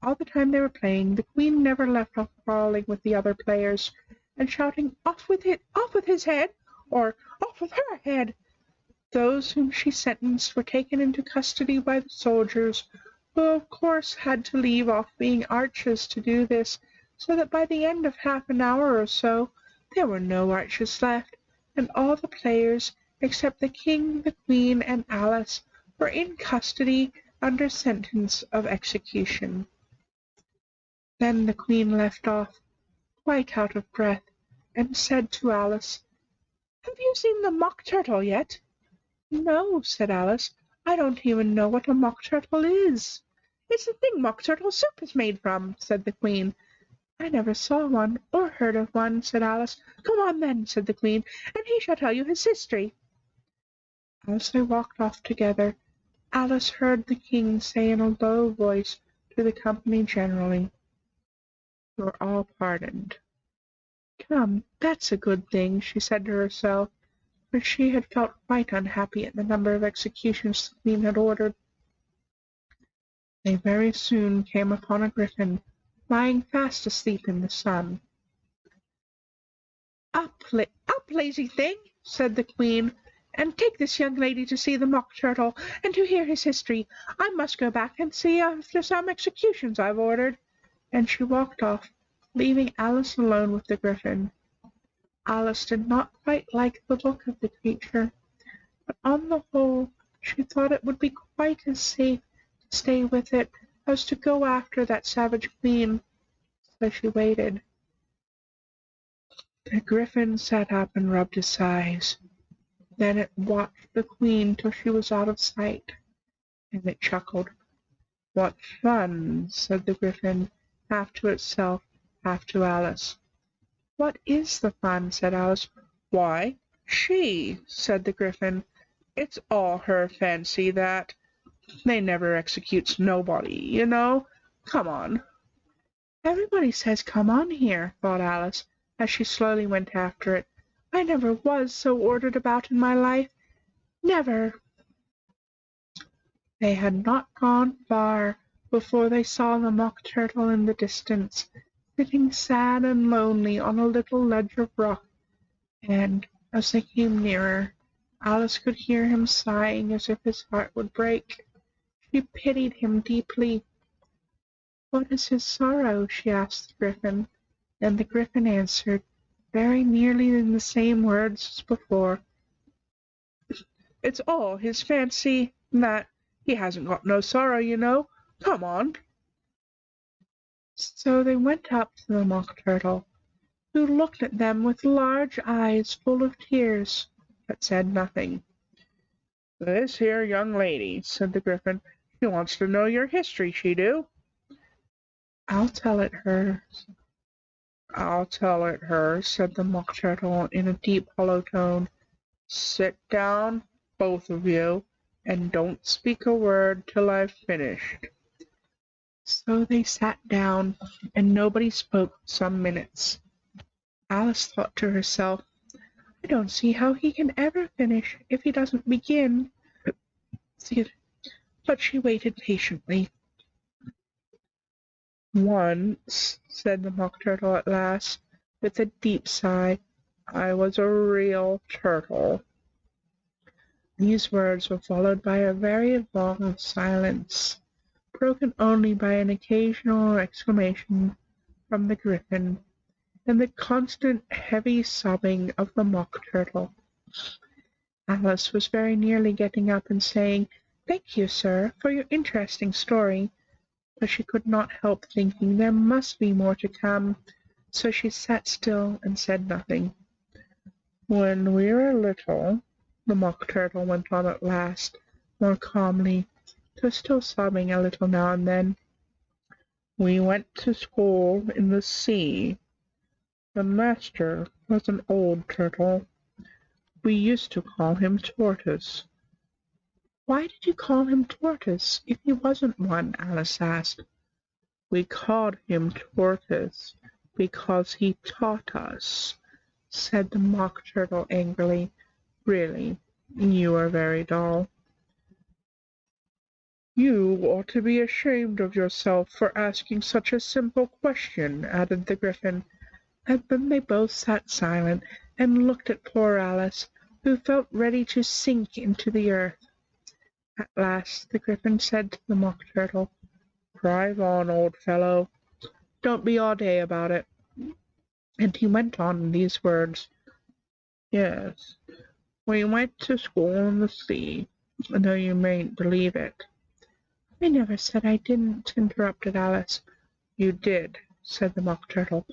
the Queen never left off quarrelling with the other players, and shouting, off with his head, or off with her head. Those whom she sentenced were taken into custody by the soldiers, who of course had to leave off being archers to do this, so that by the end of half an hour or so there were no archers left, and all the players, except the King, the Queen, and Alice, were in custody under sentence of execution. Then the Queen left off, quite out of breath, and said to Alice, "Have you seen the Mock Turtle yet?" "No," said Alice. "I don't even know what a Mock Turtle is." "It's the thing Mock Turtle soup is made from," said the Queen. "I never saw one, or heard of one," said Alice. "Come on, then," said the Queen, "and he shall tell you his history." As they walked off together, Alice heard the King say in a low voice to the company generally, "You're all pardoned." "Come, that's a good thing," she said to herself, for she had felt quite unhappy at the number of executions the Queen had ordered. They very soon came upon a griffin, lying fast asleep in the sun. Up, lazy thing," said the Queen, "and take this young lady to see the Mock Turtle, and to hear his history. I must go back and see after some executions I've ordered." And she walked off, leaving Alice alone with the griffin. Alice did not quite like the look of the creature, but on the whole she thought it would be quite as safe to stay with it as to go after that savage Queen, so she waited. The griffin sat up and rubbed his eyes. Then it watched the Queen till she was out of sight, and it chuckled. "What fun!" said the griffin, half to itself, half to Alice. "What is the fun?" said Alice. "Why, she," said the griffin. "It's all her fancy, that. They never executes nobody, you know. Come on." "Everybody says come on here," thought Alice, as she slowly went after it. "I never was so ordered about in my life. Never." They had not gone far before they saw the Mock Turtle in the distance, sitting sad and lonely on a little ledge of rock, and, as they came nearer, Alice could hear him sighing as if his heart would break. She pitied him deeply. "What is his sorrow?" she asked the griffin, and the griffin answered, very nearly in the same words as before. It's all his fancy, that he hasn't got no sorrow, you know. Come on. So they went up to the Mock Turtle, who looked at them with large eyes full of tears, but said nothing. "This here young lady," said the Gryphon, "she wants to know your history, she do." "I'll tell it her," said the Mock Turtle in a deep, hollow tone. "Sit down, both of you, and don't speak a word till I've finished." So they sat down, and nobody spoke for some minutes. Alice thought to herself, "I don't see how he can ever finish if he doesn't begin." But she waited patiently. "Once," said the Mock Turtle at last, with a deep sigh, "I was a real turtle." These words were followed by a very long silence, broken only by an occasional exclamation from the Gryphon, and the constant heavy sobbing of the Mock Turtle. Alice was very nearly getting up and saying, "Thank you, sir, for your interesting story," but she could not help thinking there must be more to come, so she sat still and said nothing. "When we were little," the Mock Turtle went on at last, more calmly, though still sobbing a little now and then, "we went to school in the sea. The master was an old turtle. We used to call him Tortoise." "Why did you call him Tortoise, if he wasn't one?" Alice asked. "We called him Tortoise because he taught us," said the Mock Turtle angrily. "Really, you are very dull." "You ought to be ashamed of yourself for asking such a simple question," added the Gryphon, and then they both sat silent and looked at poor Alice, who felt ready to sink into the earth. At last the Gryphon said to the Mock Turtle, "Drive on, old fellow. Don't be all day about it." And he went on in these words, "Yes, we went to school in the sea, though you mayn't believe it." "I never said I didn't," interrupted Alice. "You did," said the Mock Turtle.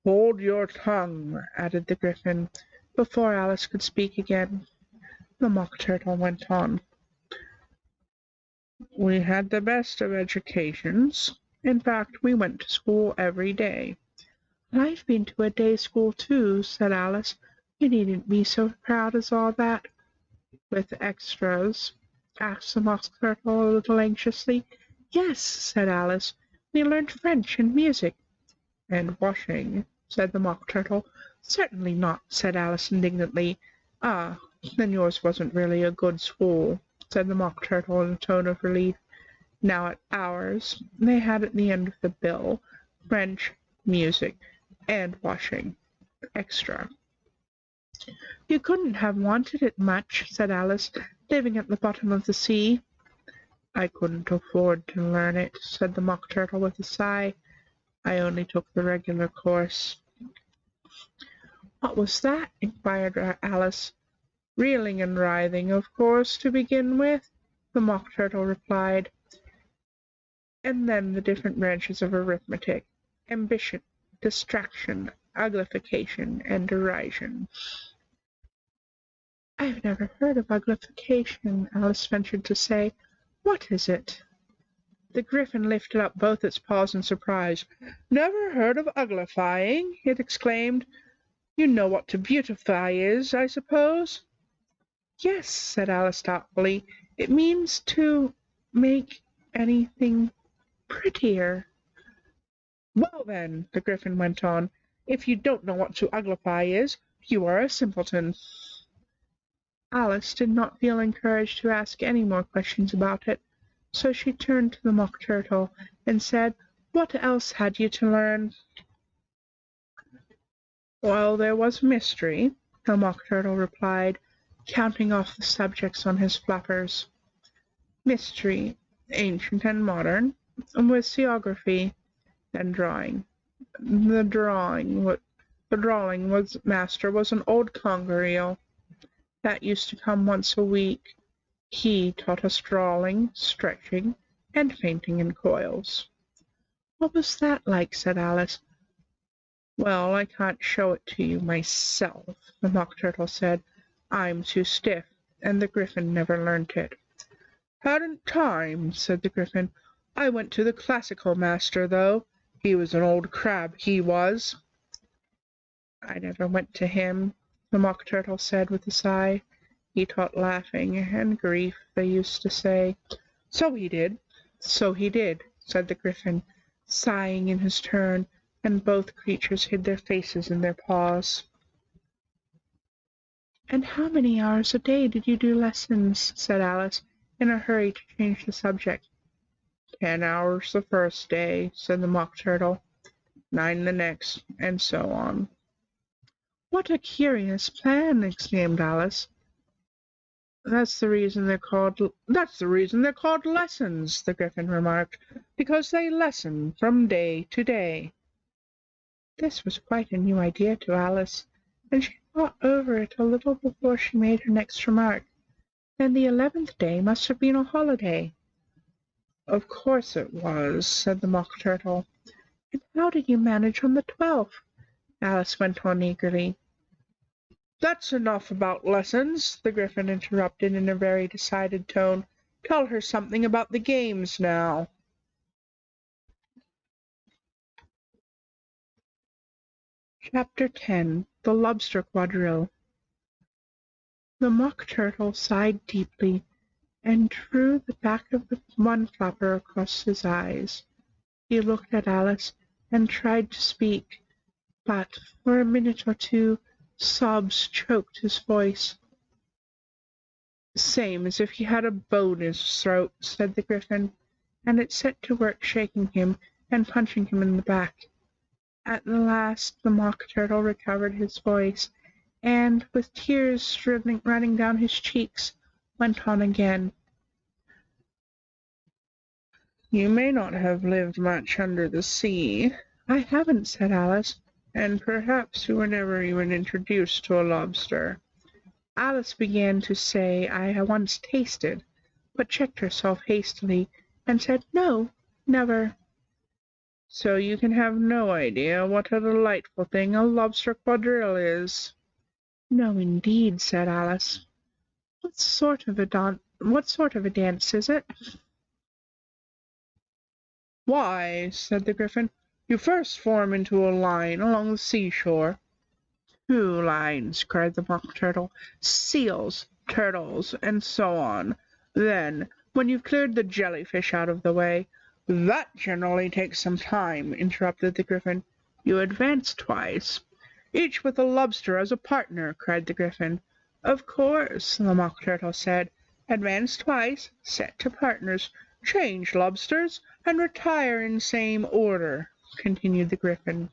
"Hold your tongue," added the Gryphon, before Alice could speak again. The Mock Turtle went on. "We had the best of educations. In fact, we went to school every day." "I've been to a day school too," said Alice. "You needn't be so proud as all that." "With extras?" asked the Mock Turtle a little anxiously. "Yes," said Alice. "We learned French and music." "And washing?" said the Mock Turtle. "Certainly not," said Alice indignantly. "Ah, then yours wasn't really a good school," said the Mock Turtle in a tone of relief. Now at ours they had at the end of the bill French, music, and washing, extra. "You couldn't have wanted it much," said Alice, "living at the bottom of the sea." "I couldn't afford to learn it," said the Mock Turtle with a sigh. "I only took the regular course." "What was that?" inquired Alice. "Reeling and writhing, of course, to begin with," the Mock Turtle replied, "and then the different branches of arithmetic, ambition, distraction, uglification, and derision." "I've never heard of uglification," Alice ventured to say. "What is it?" The Gryphon lifted up both its paws in surprise. "Never heard of uglifying?" it exclaimed. "You know what to beautify is, I suppose?" "Yes," said Alice doubtfully. "It means to make anything prettier." "Well, then," the Gryphon went on, "if you don't know what to uglify is, you are a simpleton." Alice did not feel encouraged to ask any more questions about it, so she turned to the Mock Turtle and said, "What else had you to learn?" "Well, there was mystery," the Mock Turtle replied, counting off the subjects on his flappers. "Mystery, ancient and modern, with geography and drawing. The drawing The master was an old conger eel that used to come once a week. He taught us drawing, stretching, and fainting in coils." "What was that like?" said Alice. "Well, I can't show it to you myself," the Mock Turtle said. "I'm too stiff, and the Gryphon never learnt it." "Hadn't time," said the Gryphon. "I went to the classical master, though. He was an old crab, he was." "I never went to him," the Mock Turtle said with a sigh. "He taught laughing and grief, they used to say." "So he did, so he did," said the Gryphon, sighing in his turn, and both creatures hid their faces in their paws. "And how many hours a day did you do lessons?" said Alice, in a hurry to change the subject. 10 hours the first day," said the Mock Turtle, 9 the next, and so on. "What a curious plan!" exclaimed Alice. That's the reason they're called lessons," the Gryphon remarked, "because they lessen from day to day." This was quite a new idea to Alice, and she thought over it a little before she made her next remark. "Then the 11th day must have been a holiday." "Of course it was," said the Mock Turtle. "And how did you manage on the 12th?" Alice went on eagerly. "That's enough about lessons," the Gryphon interrupted in a very decided tone. "Tell her something about the games now." Chapter 10. The Lobster Quadrille. The Mock Turtle sighed deeply, and drew the back of one flapper across his eyes. He looked at Alice, and tried to speak, but for a minute or two sobs choked his voice. "Same as if he had a bone in his throat," said the Gryphon, and it set to work shaking him and punching him in the back. At the last the Mock Turtle recovered his voice, and, with tears running down his cheeks, went on again. "You may not have lived much under the sea." "I haven't," said Alice. "And perhaps you were never even introduced to a lobster." Alice began to say I once tasted, but checked herself hastily, and said no, never. "So you can have no idea what a delightful thing a lobster quadrille is." "No, indeed," said Alice. What sort of a dance is it?" "Why," said the Gryphon, "you first form into a line along the seashore." "Two lines," cried the Mock Turtle. "Seals, turtles, and so on. Then, when you've cleared the jellyfish out of the way—" "That generally takes some time," interrupted the Gryphon. "You advance twice." "Each with a lobster as a partner," cried the Gryphon. "Of course," the Mock Turtle said. "Advance twice, set to partners, change lobsters, and retire in same order," continued the Gryphon.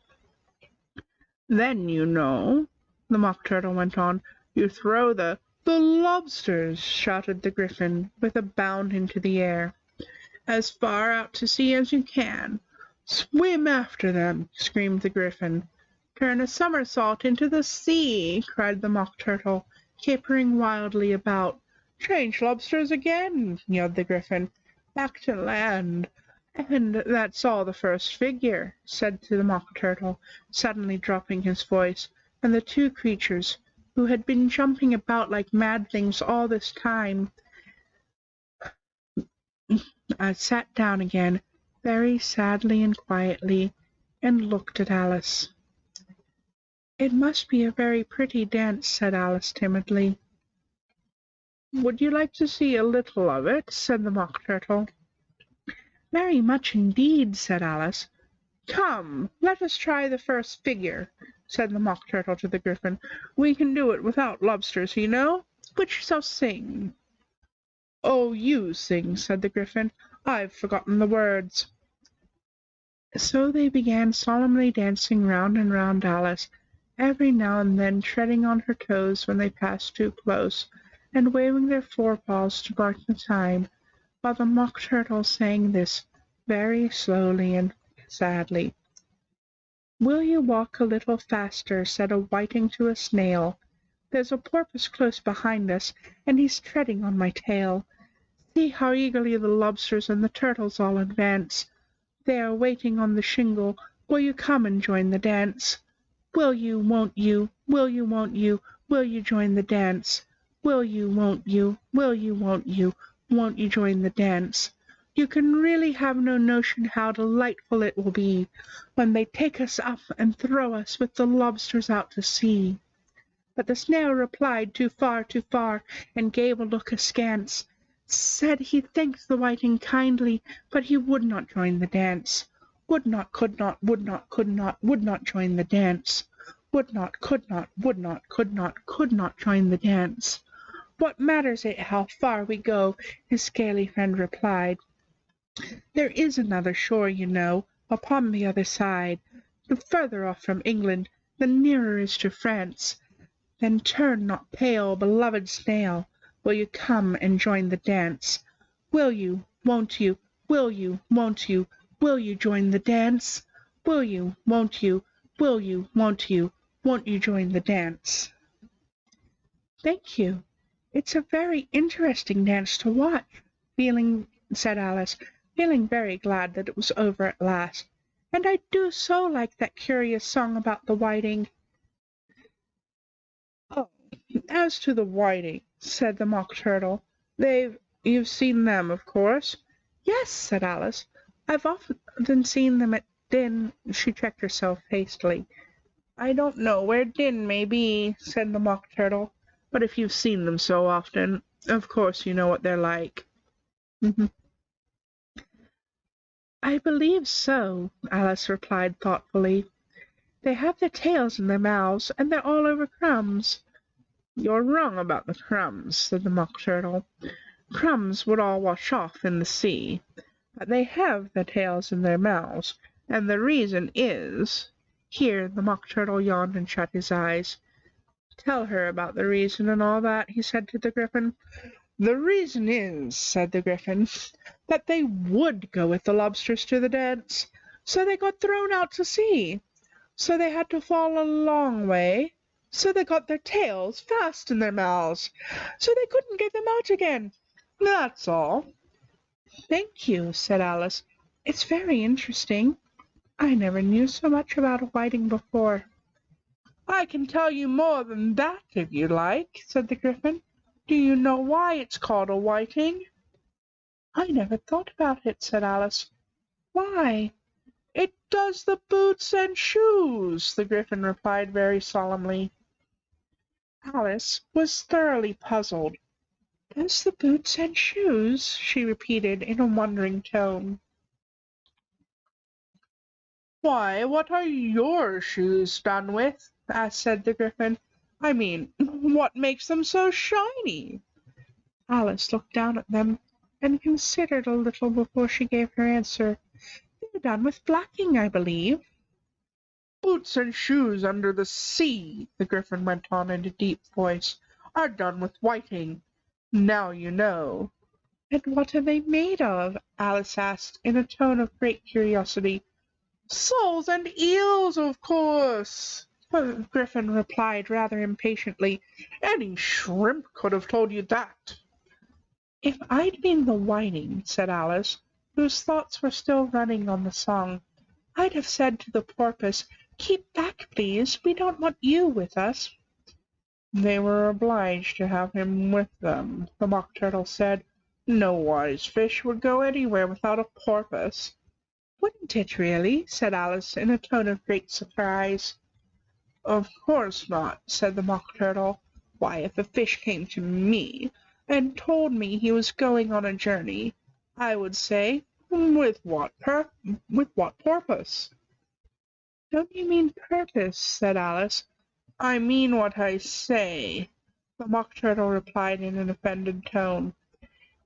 "Then, you know," the Mock Turtle went on, "you throw the—" "The lobsters!" shouted the Gryphon, with a bound into the air. "As far out to sea as you can." "Swim after them!" screamed the Gryphon. "Turn a somersault into the sea!" cried the Mock Turtle, capering wildly about. "Change lobsters again!" yelled the Gryphon. "Back to land!" "And that's all the first figure," said the Mock Turtle, suddenly dropping his voice, and the two creatures, who had been jumping about like mad things all this time, sat down again, very sadly and quietly, and looked at Alice. "It must be a very pretty dance," said Alice timidly. "Would you like to see a little of it?" said the Mock Turtle. "Very much indeed," said Alice. "Come, let us try the first figure," said the Mock Turtle to the Gryphon. "We can do it without lobsters, you know. Which shall sing?" "Oh, you sing," said the Gryphon. "I've forgotten the words." So they began solemnly dancing round and round Alice, every now and then treading on her toes when they passed too close, and waving their forepaws to mark the time, while the Mock Turtle sang this very slowly and sadly. "Will you walk a little faster?" said a whiting to a snail. "There's a porpoise close behind us, and he's treading on my tail. See how eagerly the lobsters and the turtles all advance. They are waiting on the shingle. Will you come and join the dance? Will you, won't you, will you, won't you, will you join the dance? Will you, won't you, will you, won't you join the dance? You can really have no notion how delightful it will be when they take us up and throw us with the lobsters out to sea." But the snail replied, too far, and gave a look askance, said he thanked the whiting kindly, but he would not join the dance. Would not, could not, would not join the dance. Would not, could not join the dance. "What matters it how far we go?" his scaly friend replied. "There is another shore, you know, upon the other side. The further off from England, the nearer is to France. Then turn not pale, beloved snail. Will you come and join the dance? Will you, won't you, will you, won't you, will you join the dance? Will you, won't you, will you, won't you join the dance?" "Thank you. It's a very interesting dance to watch," said Alice, feeling very glad that it was over at last. "And I do so like that curious song about the whiting." "Oh, as to the whiting," said the Mock Turtle, you've seen them, of course?" "Yes," said Alice. "I've often seen them at Din—" She checked herself hastily. "I don't know where Din may be," said the Mock Turtle, "but if you've seen them so often, of course you know what they're like." "I believe so," Alice replied thoughtfully. "They have their tails in their mouths, and they're all over crumbs." "You're wrong about the crumbs," said the Mock Turtle. "Crumbs would all wash off in the sea. But they have their tails in their mouths, and the reason is—" Here the Mock Turtle yawned and shut his eyes. "Tell her about the reason and all that," he said to the Gryphon. "The reason is," said the Gryphon, "that they would go with the lobsters to the dance. So they got thrown out to sea. So they had to fall a long way. So they got their tails fast in their mouths. So they couldn't get them out again. That's all." "Thank you," said Alice. "It's very interesting. I never knew so much about a whiting before." "I can tell you more than that, if you like," said the Gryphon. "Do you know why it's called a whiting?" "I never thought about it," said Alice. "Why?" "It does the boots and shoes," the Gryphon replied very solemnly. Alice was thoroughly puzzled. "Does the boots and shoes?" she repeated in a wondering tone. "Why, what are your shoes done with?" said the Gryphon. "I mean, what makes them so shiny?" Alice looked down at them, and considered a little before she gave her answer. "They're done with blacking, I believe." "Boots and shoes under the sea," the Gryphon went on in a deep voice, "are done with whiting. Now you know." "And what are they made of?" Alice asked, in a tone of great curiosity. "Soles and eels, of course," the Gryphon replied rather impatiently. "Any shrimp could have told you that." "If I'd been the whiting," said Alice, whose thoughts were still running on the song, "I'd have said to the porpoise, 'Keep back, please, we don't want you with us.'" "They were obliged to have him with them," the Mock Turtle said. "No wise fish would go anywhere without a porpoise." "Wouldn't it really?" said Alice in a tone of great surprise. "Of course not," said the Mock Turtle. "Why, if a fish came to me and told me he was going on a journey, I would say, 'With what purpose?'" "Don't you mean purpose?" said Alice. "I mean what I say," the Mock Turtle replied in an offended tone.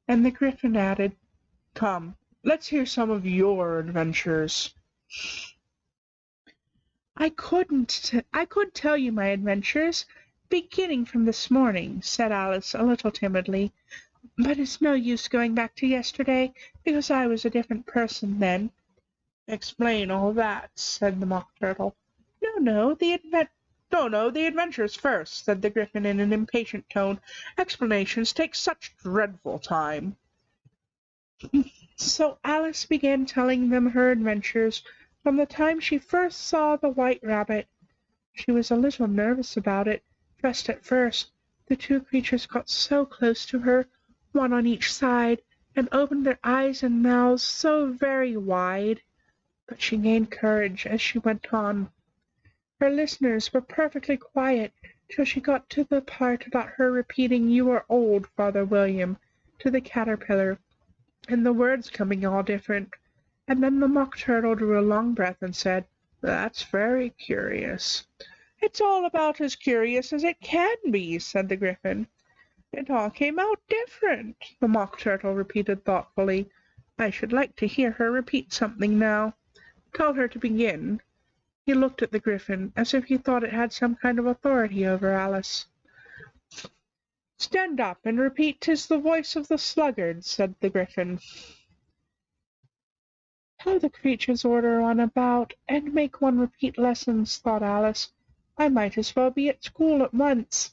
And the Gryphon added, "Come, let's hear some of your adventures." I could tell you my adventures, beginning from this morning," said Alice a little timidly, "but it's no use going back to yesterday, because I was a different person then." "Explain all that," said the Mock Turtle. No, the adventures first," said the Gryphon in an impatient tone. "Explanations take such dreadful time." So Alice began telling them her adventures from the time she first saw the White Rabbit. She was a little nervous about it, just at first. The two creatures got so close to her, one on each side, and opened their eyes and mouths so very wide. But she gained courage as she went on. Her listeners were perfectly quiet till she got to the part about her repeating "You are old, Father William," to the caterpillar, and the words coming all different. And then the Mock Turtle drew a long breath and said, "That's very curious." "It's all about as curious as it can be," said the Gryphon. "It all came out different," the Mock Turtle repeated thoughtfully. "I should like to hear her repeat something now. Tell her to begin." He looked at the Gryphon as if he thought it had some kind of authority over Alice. "Stand up and repeat 'Tis the voice of the sluggard," said the Gryphon. "How the creatures order on about, and make one repeat lessons," thought Alice. "I might as well be at school at once."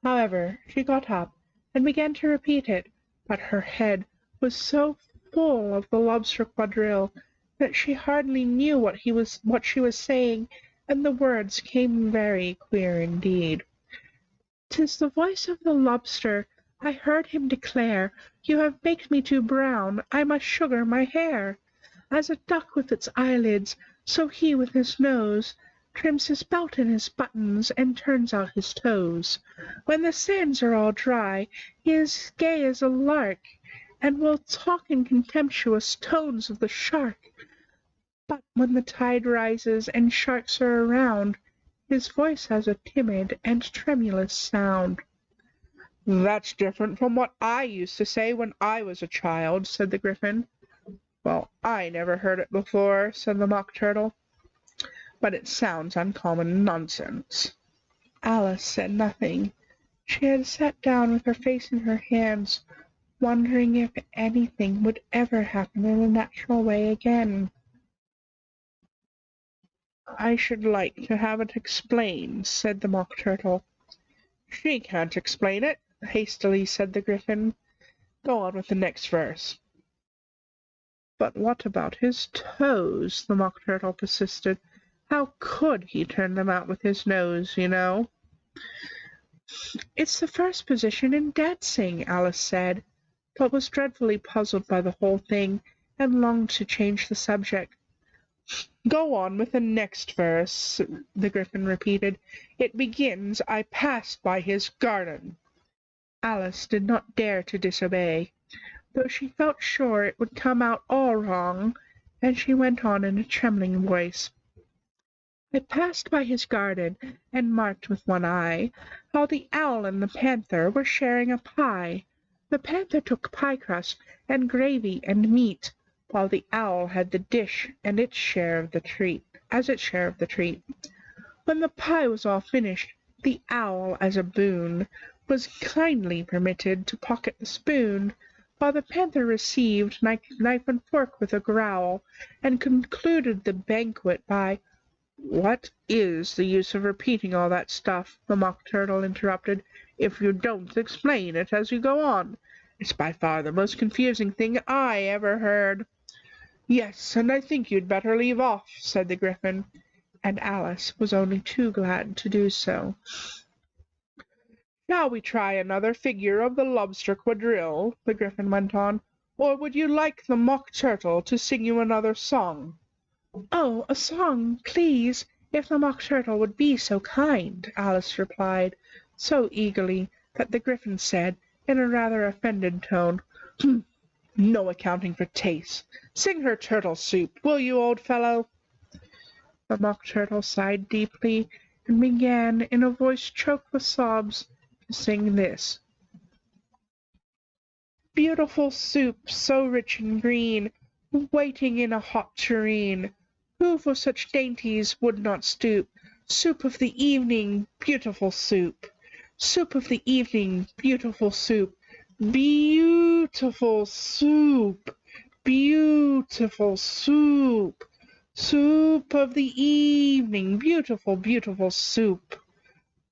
However, she got up and began to repeat it, but her head was so full of the lobster quadrille that she hardly knew what she was saying, and the words came very queer indeed. "'Tis the voice of the lobster, I heard him declare, You have baked me too brown, I must sugar my hair. As a duck with its eyelids, so he with his nose Trims his belt and his buttons, and turns out his toes. When the sands are all dry, he is gay as a lark, And will talk in contemptuous tones of the shark. But when the tide rises and sharks are around, His voice has a timid and tremulous sound." "That's different from what I used to say when I was a child," said the Gryphon. "Well, I never heard it before," said the Mock Turtle. "But it sounds uncommon nonsense." Alice said nothing. She had sat down with her face in her hands, wondering if anything would ever happen in a natural way again. "I should like to have it explained," said the Mock Turtle. "She can't explain it," hastily said the Gryphon. "Go on with the next verse." "But what about his toes?" the Mock Turtle persisted. "How could he turn them out with his nose, you know?" "It's the first position in dancing," Alice said, but was dreadfully puzzled by the whole thing, and longed to change the subject. "Go on with the next verse," the Gryphon repeated. "It begins, 'I passed by his garden.'" Alice did not dare to disobey, though she felt sure it would come out all wrong, and she went on in a trembling voice. "I passed by his garden, and marked with one eye How the owl and the panther were sharing a pie. The panther took pie crust and gravy and meat, While the owl had the dish and its share of the treat. When the pie was all finished, the owl, as a boon, Was kindly permitted to pocket the spoon, While the panther received knife and fork with a growl, And concluded the banquet by—" "What is the use of repeating all that stuff," the Mock Turtle interrupted, "if you don't explain it as you go on? It's by far the most confusing thing I ever heard." "Yes, and I think you'd better leave off," said the Gryphon, and Alice was only too glad to do so. "Shall we try another figure of the lobster quadrille?" the Gryphon went on, "or would you like the Mock Turtle to sing you another song?" "Oh, a song, please, if the Mock Turtle would be so kind," Alice replied, so eagerly that the Gryphon said, in a rather offended tone, "No accounting for taste. Sing her turtle soup, will you, old fellow?" The Mock Turtle sighed deeply, and began, in a voice choked with sobs, to sing this: "Beautiful soup, so rich and green, Waiting in a hot tureen, Who for such dainties would not stoop? Soup of the evening, beautiful soup! Soup of the evening, beautiful soup! Beautiful soup! Beautiful soup! Soup of the evening, beautiful, beautiful soup.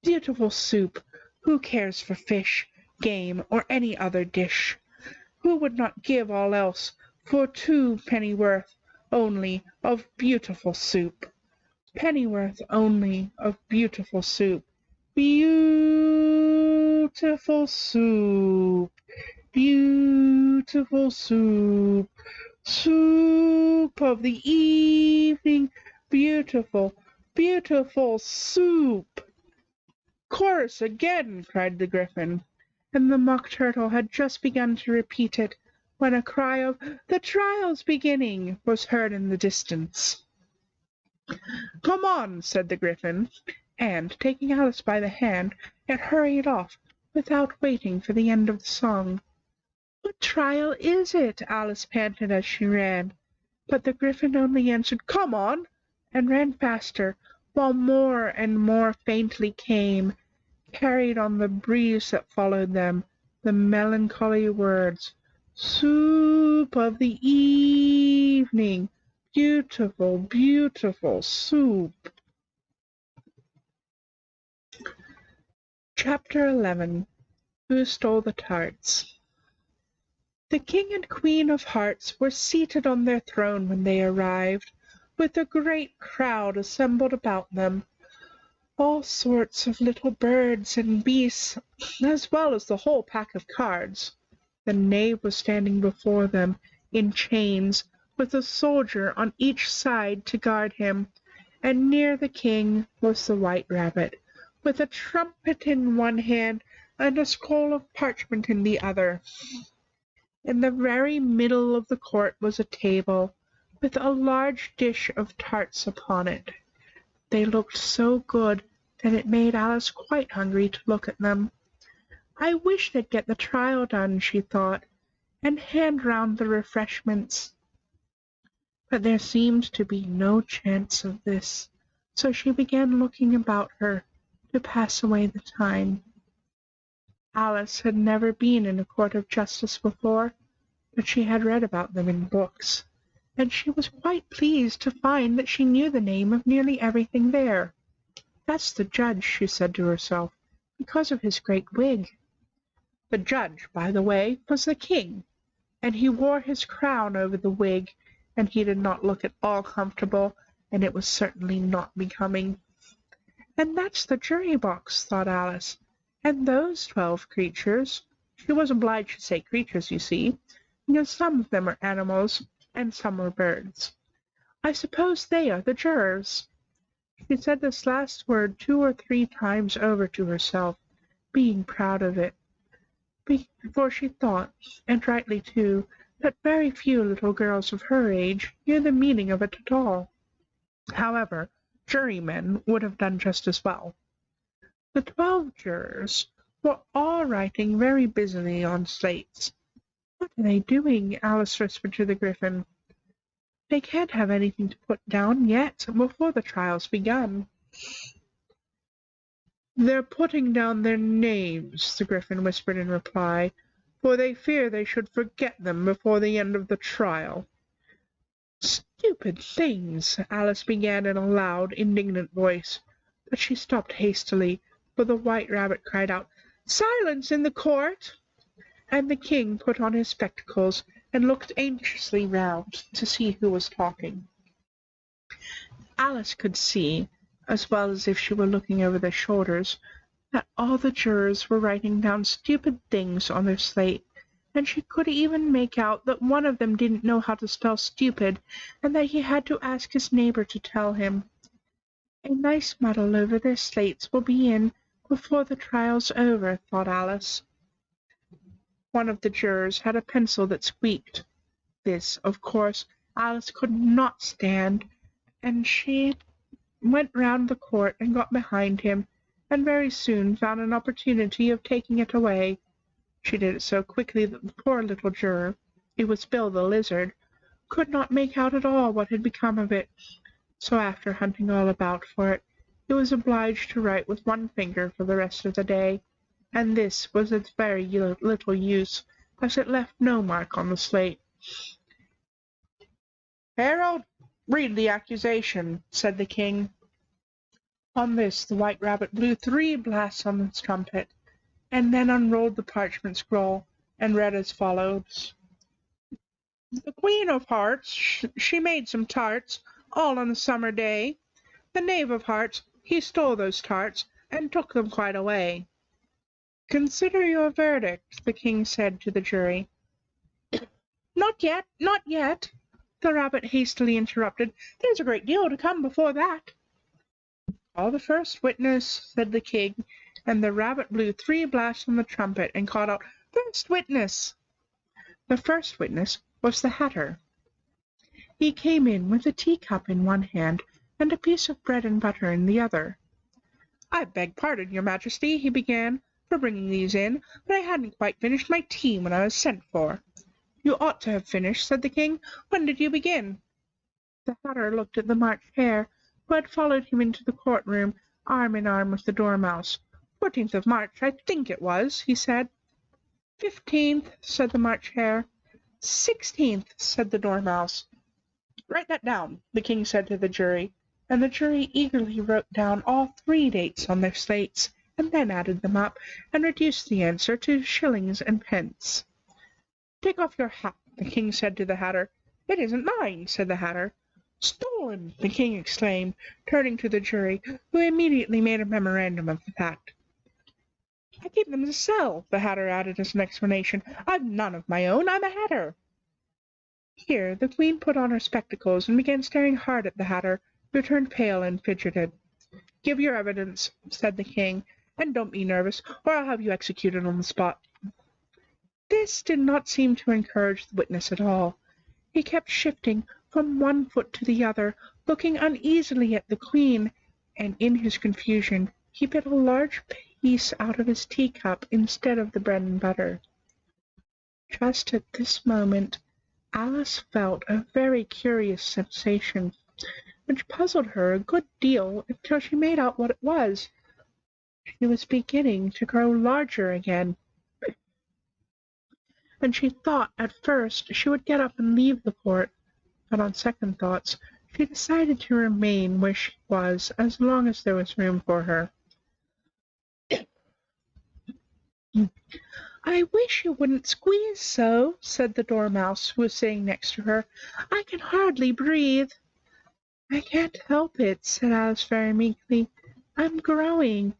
Beautiful soup. Who cares for fish, game, or any other dish? Who would not give all else for 2 pennyworth only of beautiful soup? Pennyworth only of beautiful soup. Beautiful soup. Beautiful soup. Soup of the evening. Beautiful, beautiful soup. Chorus again, cried the Gryphon, and the Mock Turtle had just begun to repeat it when a cry of "The trial's beginning" was heard in the distance. "Come on," said the Gryphon, and, taking Alice by the hand, it hurried off without waiting for the end of the song. "What trial is it?" Alice panted as she ran, but the Gryphon only answered "Come on," and ran faster, while more and more faintly came, carried on the breeze that followed them, the melancholy words, "Soup of the evening, beautiful, beautiful soup." Chapter 11. Who Stole the Tarts? The King and Queen of Hearts were seated on their throne when they arrived, with a great crowd assembled about them. All sorts of little birds and beasts, as well as the whole pack of cards. The knave was standing before them in chains, with a soldier on each side to guard him, and near the king was the White Rabbit, with a trumpet in one hand and a scroll of parchment in the other. In the very middle of the court was a table, with a large dish of tarts upon it. They looked so good that it made Alice quite hungry to look at them. "I wish they'd get the trial done," she thought, "and hand round the refreshments." But there seemed to be no chance of this, so she began looking about her to pass away the time. Alice had never been in a court of justice before, but she had read about them in books, and she was quite pleased to find that she knew the name of nearly everything there. "That's the judge," she said to herself, "because of his great wig." The judge, by the way, was the king, and he wore his crown over the wig, and he did not look at all comfortable, and it was certainly not becoming. "And that's the jury box," thought Alice, "and those 12 creatures." She was obliged to say creatures, you see, because some of them are animals and some are birds. "I suppose they are the jurors." She said this last word 2 or 3 times over to herself, being proud of it, for she thought, and rightly too, that very few little girls of her age knew the meaning of it at all. However, jurymen would have done just as well. The 12 jurors were all writing very busily on slates. "What are they doing?" Alice whispered to the Gryphon. "They can't have anything to put down yet before the trial's begun." "They're putting down their names," the Gryphon whispered in reply, "for they fear they should forget them before the end of the trial." "Stupid things!" Alice began in a loud, indignant voice, but she stopped hastily, for the White Rabbit cried out, "Silence in the court!" and the king put on his spectacles and looked anxiously round to see who was talking. Alice could see, as well as if she were looking over their shoulders, that all the jurors were writing down stupid things on their slate, and she could even make out that one of them didn't know how to spell stupid, and that he had to ask his neighbor to tell him. "A nice muddle over their slates will be in before the trial's over," thought Alice. One of the jurors had a pencil that squeaked. This, of course, Alice could not stand, and she went round the court and got behind him, and very soon found an opportunity of taking it away. She did it so quickly that the poor little juror, it was Bill the Lizard, could not make out at all what had become of it. So after hunting all about for it, it was obliged to write with one finger for the rest of the day, and this was of very little use, as it left no mark on the slate. "Herald, "Read the accusation," said the king. On this the White Rabbit blew 3 blasts on his trumpet, and then unrolled the parchment scroll and read as follows. "The Queen of Hearts, she made some tarts, all on a summer day. The Knave of Hearts, he stole those tarts, and took them quite away." "Consider your verdict," the king said to the jury. "Not yet, not yet," the rabbit hastily interrupted. "There's a great deal to come before that." "Call the first witness," said the king, and the rabbit blew 3 blasts on the trumpet and called out, "First witness!" The first witness was the Hatter. He came in with a teacup in one hand and a piece of bread and butter in the other. "I beg pardon, your Majesty," he began, "for bringing these in, but I hadn't quite finished my tea when I was sent for." "You ought to have finished," said the king. "When did you begin?" The Hatter looked at the March Hare, who had followed him into the court-room, arm in arm with the Dormouse. 14th of March, I think it was," he said. 15th, said the March Hare. 16th, said the Dormouse. "Write that down," the king said to the jury, and the jury eagerly wrote down all 3 dates on their slates, and then added them up, and reduced the answer to shillings and pence. "Take off your hat," the king said to the Hatter. "It isn't mine," said the Hatter. "Stolen!" the king exclaimed, turning to the jury, who immediately made a memorandum of the fact. "I keep them to sell," the Hatter added as an explanation. "I've none of my own. I'm a Hatter." Here the queen put on her spectacles and began staring hard at the Hatter, who turned pale and fidgeted. "Give your evidence," said the king, "and don't be nervous, or I'll have you executed on the spot." This did not seem to encourage the witness at all. He kept shifting from one foot to the other, looking uneasily at the queen, and in his confusion he bit a large piece out of his teacup instead of the bread and butter. Just at this moment Alice felt a very curious sensation, which puzzled her a good deal until she made out what it was. She was beginning to grow larger again, and she thought at first she would get up and leave the court, but on second thoughts she decided to remain where she was as long as there was room for her. "I wish you wouldn't squeeze so," said the Dormouse, who was sitting next to her. "I can hardly breathe." "I can't help it," said Alice very meekly. "I'm growing."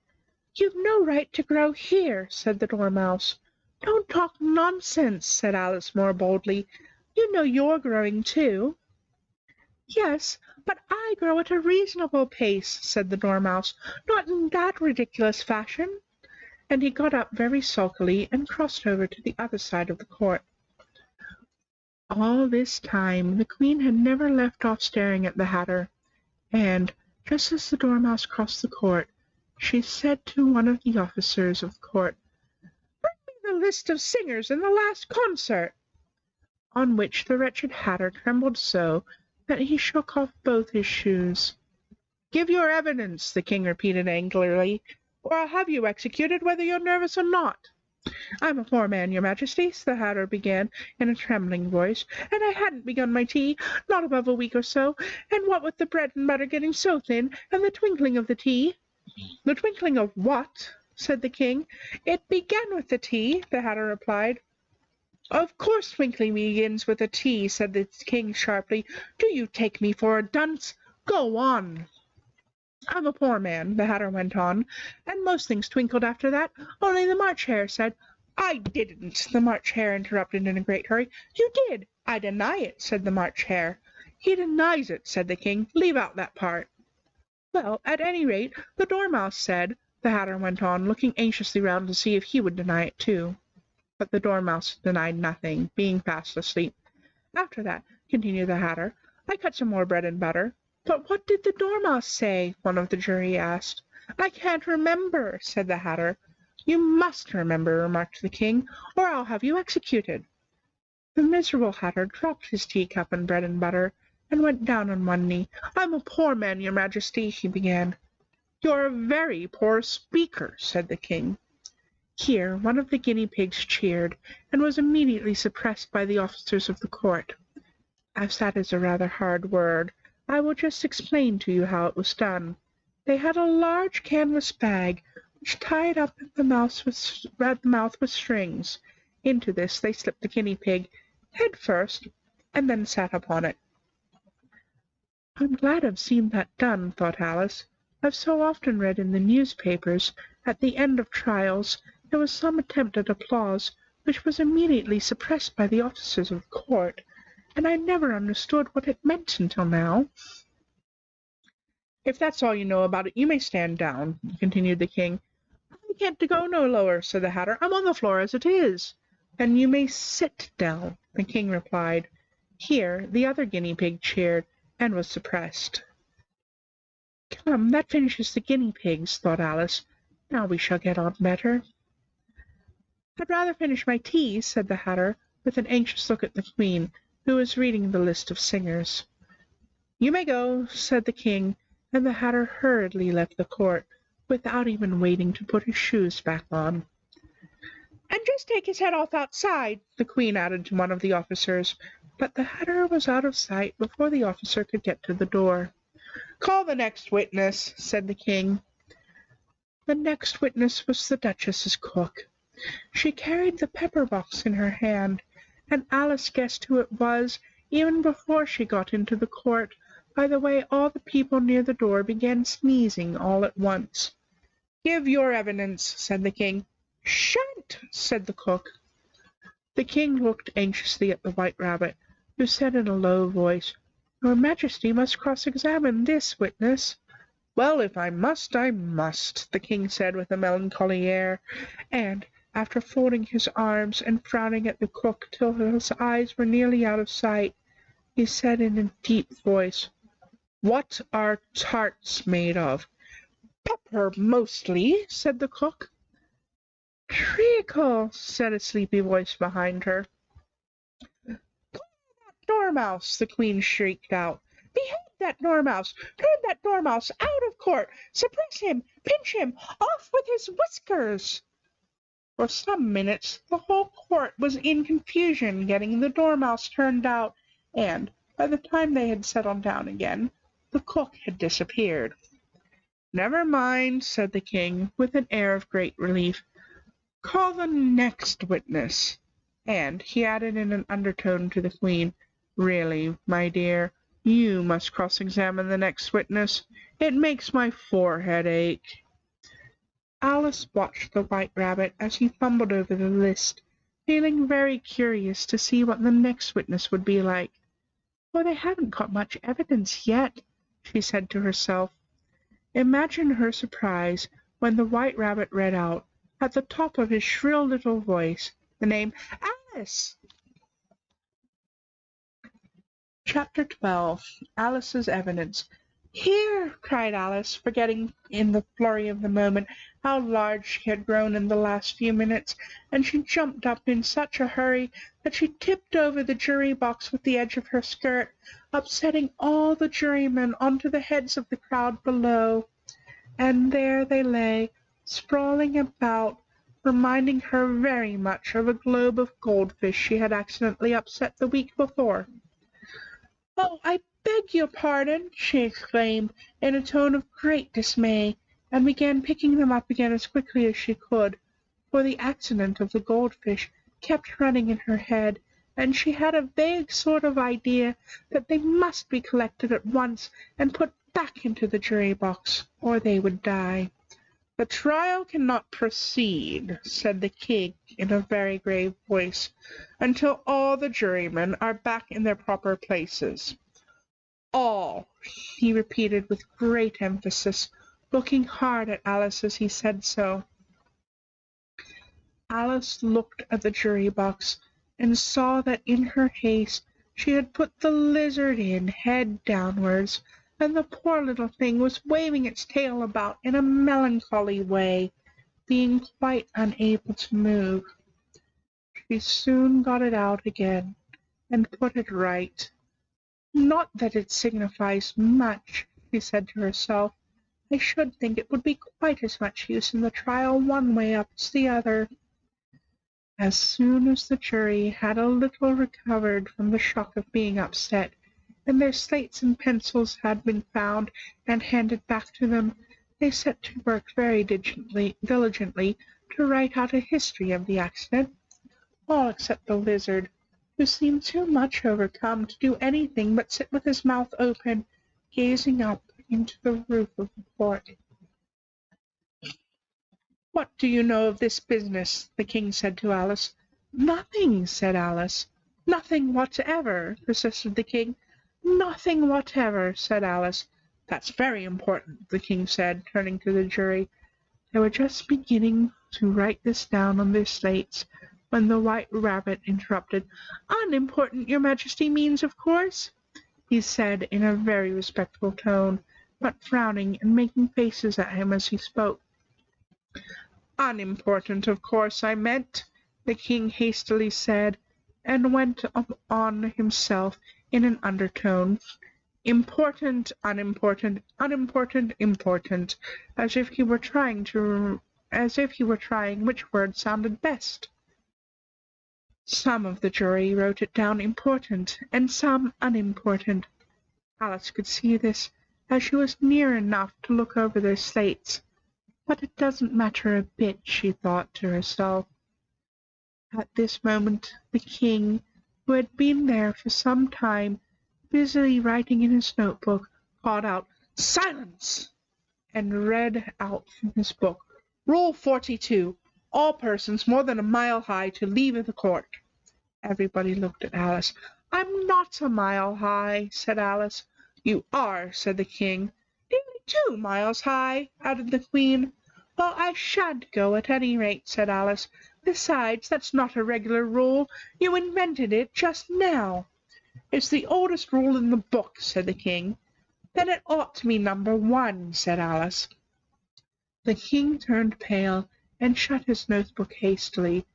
"You've no right to grow here," said the Dormouse. "Don't talk nonsense," said Alice more boldly. "You know you're growing too." "Yes, but I grow at a reasonable pace," said the Dormouse. "Not in that ridiculous fashion." And he got up very sulkily and crossed over to the other side of the court. All this time the queen had never left off staring at the Hatter, and, just as the Dormouse crossed the court, she said to one of the officers of the court, "Bring me the list of singers in the last concert," on which the wretched Hatter trembled so that he shook off both his shoes. "Give your evidence," the king repeated angrily, "or I'll have you executed whether you're nervous or not." "I'm a poor man, your Majesty," the Hatter began in a trembling voice, "and I hadn't begun my tea, not above a week or so, and what with the bread and butter getting so thin, and the twinkling of the tea—" "The twinkling of what?" said the king. "It began with the tea," the Hatter replied. "Of course twinkling begins with a tea," said the king sharply. "Do you take me for a dunce? Go on." "I'm a poor man," the Hatter went on, "and most things twinkled after that, only the March Hare said—" "I didn't," the March Hare interrupted in a great hurry. "You did." "I deny it," said the March Hare. "He denies it," said the king. "Leave out that part." "Well, at any rate, the Dormouse said," the Hatter went on, looking anxiously round to see if he would deny it too. But the Dormouse denied nothing, being fast asleep. "After that," continued the Hatter, "I cut some more bread and butter." "But what did the Dormouse say?" one of the jury asked. "I can't remember," said the Hatter. "You must remember," remarked the king, "or I'll have you executed." The miserable Hatter dropped his teacup and bread and butter, and went down on one knee. "I'm a poor man, your Majesty," he began. "You're a very poor speaker," said the king. Here one of the guinea pigs cheered, and was immediately suppressed by the officers of the court. As that is a rather hard word, I will just explain to you how it was done. They had a large canvas bag, which tied up at the mouth with strings. Into this they slipped the guinea pig, head first, and then sat upon it. "I'm glad I've seen that done," thought Alice. "I've so often read in the newspapers, at the end of trials, there was some attempt at applause, which was immediately suppressed by the officers of the court, and I never understood what it meant until now." "If that's all you know about it, you may stand down," continued the king. "I can't go no lower," said the Hatter. "I'm on the floor as it is." "Then you may sit down," the king replied. Here the other guinea pig cheered, and was suppressed. "Come, that finishes the guinea pigs," thought Alice. "Now we shall get on better." "I'd rather finish my tea," said the Hatter, with an anxious look at the Queen, who was reading the list of singers. "You may go," said the king, and the Hatter hurriedly left the court, without even waiting to put his shoes back on. "And just take his head off outside," the Queen added to one of the officers, but the Hatter was out of sight before the officer could get to the door. "Call the next witness," said the king. The next witness was the Duchess's cook. She carried the pepper box in her hand, and Alice guessed who it was even before she got into the court, by the way all the people near the door began sneezing all at once. "Give your evidence," said the king. "Shan't," said the cook. The king looked anxiously at the White Rabbit, who said in a low voice, "Your Majesty must cross-examine this witness." "Well, if I must, I must," the king said with a melancholy air, and, after folding his arms and frowning at the cook till his eyes were nearly out of sight, he said in a deep voice, "What are tarts made of?" "Pepper, mostly," said the cook. "Treacle," said a sleepy voice behind her. "Dormouse!" the Queen shrieked out. "Behead that Dormouse! Turn that Dormouse out of court! Suppress him! Pinch him! Off with his whiskers!" For some minutes the whole court was in confusion getting the Dormouse turned out, and, by the time they had settled down again, the cook had disappeared. "Never mind," said the king, with an air of great relief. "Call the next witness." And he added in an undertone to the Queen, "Really, my dear, you must cross-examine the next witness. It makes my forehead ache." Alice watched the White Rabbit as he fumbled over the list, feeling very curious to see what the next witness would be like. "Well, they haven't got much evidence yet," she said to herself. Imagine her surprise when the White Rabbit read out, at the top of his shrill little voice, the name Alice. Chapter 12. Alice's Evidence. "Here!" cried Alice, forgetting in the flurry of the moment how large she had grown in the last few minutes, and she jumped up in such a hurry that she tipped over the jury box with the edge of her skirt, upsetting all the jurymen onto the heads of the crowd below. And there they lay, sprawling about, reminding her very much of a globe of goldfish she had accidentally upset the week before. "Oh, I beg your pardon!" she exclaimed, in a tone of great dismay, and began picking them up again as quickly as she could, for the accident of the goldfish kept running in her head, and she had a vague sort of idea that they must be collected at once and put back into the jury box, or they would die. "The trial cannot proceed," said the king in a very grave voice, "until all the jurymen are back in their proper places. All," he repeated with great emphasis, looking hard at Alice as he said so. Alice looked at the jury box and saw that in her haste she had put the lizard in head downwards, and the poor little thing was waving its tail about in a melancholy way, being quite unable to move. She soon got it out again and put it right. "Not that it signifies much," she said to herself. "I should think it would be quite as much use in the trial one way up as the other." As soon as the jury had a little recovered from the shock of being upset, and their slates and pencils had been found and handed back to them, they set to work very diligently to write out a history of the accident, all except the lizard, who seemed too much overcome to do anything but sit with his mouth open, gazing up into the roof of the fort. "What do you know of this business?" the king said to Alice. "Nothing," said Alice. "Nothing whatever," persisted the king. "Nothing whatever," said Alice. "That's very important," the king said, turning to the jury. They were just beginning to write this down on their slates when the White Rabbit interrupted. "Unimportant, your Majesty means, of course," he said in a very respectful tone, but frowning and making faces at him as he spoke. "Unimportant, of course, I meant," the king hastily said, and went on himself in an undertone. "Important, unimportant, unimportant, important," as if he were trying which word sounded best. Some of the jury wrote it down important, and some unimportant. Alice could see this, as she was near enough to look over their slates. But it doesn't matter a bit, she thought to herself. At this moment the king, who had been there for some time, busily writing in his notebook, called out, "Silence!" and read out from his book, "Rule 42. All persons more than a mile high to leave the court." Everybody looked at Alice. "I'm not a mile high," said Alice. "You are," said the king. "Nearly 2 miles high," added the queen. "Well, I shan't go at any rate," said Alice. "Besides, that's not a regular rule. You invented it just now." "It's the oldest rule in the book," said the king. "Then it ought to be number 1, said Alice. The king turned pale and shut his notebook hastily.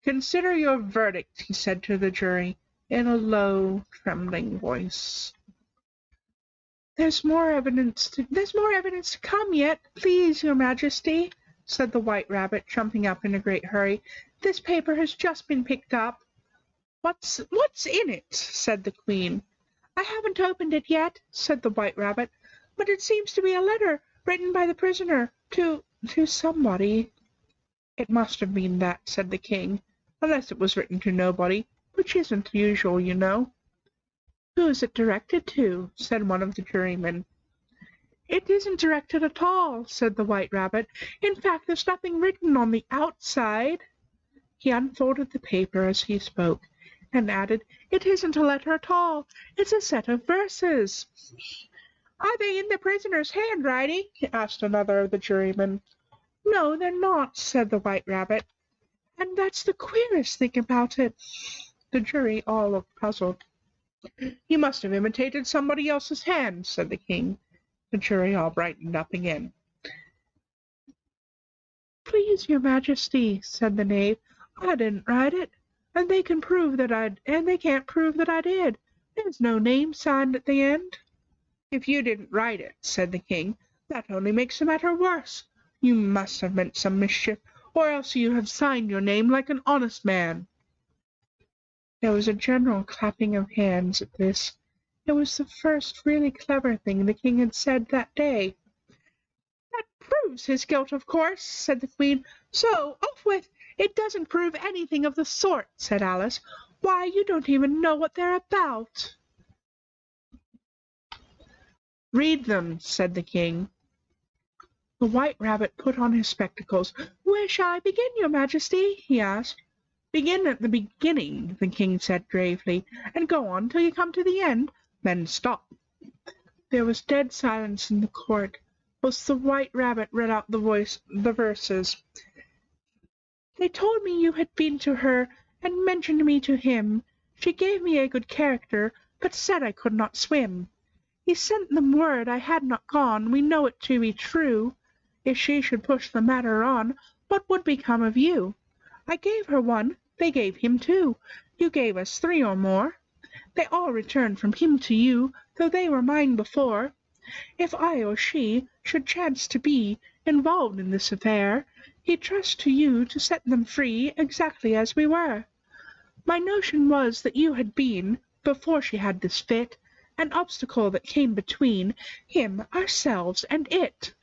"Consider your verdict," he said to the jury, in a low, trembling voice. There's more evidence to come yet, please, your Majesty," said the White Rabbit, jumping up in a great hurry. "This paper has just been picked up." What's in it?" said the Queen. "I haven't opened it yet," said the White Rabbit, "but it seems to be a letter written by the prisoner to somebody." "It must have been that," said the King, "unless it was written to nobody, which isn't usual, you know." "Who is it directed to?" said one of the jurymen. "It isn't directed at all," said the White Rabbit. "In fact, there's nothing written on the outside." He unfolded the paper as he spoke, and added, "It isn't a letter at all. It's a set of verses." "Are they in the prisoner's handwriting?" asked another of the jurymen. "No, they're not," said the White Rabbit. "And that's the queerest thing about it." The jury all looked puzzled. "You must have imitated somebody else's hand," said the king. The jury all brightened up again. "Please, your Majesty," said the knave, "I didn't write it, and they can't prove that I did. There's no name signed at the end." "If you didn't write it," said the king, "that only makes the matter worse. You must have meant some mischief, or else you have signed your name like an honest man." There was a general clapping of hands at this. It was the first really clever thing the king had said that day. "That proves his guilt, of course," said the Queen. "So, off with—" "It doesn't prove anything of the sort," said Alice. "Why, you don't even know what they're about." "Read them," said the king. The White Rabbit put on his spectacles. "Where shall I begin, your Majesty?" he asked. "Begin at the beginning," the king said gravely, "and go on till you come to the end. Then stop." There was dead silence in the court, whilst the White Rabbit read out the verses. "They told me you had been to her, and mentioned me to him. She gave me a good character, but said I could not swim. He sent them word I had not gone, we know it to be true. If she should push the matter on, what would become of you? I gave her 1, they gave him 2. You gave us 3 or more. They all returned from him to you, though they were mine before. If I or she should chance to be involved in this affair, he'd trust to you to set them free exactly as we were. My notion was that you had been, before she had this fit, an obstacle that came between him, ourselves, and it.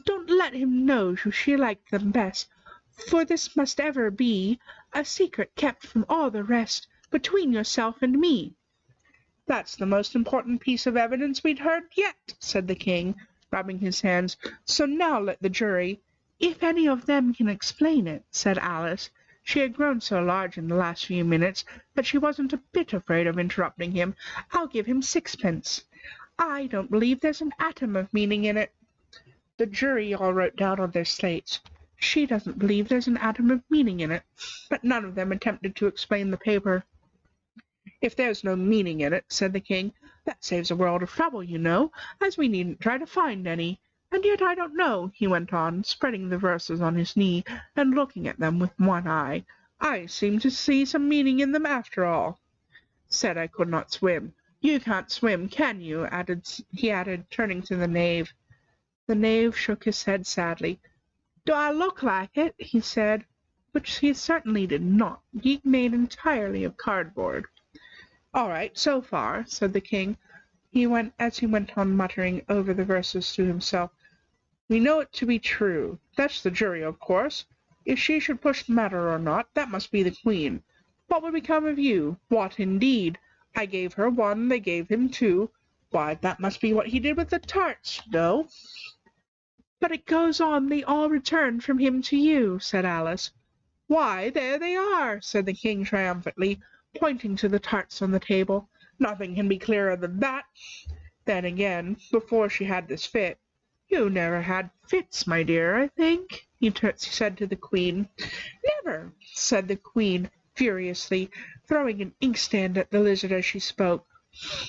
Don't let him know she liked them best, for this must ever be a secret kept from all the rest, between yourself and me." "That's the most important piece of evidence we'd heard yet," said the king, rubbing his hands. "So now let the jury—" "If any of them can explain it," said Alice. She had grown so large in the last few minutes that she wasn't a bit afraid of interrupting him. "I'll give him sixpence. I don't believe there's an atom of meaning in it." The jury all wrote down on their slates, "She doesn't believe there's an atom of meaning in it," but none of them attempted to explain the paper. "If there's no meaning in it," said the king, "that saves a world of trouble, you know, as we needn't try to find any. And yet I don't know," he went on, spreading the verses on his knee and looking at them with one eye. "I seem to see some meaning in them after all. Said I could not swim. You can't swim, can you?" he added, turning to the knave. The knave shook his head sadly. "Do I look like it?" he said, which he certainly did not, being made entirely of cardboard. "All right, so far," said the king. As he went on muttering over the verses to himself. "We know it to be true. That's the jury, of course. If she should push the matter or not, that must be the queen. What would become of you? What, indeed? I gave her one, they gave him two. Why, that must be what he did with the tarts, no?" "But it goes on, they all returned from him to you," said Alice. "Why, there they are," said the king triumphantly, pointing to the tarts on the table. "Nothing can be clearer than that. Then again, before she had this fit—" "You never had fits, my dear, I think," he said to the queen. "Never," said the queen furiously, throwing an inkstand at the lizard as she spoke.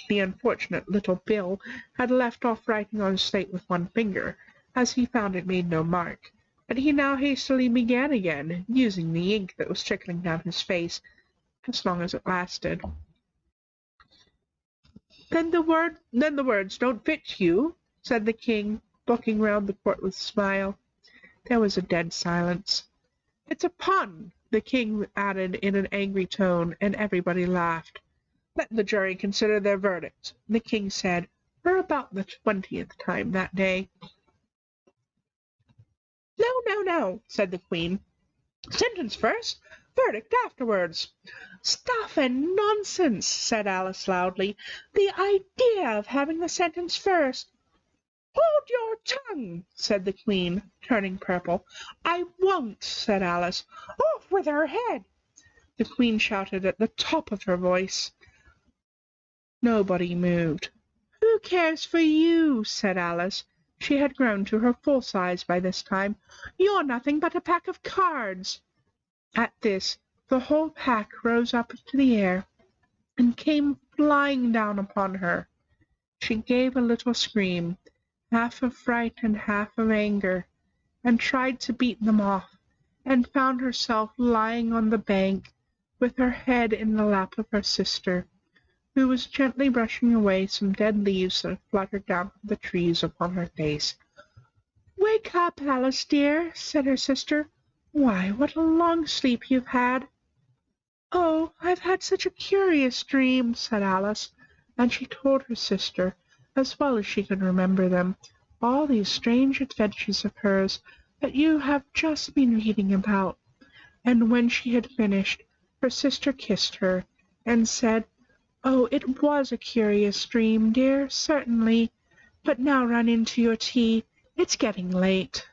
The unfortunate little Bill had left off writing on his slate with one finger, as he found it made no mark, but he now hastily began again, using the ink that was trickling down his face, as long as it lasted. Then the words don't fit you," said the king, looking round the court with a smile. There was a dead silence. "It's a pun," the king added in an angry tone, and everybody laughed. "Let the jury consider their verdict," the king said, for about the 20th time that day. No, said the queen. "Sentence first, verdict afterwards." "Stuff and nonsense," said Alice loudly. "The idea of having the sentence first." "Hold your tongue," said the queen, turning purple. "I won't," said Alice. "Off with her head," the queen shouted at the top of her voice. Nobody moved. "Who cares for you?" said Alice. She had grown to her full size by this time. "You're nothing but a pack of cards." At this, the whole pack rose up into the air and came flying down upon her. She gave a little scream, half of fright and half of anger, and tried to beat them off, and found herself lying on the bank with her head in the lap of her sister, who was gently brushing away some dead leaves that fluttered down from the trees upon her face. "Wake up, Alice dear," said her sister. "Why, what a long sleep you've had." "Oh, I've had such a curious dream," said Alice, and she told her sister, as well as she could remember them, all these strange adventures of hers that you have just been reading about. And when she had finished, her sister kissed her, and said, "Oh, it was a curious dream, dear, certainly. But now run in to your tea. It's getting late."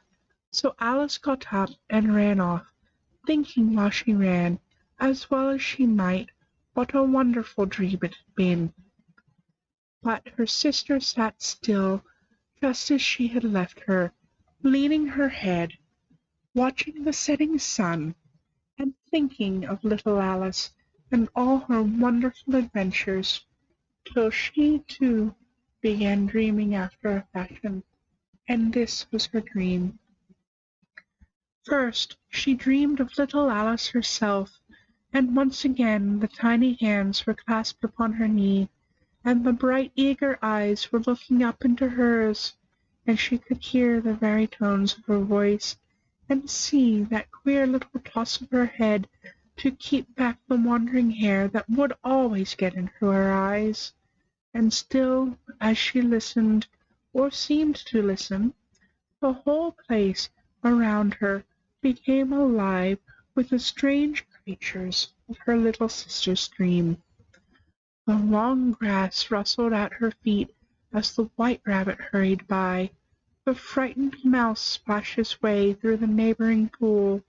So Alice got up and ran off, thinking while she ran, as well as she might, what a wonderful dream it had been. But her sister sat still, just as she had left her, leaning her head, watching the setting sun, and thinking of little Alice and all her wonderful adventures, till she, too, began dreaming after a fashion. And this was her dream. First, she dreamed of little Alice herself, and once again the tiny hands were clasped upon her knee, and the bright eager eyes were looking up into hers, and she could hear the very tones of her voice, and see that queer little toss of her head to keep back the wandering hair that would always get into her eyes. And still, as she listened, or seemed to listen, the whole place around her became alive with the strange creatures of her little sister's dream. The long grass rustled at her feet as the white rabbit hurried by. The frightened mouse splashed his way through the neighboring pool.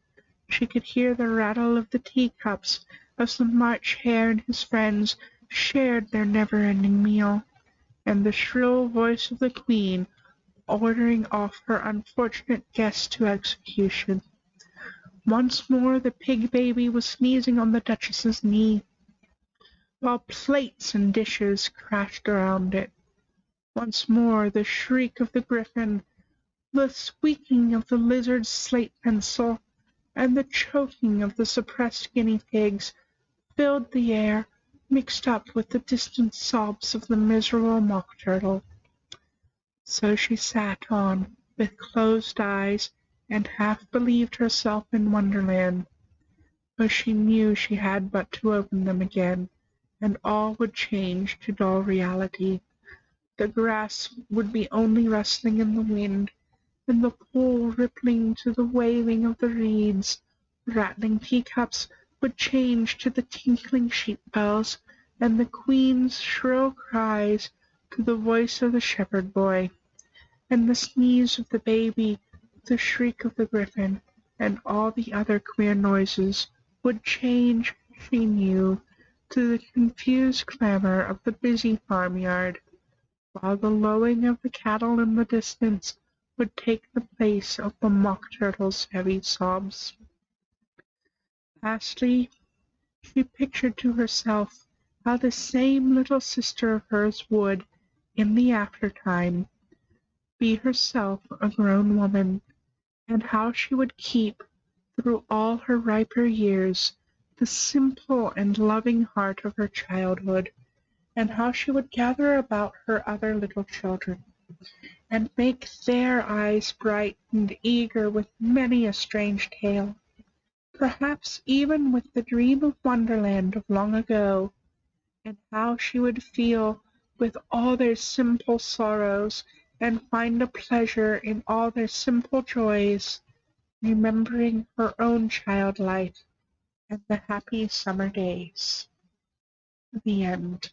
She could hear the rattle of the teacups as the March Hare and his friends shared their never-ending meal, and the shrill voice of the Queen ordering off her unfortunate guests to execution. Once more the pig baby was sneezing on the Duchess's knee, while plates and dishes crashed around it. Once more the shriek of the griffin, the squeaking of the lizard's slate pencil, and the choking of the suppressed guinea pigs filled the air, mixed up with the distant sobs of the miserable mock turtle. So she sat on, with closed eyes, and half believed herself in Wonderland, but she knew she had but to open them again, and all would change to dull reality. The grass would be only rustling in the wind, and the pool rippling to the waving of the reeds. Rattling teacups would change to the tinkling sheep bells, and the Queen's shrill cries to the voice of the shepherd boy, and the sneeze of the baby, the shriek of the griffin, and all the other queer noises would change, she knew, to the confused clamor of the busy farmyard, while the lowing of the cattle in the distance would take the place of the mock turtle's heavy sobs. Lastly, she pictured to herself how the same little sister of hers would, in the aftertime, be herself a grown woman, and how she would keep, through all her riper years, the simple and loving heart of her childhood, and how she would gather about her other little children, and make their eyes bright and eager with many a strange tale, perhaps even with the dream of Wonderland of long ago, and how she would feel with all their simple sorrows, and find a pleasure in all their simple joys, remembering her own child life and the happy summer days. The end.